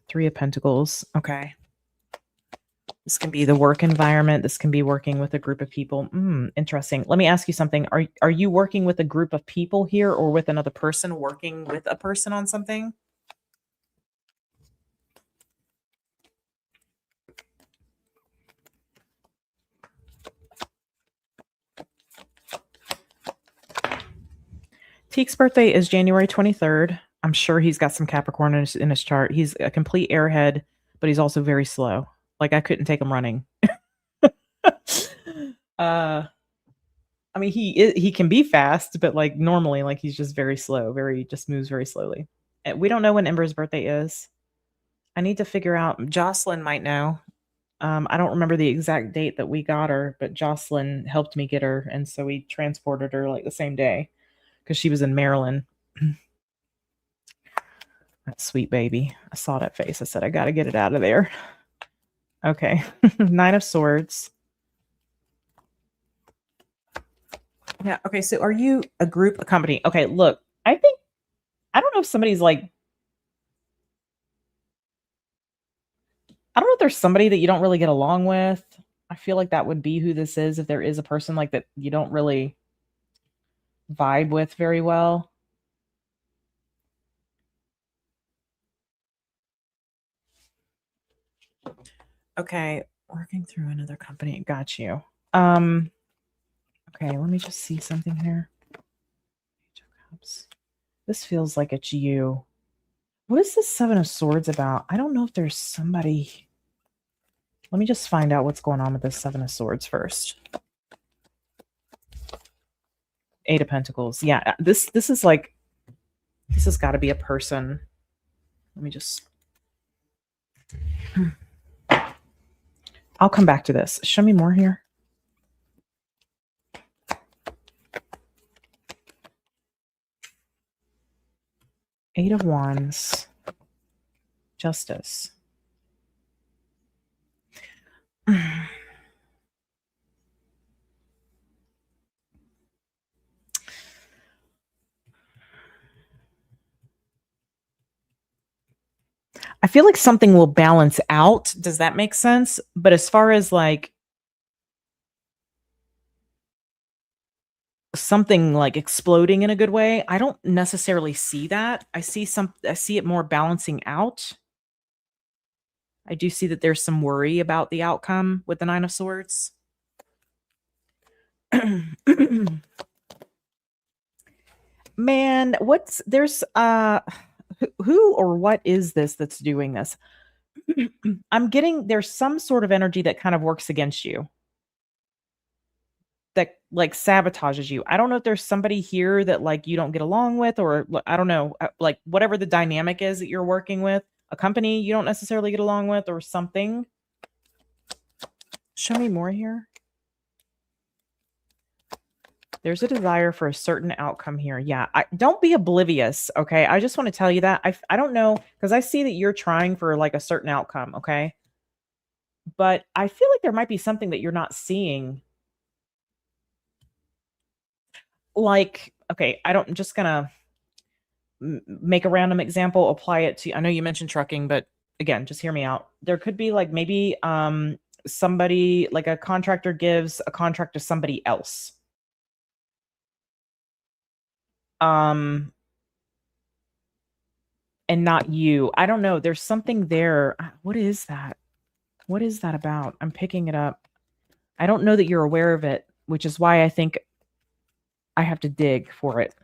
3 of Pentacles. Okay. This can be the work environment. This can be working with a group of people. Interesting. Let me ask you something. Are you working with a group of people here or with another person working with a person on something? Teek's birthday is January 23rd. I'm sure he's got some Capricorn in his chart. He's a complete airhead, but he's also very slow. Like I couldn't take him running. I mean, he can be fast, but like normally, like he's just very slow, just moves very slowly. And we don't know when Ember's birthday is. I need to figure out. Jocelyn might know. I don't remember the exact date that we got her, but Jocelyn helped me get her, and so we transported her like the same day because she was in Maryland. That sweet baby. I saw that face. I said, I got to get it out of there. Okay. 9 of Swords. Yeah. Okay. So are you a group, a company? Okay. Look, I don't know if somebody's like, I don't know if there's somebody that you don't really get along with. I feel like that would be who this is if there is a person like that you don't really vibe with very well. Okay, working through another company. Got you. Okay, let me just see something here. This feels like it's you. What is this Seven of Swords about? I don't know if there's somebody. Let me just find out what's going on with this Seven of Swords first. Eight of Pentacles. Yeah, this is like, this has got to be a person. Let me just. I'll come back to this. Show me more here. Eight of Wands. Justice. I feel like something will balance out. Does that make sense? But as far as like something like exploding in a good way, I don't necessarily see that. I see it more balancing out. I do see that there's some worry about the outcome with the Nine of Swords. Man, there's who or what is this that's doing this? I'm getting there's some sort of energy that kind of works against you, that like sabotages you. I don't know if there's somebody here that like you don't get along with, or I don't know, like whatever the dynamic is that you're working with, a company you don't necessarily get along with or something. Show me more here. There's a desire for a certain outcome here. Yeah, don't be oblivious, okay? I just want to tell you that. I don't know, because I see that you're trying for like a certain outcome, okay? But I feel like there might be something that you're not seeing. Like, okay, I'm just going to make a random example, apply it to, I know you mentioned trucking, but again, just hear me out. There could be like maybe somebody, like a contractor gives a contract to somebody else. And not you. I don't know. There's something there. What is that? What is that about? I'm picking it up. I don't know that you're aware of it, which is why I think I have to dig for it.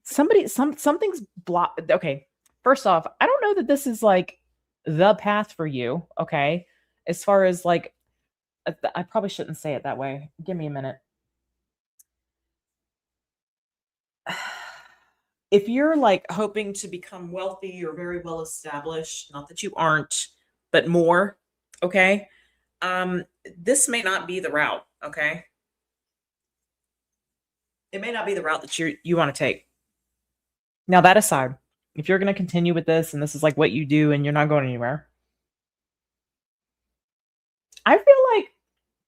Something's blocked. Okay. First off, I don't know that this is like the path for you. Okay. As far as like, I probably shouldn't say it that way. Give me a minute. If you're like hoping to become wealthy or very well established, not that you aren't, but more, okay? This may not be the route, okay? It may not be the route that you want to take. Now, that aside, if you're going to continue with this and this is like what you do and you're not going anywhere, I feel like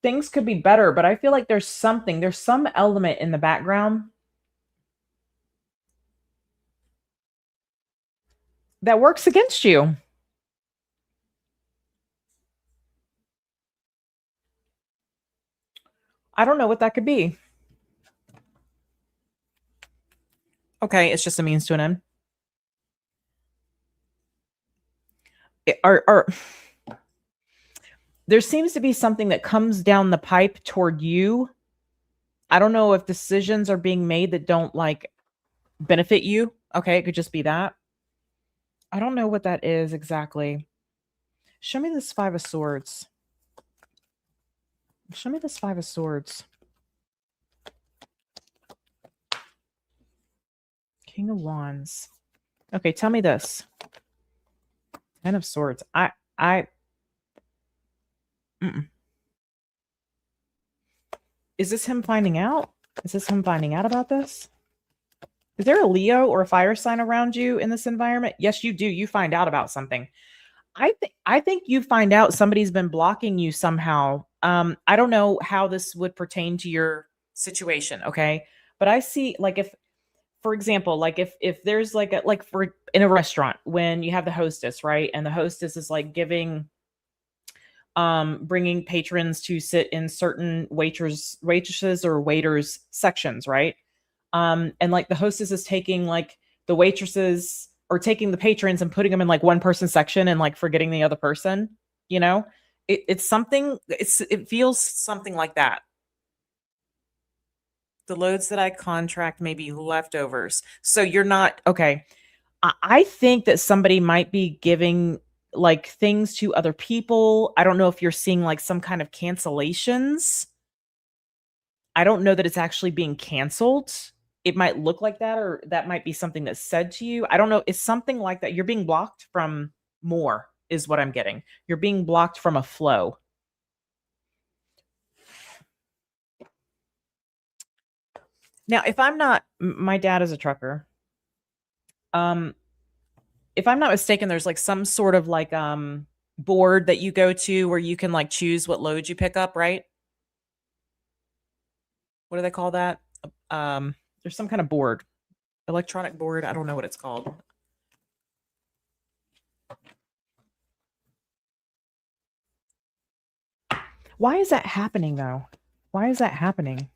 things could be better, but I feel like there's some element in the background that works against you. I don't know what that could be. Okay, it's just a means to an end. There seems to be something that comes down the pipe toward you. I don't know if decisions are being made that don't like benefit you. Okay, it could just be that. I don't know what that is exactly. Show me this Five of Swords. Show me this Five of Swords. King of Wands. Okay, tell me this. Ten of Swords. Is this him finding out? Is this him finding out about this? Is there a Leo or a fire sign around you in this environment? Yes, you do. You find out about something. I think you find out somebody's been blocking you somehow. I don't know how this would pertain to your situation, okay? But I see, like, if for example, like if there's like for in a restaurant when you have the hostess, right? And the hostess is like giving bringing patrons to sit in certain waitresses or waiters sections, right? And like the hostess is taking like the waitresses or taking the patrons and putting them in like one person section and like forgetting the other person, you know? It's something it feels something like that. The loads that I contract may be leftovers. So you're not okay. I think that somebody might be giving like things to other people. I don't know if you're seeing like some kind of cancellations. I don't know that it's actually being canceled. It might look like that, or that might be something that's said to you. I don't know. It's something like that. You're being blocked from more, is what I'm getting. You're being blocked from a flow. Now, if I'm not, my dad is a trucker. Um, if I'm not mistaken, there's like some sort of like board that you go to where you can like choose what load you pick up, right? What do they call that? There's some kind of board, electronic board. I don't know what it's called. Why is that happening though? Why is that happening?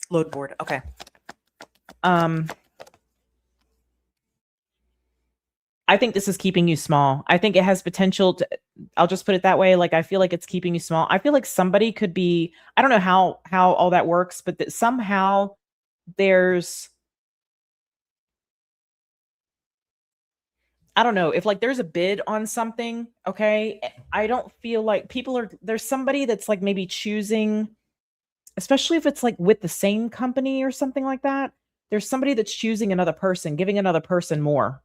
Load board. Okay. I think this is keeping you small. I think it has potential to, I'll just put it that way. Like, I feel like it's keeping you small. I feel like somebody could be, I don't know how all that works, but that somehow there's, I don't know, if like there's a bid on something, okay? I don't feel like there's somebody that's like maybe choosing, especially if it's like with the same company or something like that. There's somebody that's choosing another person, giving another person more.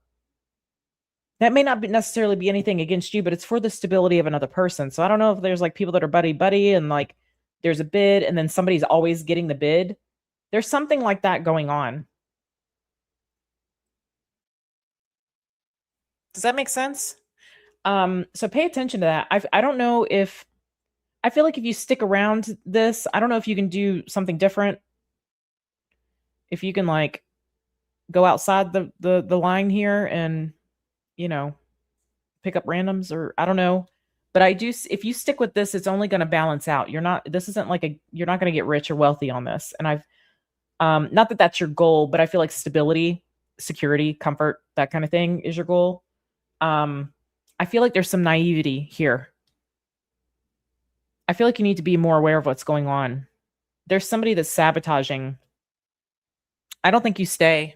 That may not be necessarily be anything against you, but it's for the stability of another person. So I don't know if there's like people that are buddy buddy and like there's a bid and then somebody's always getting the bid. There's something like that going on. Does that make sense? So pay attention to that. I don't know if I feel like if you stick around this, I don't know if you can do something different. If you can like go outside the line here and you know pick up randoms, or I don't know. But I do, if you stick with this, it's only going to balance out. This isn't like you're not going to get rich or wealthy on this. And not that that's your goal, but I feel like stability, security, comfort, that kind of thing is your goal. I feel like there's some naivety here. I feel like you need to be more aware of what's going on. There's somebody that's sabotaging. I don't think you stay.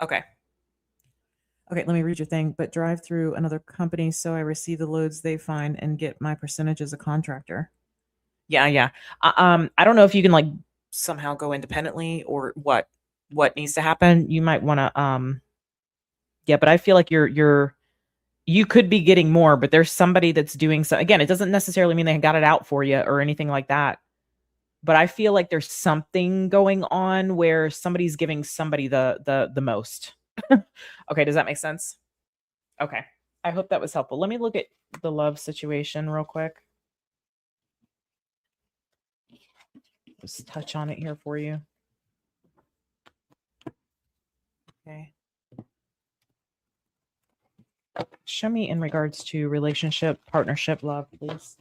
Okay. Okay, let me read your thing. But drive through another company so I receive the loads they find and get my percentage as a contractor. Yeah, yeah. I don't know if you can like somehow go independently or what needs to happen. You might want to yeah, but I feel like you could be getting more, but there's somebody that's doing so. Again, it doesn't necessarily mean they got it out for you or anything like that. But I feel like there's something going on where somebody's giving somebody the most. Okay, does that make sense? Okay. I hope that was helpful. Let me look at the love situation real quick. Just touch on it here for you. Okay. Show me in regards to relationship, partnership, love, please.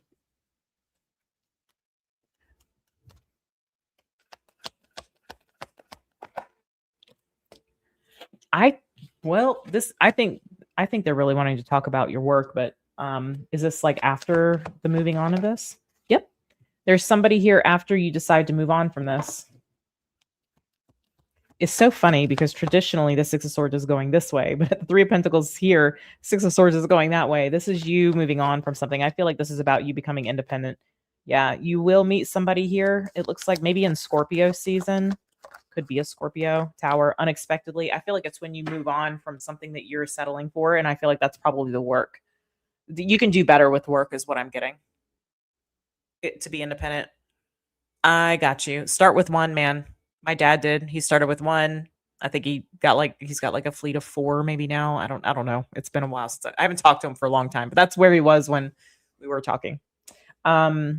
I think they're really wanting to talk about your work, but is this like after the moving on of this? Yep. There's somebody here after you decide to move on from this. It's so funny because traditionally the Six of Swords is going this way, but the Three of Pentacles here, Six of Swords is going that way. This is you moving on from something. I feel like this is about you becoming independent. Yeah, you will meet somebody here. It looks like maybe in Scorpio season. Could be a Scorpio Tower unexpectedly. I feel like it's when you move on from something that you're settling for. And I feel like that's probably the work. You can do better with work is what I'm getting. To be independent. I got you. Start with one, man. My dad did. He started with one. I think he's got like a fleet of 4 maybe now. I don't know. It's been a while since I haven't talked to him for a long time, but that's where he was when we were talking. But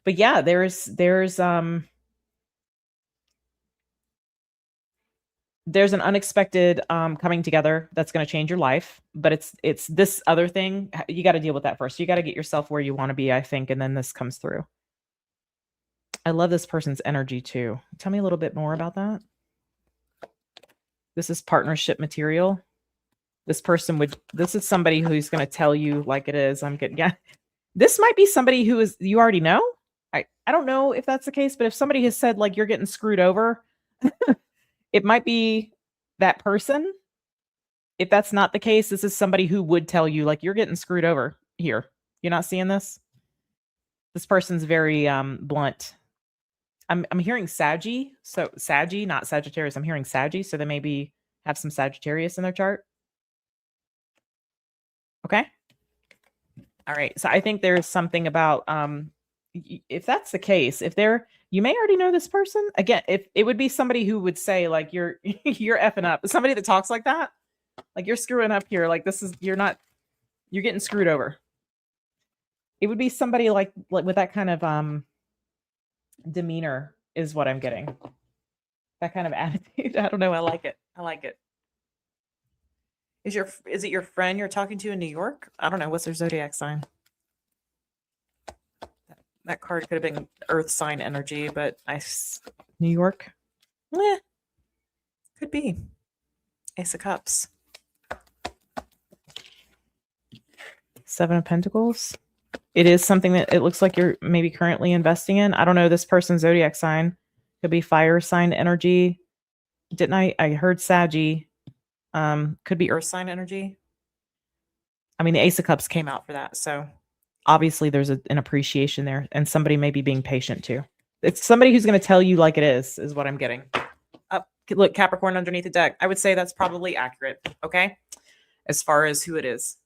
yeah, there's an unexpected coming together that's going to change your life, but it's this other thing. You got to deal with that first. You got to get yourself where you want to be, I think, and then this comes through. I love this person's energy too. Tell me a little bit more about that. This is partnership material. This is somebody who's going to tell you like it is. Yeah. This might be somebody who is, you already know. I don't know if that's the case, but if somebody has said like you're getting screwed over, it might be that person. If that's not the case, this is somebody who would tell you like you're getting screwed over here. You're not seeing this? This person's very blunt. I'm hearing Saggy. So Saggy, not Sagittarius. I'm hearing Saggy. So they maybe have some Sagittarius in their chart. Okay. All right. So I think there's something about if that's the case, you may already know this person. Again, if it would be somebody who would say like you're you're effing up. Somebody that talks like that. Like you're screwing up here. Like you're getting screwed over. It would be somebody like with that kind of demeanor is what I'm getting. That kind of attitude. I don't know. I like it. Is it your friend you're talking to in New York? I don't know. What's their zodiac sign? That card could have been Earth sign energy, but New York? Could be. Ace of Cups. 7 of Pentacles. It is something that it looks like you're maybe currently investing in. I don't know. This person's zodiac sign could be fire sign energy. Didn't I heard Saggy. Could be Earth sign energy. I mean, the Ace of Cups came out for that. So obviously there's an appreciation there, and somebody may be being patient too. It's somebody who's going to tell you like it is what I'm getting. Look, Capricorn underneath the deck. I would say that's probably accurate. Okay. As far as who it is.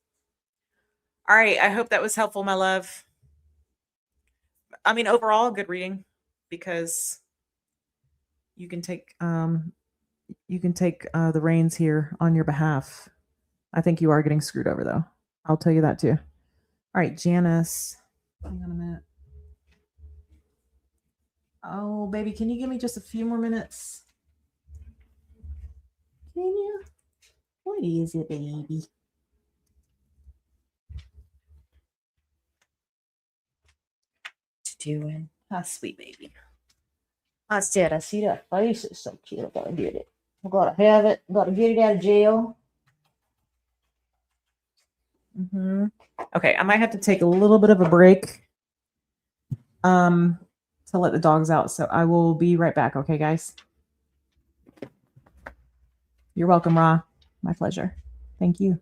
All right. I hope that was helpful, my love. I mean, overall, good reading because you can take the reins here on your behalf. I think you are getting screwed over though. I'll tell you that too. All right, Janis. Hang on a minute. Oh, baby, can you give me just a few more minutes? Can you? What is it, baby? Doing? How sweet, baby. I said, I see that face. It's so cute. I gotta get it. I gotta have it. I gotta get it out of jail. Okay, I might have to take a little bit of a break to let the dogs out. So I will be right back. Okay, guys. You're welcome, Ra. My pleasure. Thank you.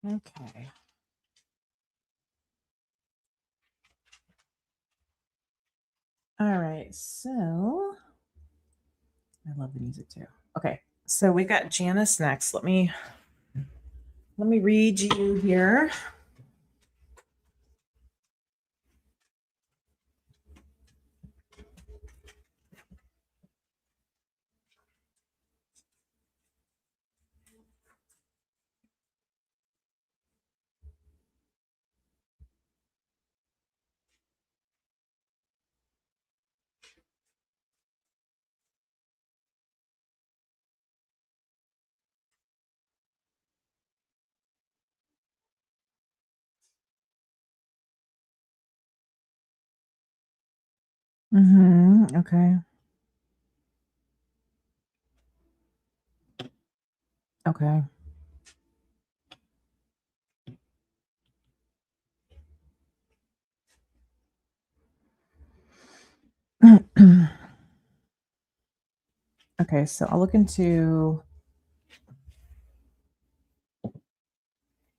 Okay. All right. So I love the music too. Okay. So we've got Janis next. Let me read you here. Okay. Okay. Okay, so I'll look into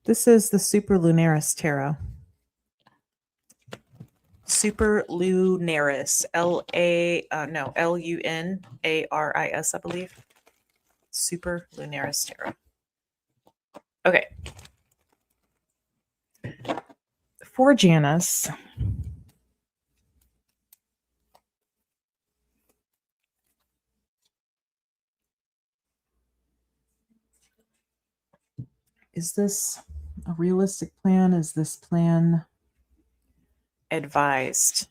this is the Super Lunaris Tarot. Super Lunaris. Lunaris, I believe. Super Lunaris Tarot. Okay. For Janis. Is this a realistic plan? Is this plan advised?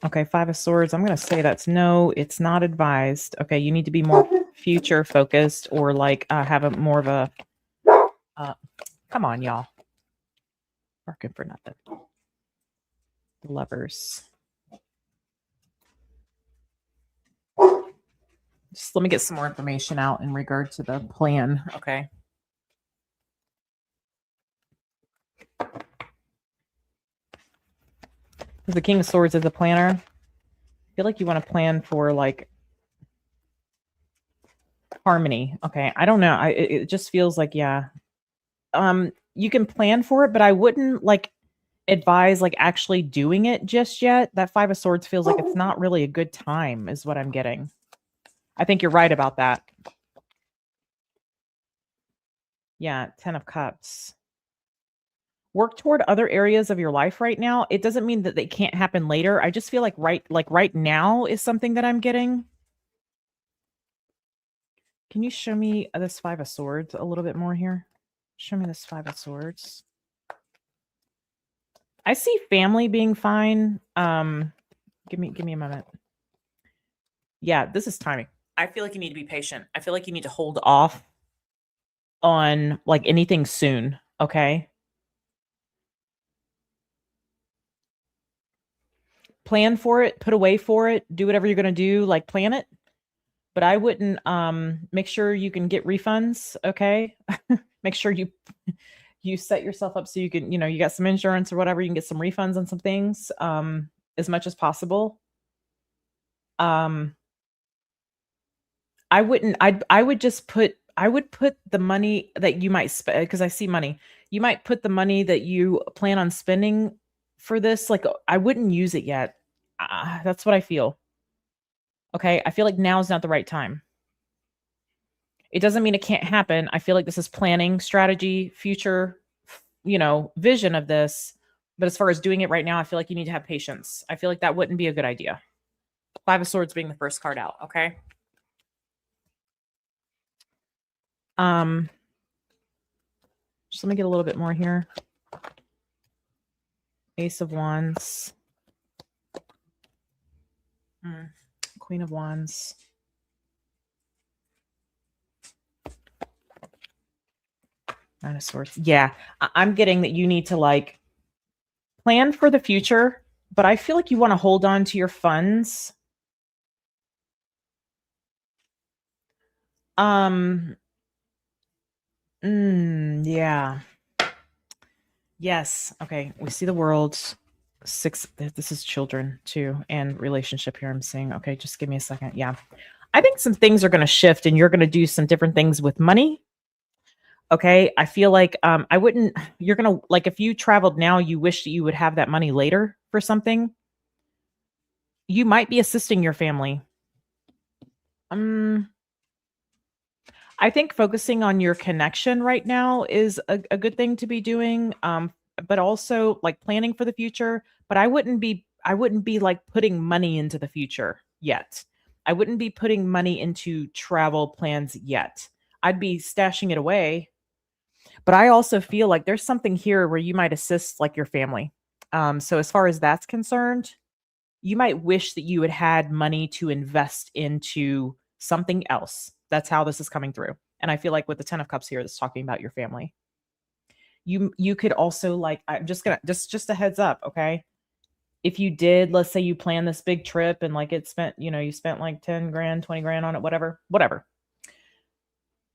Okay, Five of Swords. I'm going to say that's no, it's not advised. Okay, you need to be more future focused or like have a more of a come on, y'all. Working for nothing. Lovers. Just let me get some more information out in regard to the plan. Okay. The King of Swords is a planner. I feel like you want to plan for like harmony. Okay. I don't know. It just feels like, yeah. You can plan for it, but I wouldn't like advise like actually doing it just yet. That Five of Swords feels like it's not really a good time, is what I'm getting. I think you're right about that. Yeah, 10 of Cups. Work toward other areas of your life right now. It doesn't mean that they can't happen later. I just feel like right now is something that I'm getting. Can you show me this Five of Swords a little bit more here? Show me this Five of Swords. I see family being fine. Give me a moment. Yeah, this is timing. I feel like you need to be patient. I feel like you need to hold off on like anything soon, okay? Plan for it, put away for it, do whatever you're going to do, like plan it. But I wouldn't make sure you can get refunds, okay? Make sure you set yourself up so you can, you got some insurance or whatever, you can get some refunds on some things as much as possible. I would put the money that you might spend, because I see money. You might put the money that you plan on spending for this, like I wouldn't use it yet. That's what I feel. Okay, I feel like now is not the right time. It doesn't mean it can't happen. I feel like this is planning, strategy, future, vision of this. But as far as doing it right now, I feel like you need to have patience. I feel like that wouldn't be a good idea. Five of Swords being the first card out, okay? Just let me get a little bit more here. Ace of Wands. Queen of Wands. Nine of Swords. Yeah, I'm getting that you need to like plan for the future, but I feel like you want to hold on to your funds. Yeah. Yes. Okay. We see the world. 6. This is children too, and relationship here. I'm seeing. Okay, just give me a second. Yeah. I think some things are going to shift and you're going to do some different things with money. Okay. I feel like I wouldn't, you're going to, like, if you traveled now, you wish that you would have that money later for something. You might be assisting your family. Um, I think focusing on your connection right now is a good thing to be doing. But also like planning for the future. But I wouldn't be like putting money into the future yet. I wouldn't be putting money into travel plans yet. I'd be stashing it away. But I also feel like there's something here where you might assist like your family. So as far as that's concerned, you might wish that you had had money to invest into something else. That's how this is coming through. And I feel like with the 10 of cups here, that's talking about your family. You could also, like, I'm just gonna just a heads up, okay? If you did, let's say you plan this big trip and like it spent, you spent like 10 grand, 20 grand on it, whatever.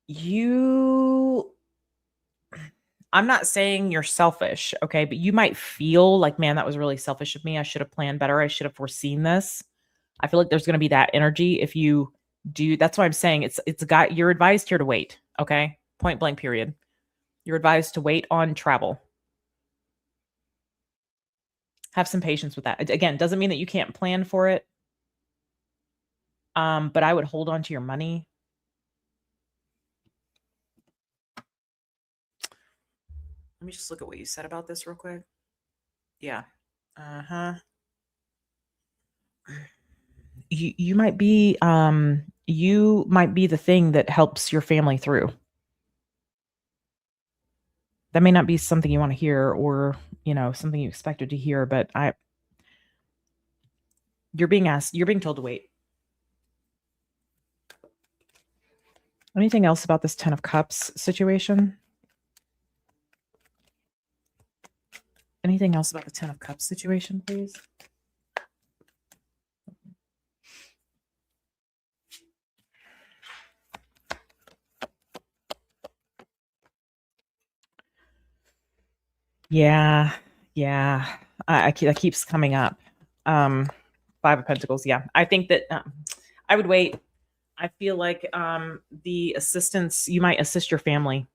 You I'm not saying you're selfish, okay? But you might feel like, man, that was really selfish of me. I should have planned better. I should have foreseen this. I feel like there's going to be that energy if you do. That's why I'm saying it's got you're advised here to wait, okay? Point blank period. You're advised to wait on travel. Have some patience with that. Again, doesn't mean that you can't plan for it. But I would hold on to your money. Let me just look at what you said about this real quick. Yeah. Uh-huh. You might be the thing that helps your family through. That may not be something you want to hear or, something you expected to hear, but you're being told to wait. Anything else about this 10 of cups situation? Anything else about the 10 of cups situation, please? Yeah. Yeah. That keeps coming up. 5 of Pentacles. Yeah. I think that I would wait. I feel like the assistance, you might assist your family.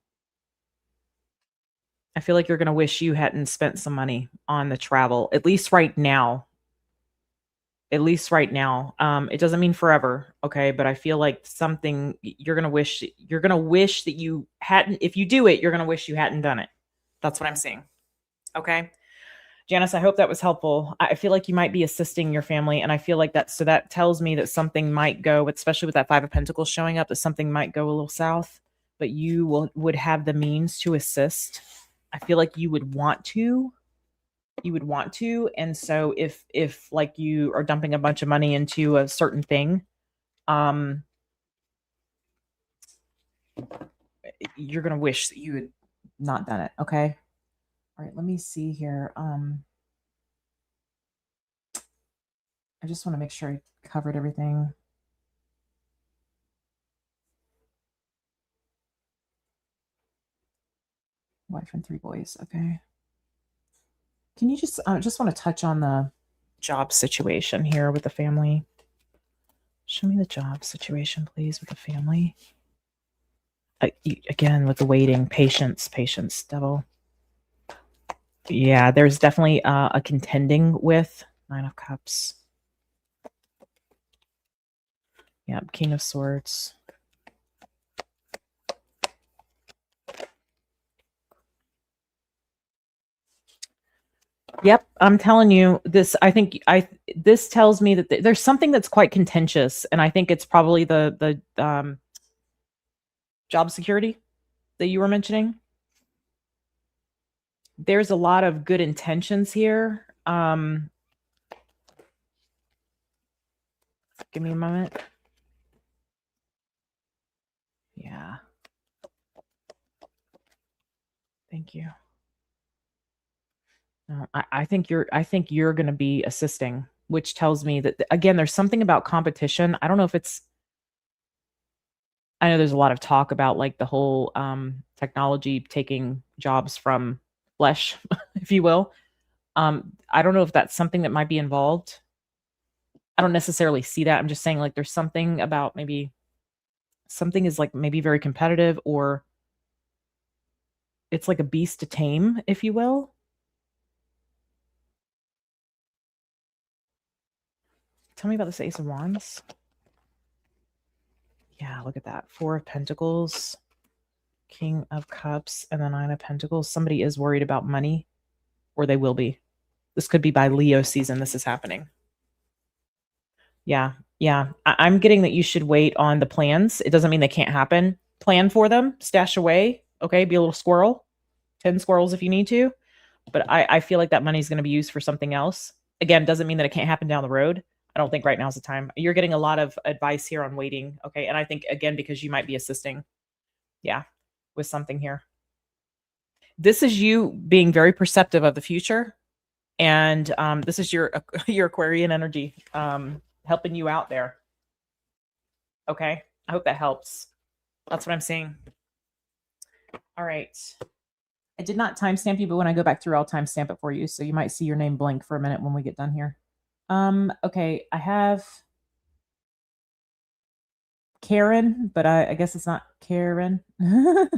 I feel like you're going to wish you hadn't spent some money on the travel, at least right now. At least right now. It doesn't mean forever, okay? But I feel like something you're going to wish that you hadn't, if you do it, you're going to wish you hadn't done it. That's what I'm saying. Okay. Janis, I hope that was helpful. I feel like you might be assisting your family. And I feel like that tells me that something might go, especially with that 5 of Pentacles showing up, that something might go a little south, but you would have the means to assist. I feel like you would want to. And so if like you are dumping a bunch of money into a certain thing, you're going to wish that you had not done it. Okay. All right. Let me see here. I just want to make sure I covered everything. Wife and 3 boys. Okay. Can you just want to touch on the job situation here with the family? Show me the job situation, please, with the family. Again, with the waiting, patience, devil. Yeah, there's definitely a contending with 9 of Cups. Yeah, King of Swords. Yep, I'm telling you this. This tells me that there's something that's quite contentious, and I think it's probably the job security that you were mentioning. There's a lot of good intentions here. Give me a moment. Yeah. Thank you. No, I think you're going to be assisting, which tells me that again, there's something about competition. I don't know if I know there's a lot of talk about like the whole technology taking jobs from flesh, if you will. I don't know if that's something that might be involved. I don't necessarily see that. I'm just saying like there's something about maybe something is like maybe very competitive, or it's like a beast to tame, if you will. Tell me about this Ace of Wands. Yeah, look at that. Four of Pentacles, King of Cups, and the Nine of Pentacles. Somebody is worried about money, or they will be. This could be by Leo season this is happening. Yeah, yeah. I'm getting that you should wait on the plans. It doesn't mean they can't happen. Plan for them, stash away, okay? Be a little squirrel, 10 squirrels if you need to. But I feel like that money is going to be used for something else. Again, doesn't mean that it can't happen down the road. I don't think right now is the time. You're getting a lot of advice here on waiting, okay? And I think, again, because you might be assisting, yeah, with something here. This is you being very perceptive of the future. And this is your Aquarian energy helping you out there. Okay. I hope that helps. That's what I'm seeing. All right. I did not timestamp you, but when I go back through, I'll timestamp it for you. So you might see your name blink for a minute when we get done here. Okay. I have Karen, but I guess it's not Karen. Karin.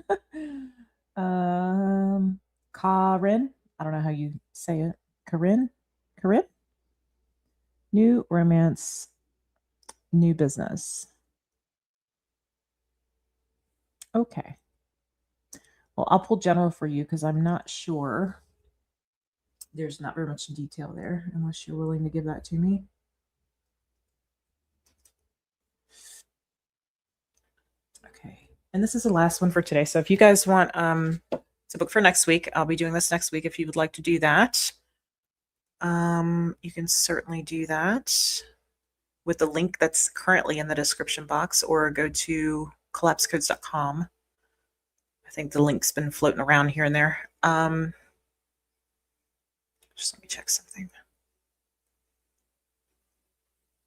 I don't know how you say it. Corinne? New romance, new business. Okay. Well, I'll pull general for you because I'm not sure. There's not very much detail there unless you're willing to give that to me. Okay. And this is the last one for today. So if you guys want to book for next week, I'll be doing this next week if you would like to do that. You can certainly do that with the link that's currently in the description box, or go to collapsecodes.com. I think the link's been floating around here and there. Just let me check something.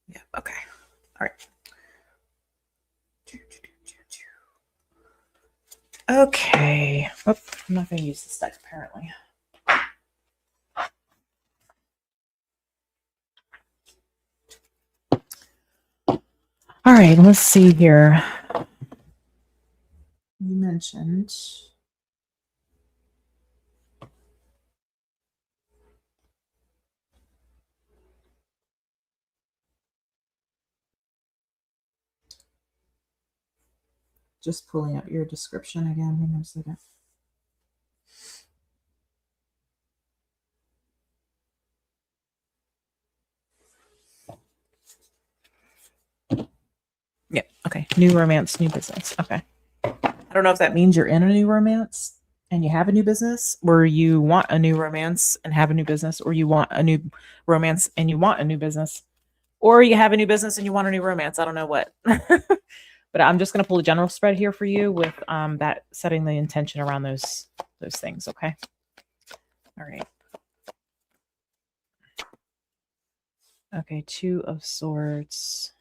Yeah, okay. All right. Okay. Oh, I'm not going to use this deck apparently. All right, let's see here. You mentioned just pulling up your description again. Hang on a second. Yeah, okay. New romance, new business. Okay. I don't know if that means you're in a new romance and you have a new business, or you want a new romance and have a new business, or you want a new romance and you want a new business, or you have a new business and you want a new romance. I don't know what. But I'm just going to pull a general spread here for you with that setting the intention around those things, okay? All right. Okay, Two of Swords.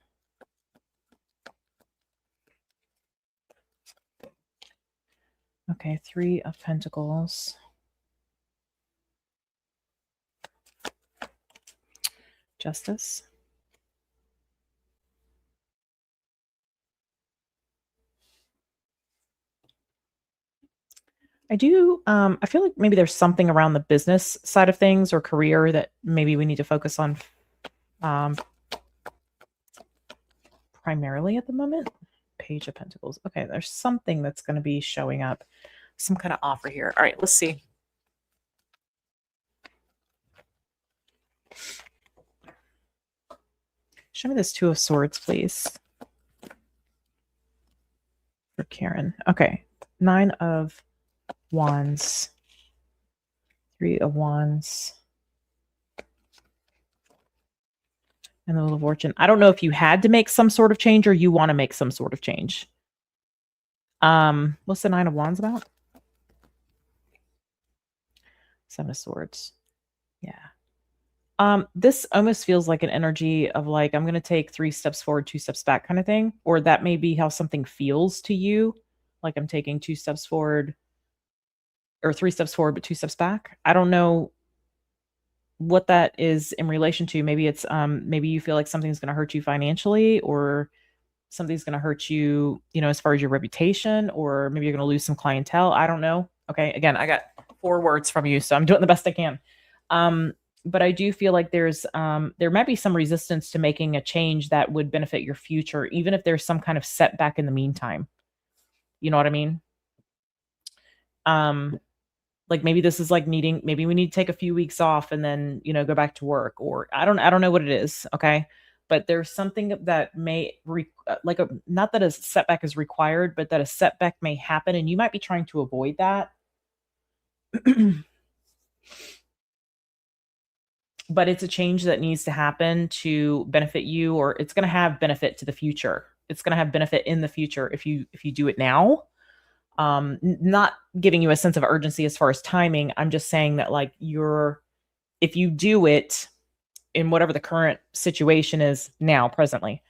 Okay, Three of Pentacles. Justice. I do, I feel like maybe there's something around the business side of things or career that maybe we need to focus on primarily at the moment. Page of Pentacles. Okay, there's something that's going to be showing up. Some kind of offer here. All right, let's see. Show me this Two of Swords, please. For Karen. Okay, Nine of Wands. Three of Wands. And the Wheel of Fortune. I don't know if you had to make some sort of change or you want to make some sort of change. What's the Nine of Wands about? Seven of Swords. Yeah. This almost feels like an energy of like, I'm going to take 3 steps forward, 2 steps back kind of thing. Or that may be how something feels to you. Like I'm taking 2 steps forward or 3 steps forward, but 2 steps back. I don't know. what that is in relation to. Maybe it's maybe you feel like something's going to hurt you financially, or something's going to hurt you, as far as your reputation, or maybe you're going to lose some clientele. I don't know. Okay. Again, I got 4 words from you, so I'm doing the best I can. But I do feel like there might be some resistance to making a change that would benefit your future, even if there's some kind of setback in the meantime. You know what I mean? Um, like maybe this is like maybe we need to take a few weeks off and then, go back to work, or I don't know what it is. Okay. But there's something that may, not that a setback is required, but that a setback may happen and you might be trying to avoid that. But it's a change that needs to happen to benefit you, or it's going to have benefit to the future. It's going to have benefit in the future if you do it now. Not giving you a sense of urgency as far as timing. I'm just saying that like if you do it in whatever the current situation is now, presently,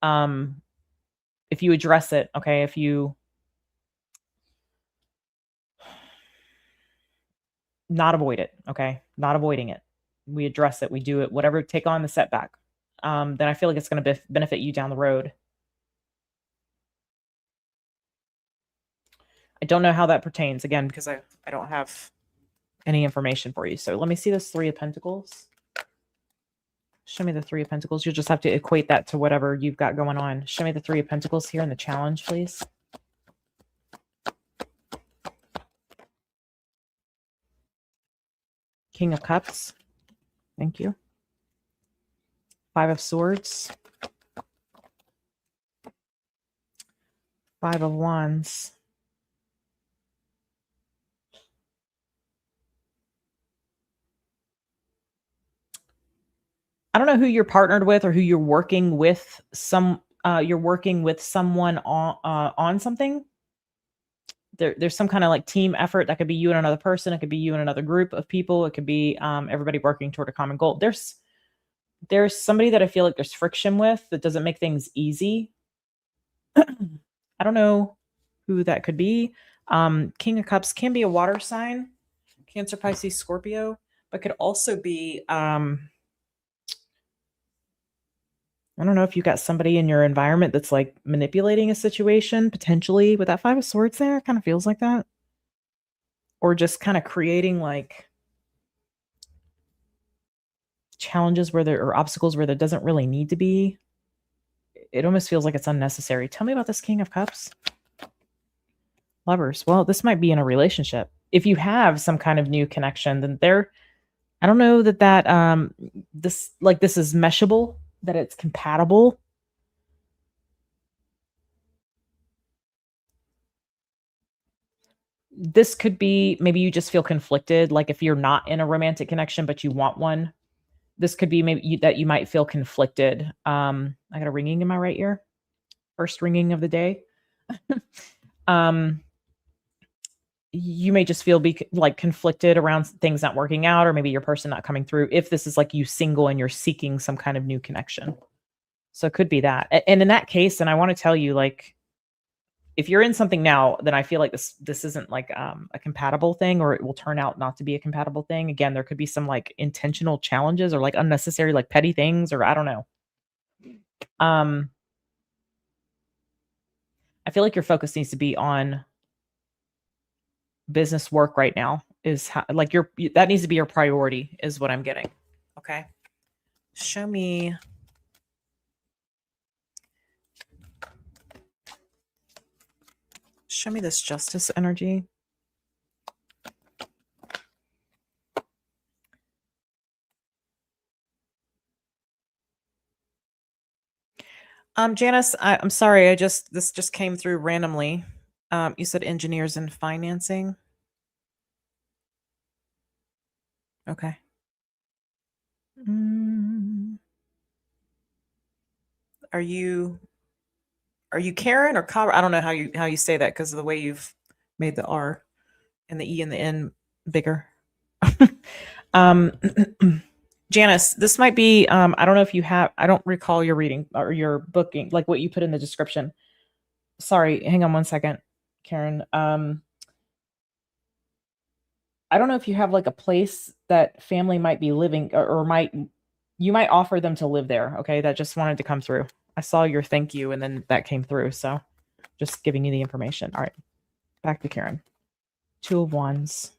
if you address it, okay, if you not avoid it, okay, not avoiding it, we address it, we do it, whatever, take on the setback, then I feel like it's going to benefit you down the road. I don't know how that pertains, again, because I don't have any information for you. So let me see this 3 of Pentacles. Show me the 3 of Pentacles. You'll just have to equate that to whatever you've got going on. Show me the 3 of Pentacles here in the challenge, please. King of Cups. Thank you. 5 of Swords. 5 of Wands. I don't know who you're partnered with or who you're working with. You're working with someone on something. There's some kind of like team effort. That could be you and another person. It could be you and another group of people. It could be everybody working toward a common goal. There's somebody that I feel like there's friction with that doesn't make things easy. I don't know who that could be. King of Cups can be a water sign, Cancer, Pisces, Scorpio, but could also be I don't know if you got somebody in your environment that's like manipulating a situation, potentially, with that 5 of Swords there. It kind of feels like that. Or just kind of creating like challenges or obstacles where there doesn't really need to be. It almost feels like it's unnecessary. Tell me about this King of Cups. Lovers. Well, this might be in a relationship. If you have some kind of new connection, then I don't know that this is meshable, that it's compatible. This could be, maybe you just feel conflicted. Like if you're not in a romantic connection, but you want one, this could be maybe that you might feel conflicted. I got a ringing in my right ear. First ringing of the day. You may just feel like conflicted around things not working out, or maybe your person not coming through, if this is like you single and you're seeking some kind of new connection. So it could be that. And in that case, and I want to tell you, like, if you're in something now, then I feel like this isn't like a compatible thing, or it will turn out not to be a compatible thing. Again, there could be some like intentional challenges or like unnecessary, like petty things, or I don't know. I feel like your focus needs to be on business work right now. Is like that needs to be your priority, is what I'm getting. Okay. Show me this Justice energy. Janis, I'm sorry. This just came through randomly. You said engineers and financing. Okay. Are you Karen or Carla? I don't know how you say that because of the way you've made the R and the E and the N bigger. Janis, this might be, I don't know if you have, I don't recall your reading or your booking, like what you put in the description. Sorry, hang on one second, Karen. I I don't know if you have like a place that family might be living or you might offer them to live there. Okay. That just wanted to come through. I saw your thank you and then that came through. So just giving you the information. All right. Back to Karen. 2 of Wands.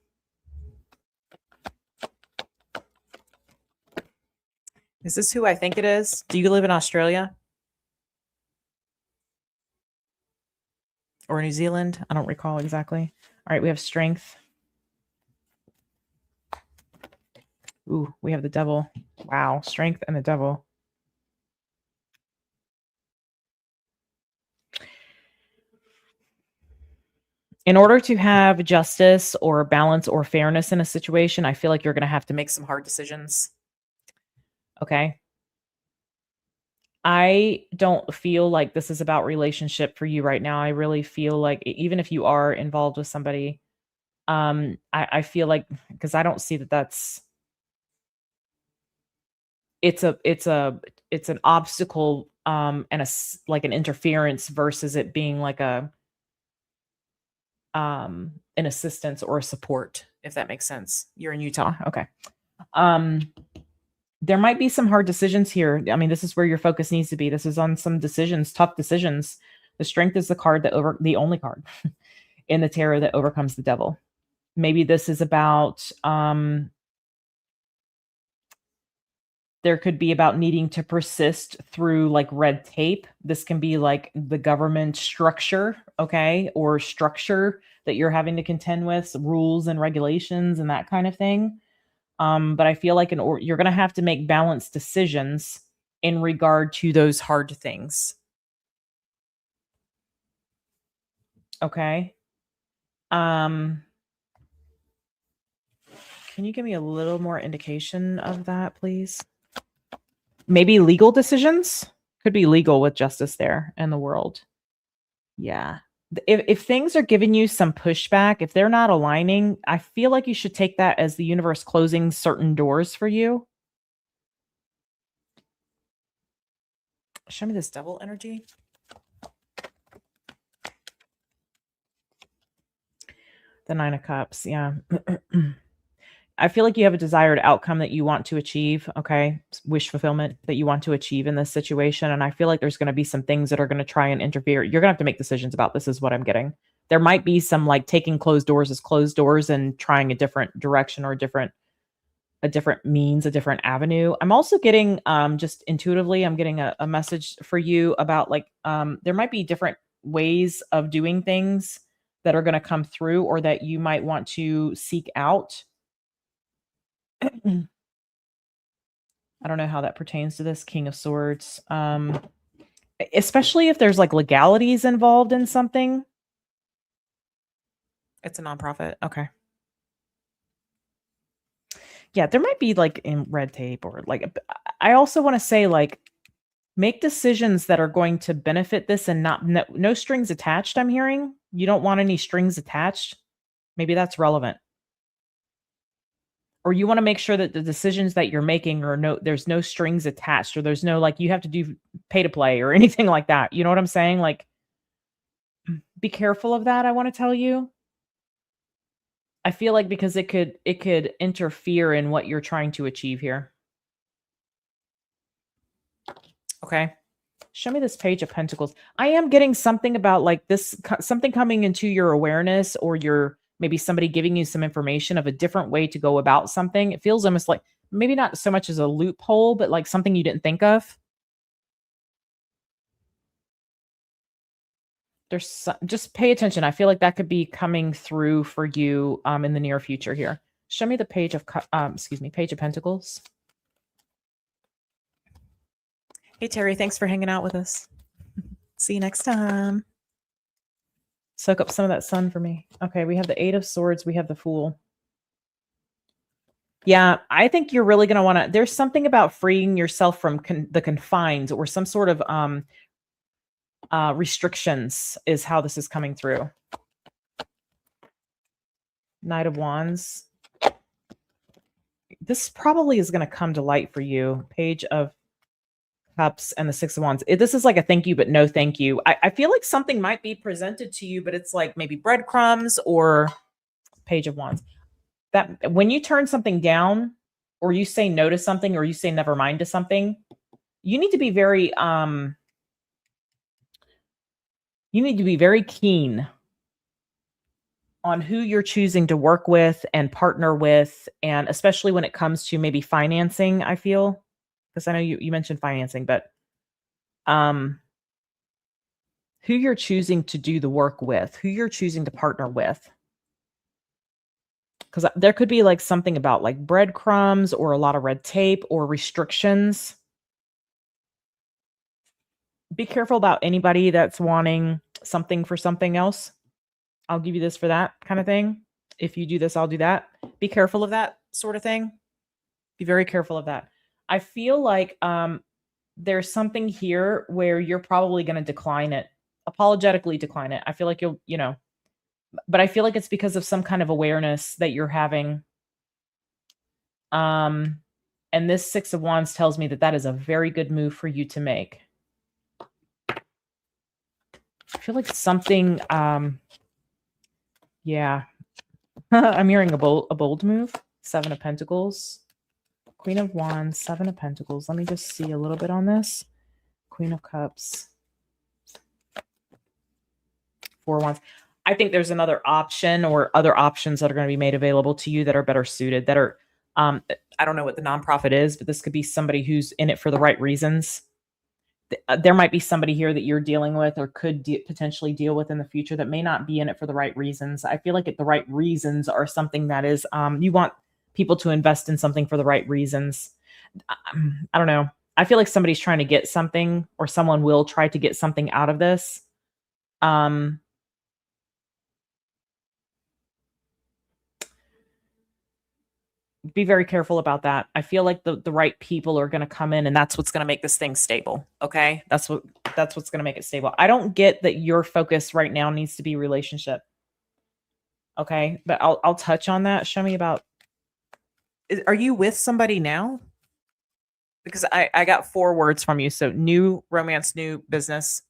Is this who I think it is? Do you live in Australia? Or New Zealand? I don't recall exactly. All right, we have Strength. Ooh, we have the Devil. Wow, Strength and the Devil. In order to have justice or balance or fairness in a situation, I feel like you're going to have to make some hard decisions. Okay. I don't feel like this is about relationship for you right now. I really feel like even if you are involved with somebody, I feel like, because I don't see that it's an obstacle and like an interference versus it being like an assistance or a support, if that makes sense. You're in Utah. Okay. There might be some hard decisions here. I mean, this is where your focus needs to be. This is on some decisions, tough decisions. The Strength is the card the only card in the tarot that overcomes the Devil. Maybe this is about, there could be about needing to persist through like red tape. This can be like the government structure, okay, or structure that you're having to contend with, rules and regulations and that kind of thing. But I feel like you're going to have to make balanced decisions in regard to those hard things. Okay. Can you give me a little more indication of that, please? Maybe legal decisions? Could be legal with justice there in the world. Yeah. If things are giving you some pushback, if they're not aligning, I feel like you should take that as the universe closing certain doors for you. Show me this Devil energy. The 9 of Cups. Yeah. I feel like you have a desired outcome that you want to achieve. Okay. Wish fulfillment that you want to achieve in this situation. And I feel like there's going to be some things that are going to try and interfere. You're going to have to make decisions about this, is what I'm getting. There might be some like taking closed doors as closed doors and trying a different direction or a different means, a different avenue. I'm also getting, just intuitively, I'm getting a message for you about like, there might be different ways of doing things that are going to come through or that you might want to seek out. I don't know how that pertains to this King of Swords. Especially if there's like legalities involved in something. It's a nonprofit. Okay. Yeah, there might be like in red tape or like, I also want to say like, make decisions that are going to benefit this and no strings attached. I'm hearing you don't want any strings attached. Maybe that's relevant. Or you want to make sure that the decisions that you're making there's no strings attached, or there's no like you have to do pay to play or anything like that. You know what I'm saying? Like, be careful of that. I want to tell you. I feel like because it could interfere in what you're trying to achieve here. Okay. Show me this Page of Pentacles. I am getting something about like this, something coming into your awareness, or maybe somebody giving you some information of a different way to go about something. It feels almost like maybe not so much as a loophole, but like something you didn't think of. Just pay attention. I feel like that could be coming through for you in the near future here. Show me the Page of Pentacles. Hey, Terry, thanks for hanging out with us. See you next time. Soak up some of that sun for me. Okay, we have the 8 of Swords. We have the Fool. Yeah, I think you're really going to want to, there's something about freeing yourself from the confines or some sort of restrictions is how this is coming through. Knight of Wands. This probably is going to come to light for you. Page of Cups and the 6 of Wands. This is like a thank you, but no thank you. I feel like something might be presented to you, but it's like maybe breadcrumbs or Page of Wands. that when you turn something down or you say no to something or you say never mind to something, you need to be very keen on who you're choosing to work with and partner with, and especially when it comes to maybe financing, I feel, because I know you mentioned financing, but um who you're choosing to do the work with, who you're choosing to partner with. Because there could be like something about like breadcrumbs or a lot of red tape or restrictions. Be careful about anybody that's wanting something for something else. I'll give you this for that kind of thing. If you do this, I'll do that. Be careful of that sort of thing. Be very careful of that. I feel like there's something here where you're probably going to decline it, apologetically decline it. I feel like but I feel like it's because of some kind of awareness that you're having. And this Six of Wands tells me that that is a very good move for you to make. I feel like something, yeah. I'm hearing a bold move. Seven of Pentacles. Queen of Wands, Seven of Pentacles. Let me just see a little bit on this. Queen of Cups. Four of Wands. I think there's another option or other options that are going to be made available to you that are better suited, that are, I don't know what the nonprofit is, but this could be somebody who's in it for the right reasons. There might be somebody here that you're dealing with or could potentially deal with in the future that may not be in it for the right reasons. I feel like the right reasons are something that is, you want people to invest in something for the right reasons. I don't know. I feel like somebody's trying to get something, or someone will try to get something out of this. Be very careful about that. I feel like the right people are going to come in, and that's what's going to make this thing stable. Okay. That's what's going to make it stable. I don't get that your focus right now needs to be relationship. Okay. But I'll touch on that. Show me about, are you with somebody now? Because I got 4 words from you. So new romance, new business.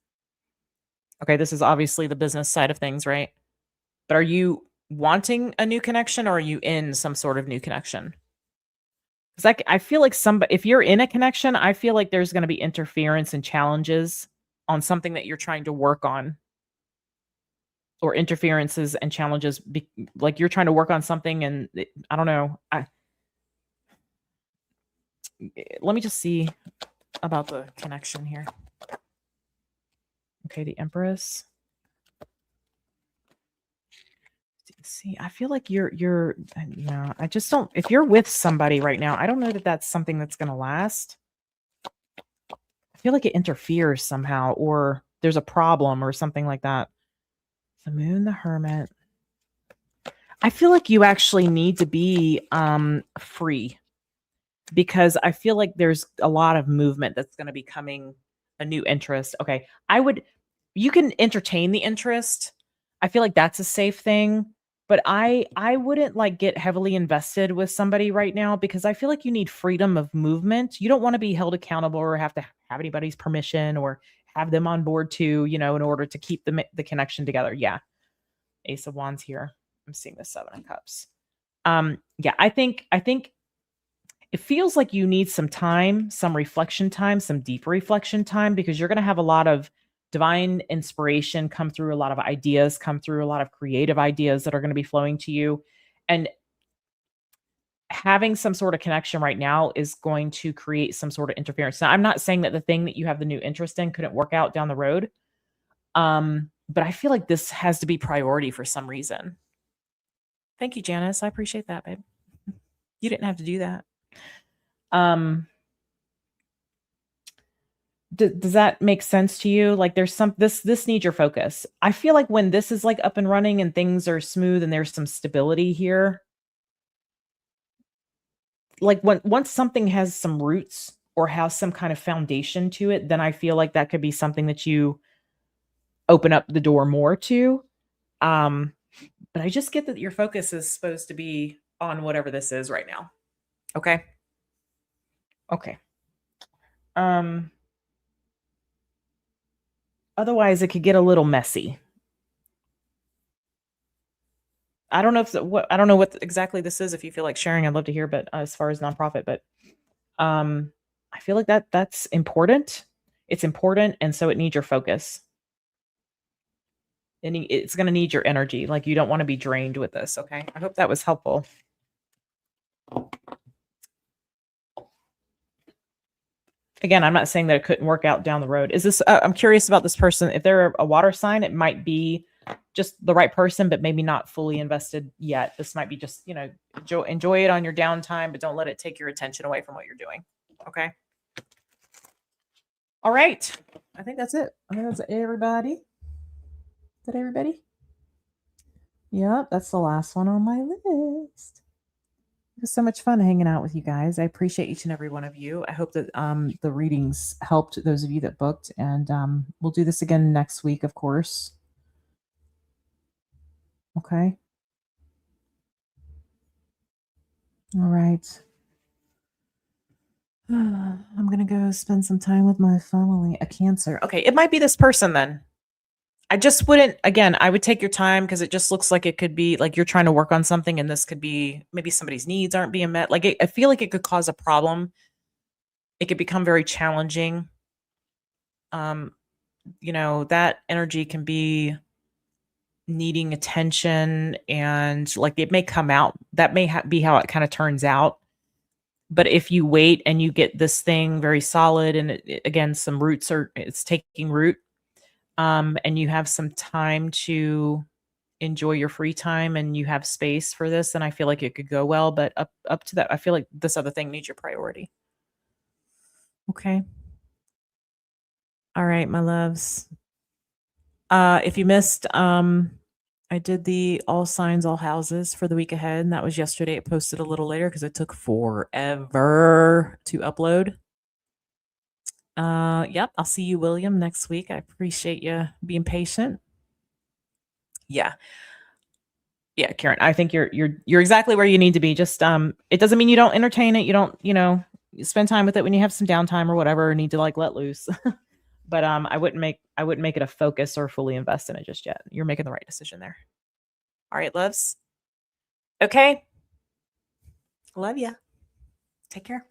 Okay. This is obviously the business side of things, right? But are you wanting a new connection, or are you in some sort of new connection? Because I feel like if you're in a connection, I feel like there's going to be interference and challenges on something that you're trying to work on, or interferences and challenges. Like you're trying to work on something, and I don't know. Let me just see about the connection here. Okay, the Empress. See, I feel like I just don't, if you're with somebody right now, I don't know that that's something that's going to last. I feel like it interferes somehow, or there's a problem or something like that. The Moon, the Hermit. I feel like you actually need to be free, because I feel like there's a lot of movement that's going to be coming, a new interest. Okay. You can entertain the interest. I feel like that's a safe thing, but I wouldn't like get heavily invested with somebody right now, because I feel like you need freedom of movement. You don't want to be held accountable or have to have anybody's permission or have them on board too, in order to keep the connection together. Yeah. Ace of Wands here. I'm seeing the Seven of Cups. Yeah, I think it feels like you need some time, some reflection time, some deep reflection time, because you're going to have a lot of divine inspiration come through, a lot of ideas come through, a lot of creative ideas that are going to be flowing to you. And having some sort of connection right now is going to create some sort of interference. Now, I'm not saying that the thing that you have the new interest in couldn't work out down the road. But I feel like this has to be priority for some reason. Thank you, Janis. I appreciate that, babe. You didn't have to do that. Does that make sense to you? Like there's this needs your focus. I feel like when this is like up and running and things are smooth and there's some stability here, like once something has some roots or has some kind of foundation to it, then I feel like that could be something that you open up the door more to. But I just get that your focus is supposed to be on whatever this is right now. Okay. Okay. Otherwise it could get a little messy. I don't know if I don't know what exactly this is. If you feel like sharing, I'd love to hear. But as far as nonprofit, but I feel like that's important. It's important, and so it needs your focus. And it's going to need your energy. Like you don't want to be drained with this. Okay. I hope that was helpful. Again, I'm not saying that it couldn't work out down the road. Is this, I'm curious about this person. If they're a water sign, it might be just the right person, but maybe not fully invested yet. This might be just, you know, enjoy it on your downtime, but don't let it take your attention away from what you're doing. Okay. All right. I think that's it. I think that's everybody. Is that everybody? Yep. That's the last one on my list. It was so much fun hanging out with you guys. I appreciate each and every one of you. I hope that the readings helped those of you that booked, and we'll do this again next week, of course. Okay. All right. I'm gonna go spend some time with my family. A Cancer. Okay, it might be this person then. I just wouldn't, again, I would take your time because it just looks like it could be like you're trying to work on something and this could be maybe somebody's needs aren't being met. Like I feel like it could cause a problem. It could become very challenging. You know, that energy can be needing attention and like it may come out. That may be how it kind of turns out. But if you wait and you get this thing very solid and again, some roots it's taking root, and you have some time to enjoy your free time and you have space for this, then I feel like it could go well. But up to that, I feel like this other thing needs your priority. Okay. All right, my loves. If you missed, I did the all signs, all houses for the week ahead, and that was yesterday. It posted a little later because it took forever to upload. Yep, I'll see you, William, next week. I appreciate you being patient. Yeah. Yeah, Karen, I think you're exactly where you need to be. Just it doesn't mean you don't entertain it. You don't, you know, spend time with it when you have some downtime or whatever, or need to like let loose. But I wouldn't make it a focus or fully invest in it just yet. You're making the right decision there. All right, loves. Okay. Love ya. Take care.